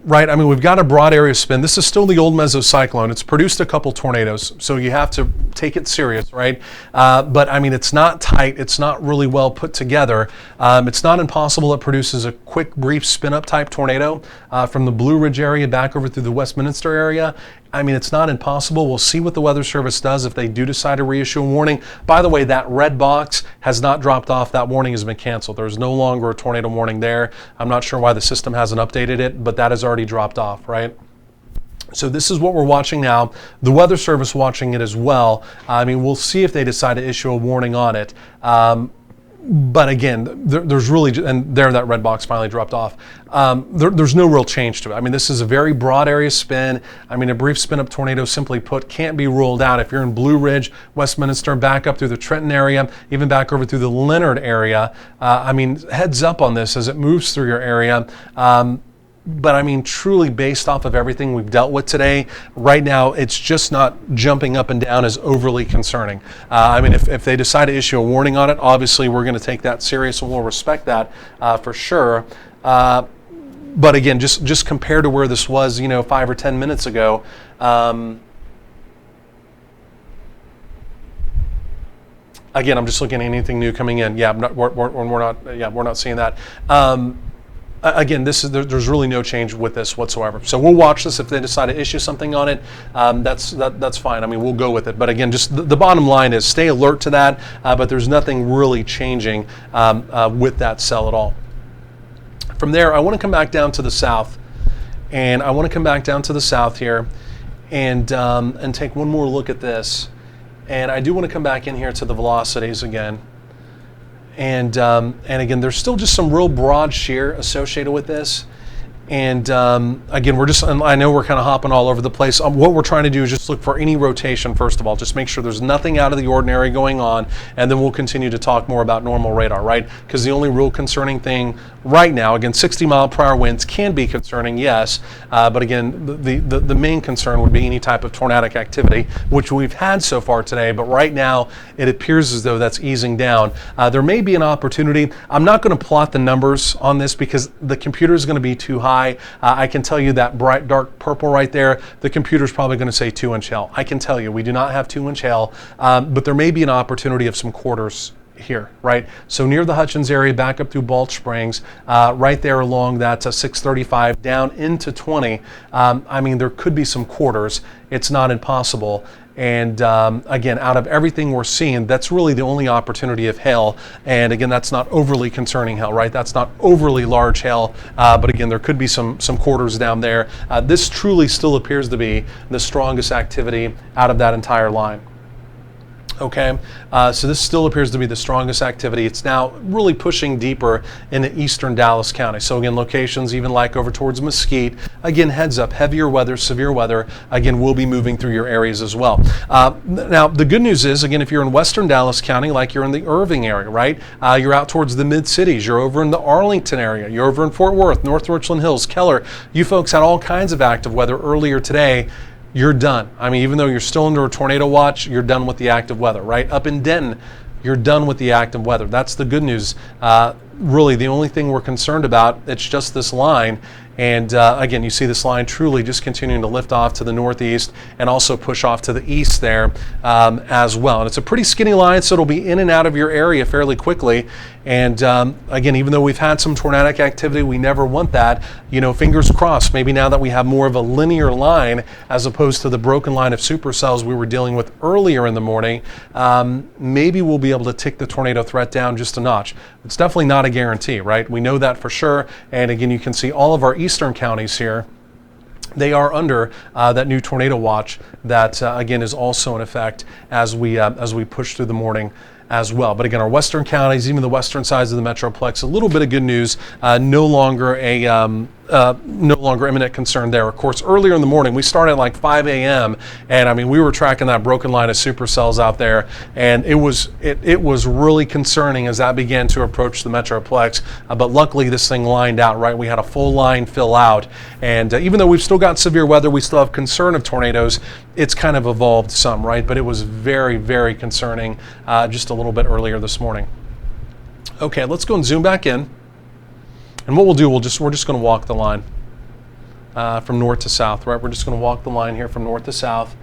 Right, I mean, we've got a broad area spin. This is still the old mesocyclone. It's produced a couple tornadoes, so you have to take it serious, right? But I mean, it's not tight. It's not really well put together. It's not impossible. It produces a quick, brief spin-up type tornado from the Blue Ridge area back over through the Westminster area. I mean, it's not impossible. We'll see what the Weather Service does if they do decide to reissue a warning. By the way, that red box has not dropped off. That warning has been canceled. There's no longer a tornado warning there. I'm not sure why the system hasn't updated it, but that has already dropped off, right? So this is what we're watching now. The Weather Service watching it as well. I mean, we'll see if they decide to issue a warning on it. But again, there's really, and there that red box finally dropped off. There's no real change to it. I mean, this is a very broad area spin. I mean, a brief spin-up tornado, simply put, can't be ruled out. If you're in Blue Ridge, Westminster, back up through the Trenton area, even back over through the Leonard area, I mean, heads up on this as it moves through your area. But I mean, truly based off of everything we've dealt with today, right now, it's just not jumping up and down as overly concerning. I mean, if they decide to issue a warning on it, obviously we're going to take that serious and we'll respect that for sure. But again, just compared to where this was, 5 or 10 minutes ago, again, I'm just looking at anything new coming in. Yeah, we're not seeing that. Again, there's really no change with this whatsoever. So we'll watch this. If they decide to issue something on it, that's fine. I mean, we'll go with it. But again, just the bottom line is stay alert to that. But there's nothing really changing with that cell at all. From there, I want to come back down to the south, and I want to come back down to the south here, and take one more look at this. And I do want to come back in here to the velocities again. And again, there's still just some real broad shear associated with this. And again, I know we're kind of hopping all over the place. What we're trying to do is just look for any rotation, first of all, just make sure there's nothing out of the ordinary going on, and then we'll continue to talk more about normal radar, right? Because the only real concerning thing right now, again, 60-mile-per-hour winds can be concerning, yes, but again, the main concern would be any type of tornadic activity, which we've had so far today, but right now it appears as though that's easing down. There may be an opportunity. I'm not going to plot the numbers on this because the computer is going to be too high. I can tell you that bright dark purple right there, the computer's probably going to say 2-inch hail. I can tell you we do not have 2-inch hail, but there may be an opportunity of some quarters here, right? So near the Hutchins area, back up through Balch Springs, right there along that 635 down into 20. I mean, there could be some quarters. It's not impossible. And again, out of everything we're seeing, that's really the only opportunity of hail. And again, that's not overly concerning hail, right? That's not overly large hail. But again, there could be some quarters down there. This truly still appears to be the strongest activity out of that entire line. Okay, so this still appears to be the strongest activity. It's now really pushing deeper into eastern Dallas County. So again, locations even like over towards Mesquite. Again, heads up, heavier weather, severe weather, again, will be moving through your areas as well. Now, the good news is, again, if you're in western Dallas County, like you're in the Irving area, right? You're out towards the mid-cities. You're over in the Arlington area. You're over in Fort Worth, North Richland Hills, Keller. You folks had all kinds of active weather earlier today. You're done. I mean, even though you're still under a tornado watch, you're done with the active weather, right? Up in Denton, you're done with the active weather. That's the good news. Really, the only thing we're concerned about, it's just this line. And again, you see this line truly just continuing to lift off to the northeast and also push off to the east there as well. And it's a pretty skinny line, so it'll be in and out of your area fairly quickly. And again, even though we've had some tornadic activity, we never want that. You know, fingers crossed, maybe now that we have more of a linear line as opposed to the broken line of supercells we were dealing with earlier in the morning, maybe we'll be able to tick the tornado threat down just a notch. It's definitely not a guarantee, right? We know that for sure. And again, you can see all of our eastern counties here. They are under that new tornado watch that again is also in effect as we push through the morning as well. But again, our western counties, even the western sides of the Metroplex, a little bit of good news. No longer imminent concern there. Of course, earlier in the morning, we started at like 5 a.m. and I mean, we were tracking that broken line of supercells out there, and it was really concerning as that began to approach the Metroplex. But luckily, this thing lined out right. We had a full line fill out, and even though we've still got severe weather, we still have concern of tornadoes. It's kind of evolved some, right? But it was very, very concerning just a little bit earlier this morning. Okay, let's go and zoom back in. And what we'll do, we're just going to walk the line from north to south, right? We're just going to walk the line here from north to south.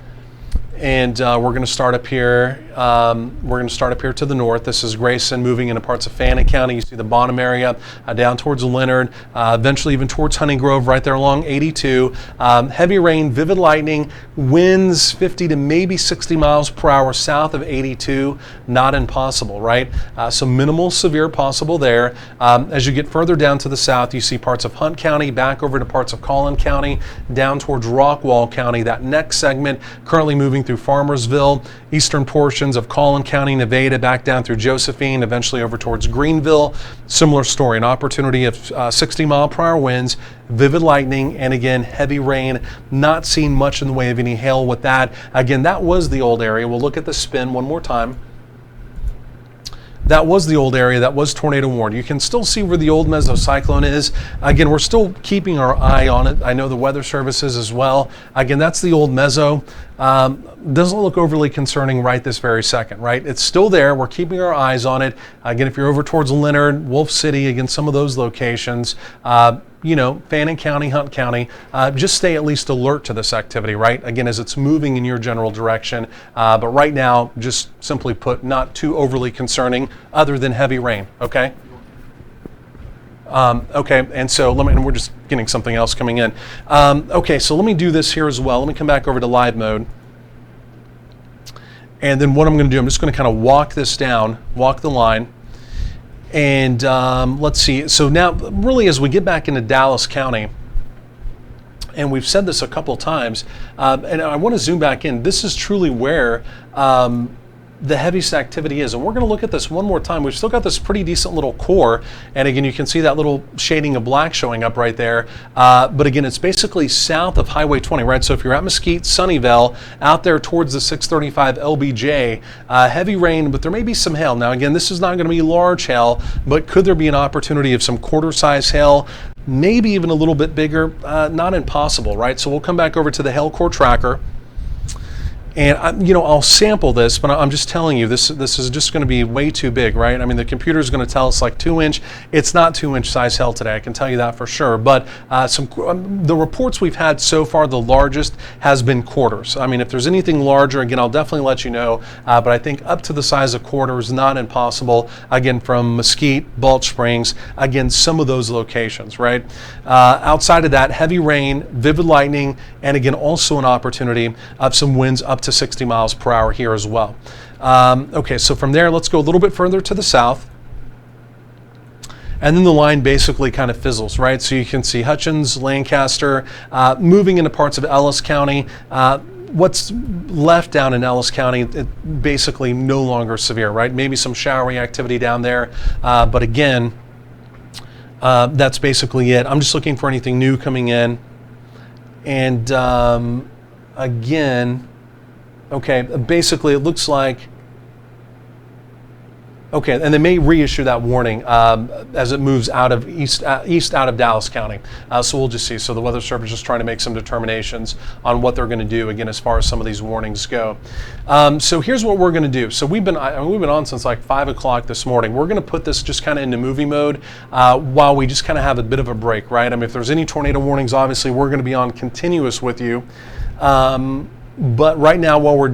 And we're going to start up here. We're going to start up here to the north. This is Grayson moving into parts of Fannin County. You see the bottom area down towards Leonard, eventually even towards Hunting Grove, right there along 82. Heavy rain, vivid lightning, winds 50 to maybe 60 miles per hour south of 82. Not impossible, right? So minimal severe possible there. As you get further down to the south, you see parts of Hunt County, back over to parts of Collin County, down towards Rockwall County. That next segment currently moving through Farmersville, eastern portions of Collin County, Nevada, back down through Josephine, eventually over towards Greenville. Similar story, an opportunity of 60 mile per hour winds, vivid lightning, and again, heavy rain. Not seeing much in the way of any hail with that. Again, that was the old area. We'll look at the spin one more time. That was the old area, that was tornado warned. You can still see where the old mesocyclone is. Again, we're still keeping our eye on it. I know the weather services as well. Again, that's the old meso. Doesn't look overly concerning right this very second, right? It's still there. We're keeping our eyes on it. Again, if you're over towards Leonard, Wolf City, again, some of those locations, you know, Fannin County, Hunt County, just stay at least alert to this activity, right? Again, as it's moving in your general direction. But right now, just simply put, not too overly concerning other than heavy rain, okay? Okay, and so and we're just getting something else coming in. Okay, so let me do this here as well. Let me come back over to live mode. And then what I'm going to do, I'm just going to kind of walk this down, walk the line. And let's see, so now really as we get back into Dallas County, and we've said this a couple of times, and I want to zoom back in, this is truly where the heaviest activity is. And we're going to look at this one more time. We've still got this pretty decent little core. And again, you can see that little shading of black showing up right there. But again, it's basically south of Highway 20, right? So if you're at Mesquite, Sunnyvale, out there towards the 635 LBJ, heavy rain, but there may be some hail. Now, again, this is not going to be large hail, but could there be an opportunity of some quarter-size hail? Maybe even a little bit bigger, not impossible, right? So we'll come back over to the hail core tracker. And you know, I'll sample this, but I'm just telling you, this is just going to be way too big, right? I mean, the computer is going to tell us like 2-inch. It's not 2-inch size hail today, I can tell you that for sure. But the reports we've had so far, the largest has been quarters. I mean, if there's anything larger, again, I'll definitely let you know. But I think up to the size of quarters, not impossible. Again, from Mesquite, Balch Springs, again, some of those locations, right? Outside of that, heavy rain, vivid lightning, and again, also an opportunity of some winds up to 60 miles per hour here as well. Okay, so from there, let's go a little bit further to the south. And then the line basically kind of fizzles, right? So you can see Hutchins, Lancaster, moving into parts of Ellis County. what's left down in Ellis County, it basically no longer severe, right? Maybe some showery activity down there, but again, that's basically it. I'm just looking for anything new coming in. And again, okay, basically it looks like, okay, and they may reissue that warning as it moves out of east out of Dallas County. So we'll just see. So the Weather Service is just trying to make some determinations on what they're going to do, again, as far as some of these warnings go. So here's what we're going to do. So we've been on since like 5 o'clock this morning. We're going to put this just kind of into movie mode while we just kind of have a bit of a break, right? I mean, if there's any tornado warnings, obviously we're going to be on continuous with you. But right now, while we're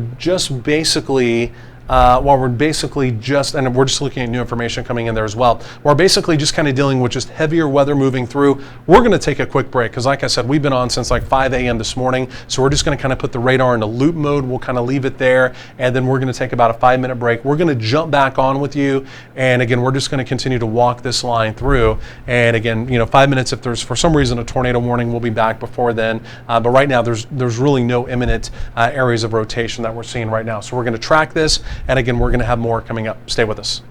basically just, and we're just looking at new information coming in there as well, we're basically just kind of dealing with just heavier weather moving through. We're going to take a quick break because, like I said, we've been on since like 5 a.m. this morning. So we're just going to kind of put the radar into loop mode. We'll kind of leave it there, and then we're going to take about a 5-minute break. We're going to jump back on with you, and again, we're just going to continue to walk this line through. And again, 5 minutes. If there's for some reason a tornado warning, we'll be back before then. But right now, there's really no imminent areas of rotation that we're seeing right now. So we're going to track this. And again, we're going to have more coming up. Stay with us.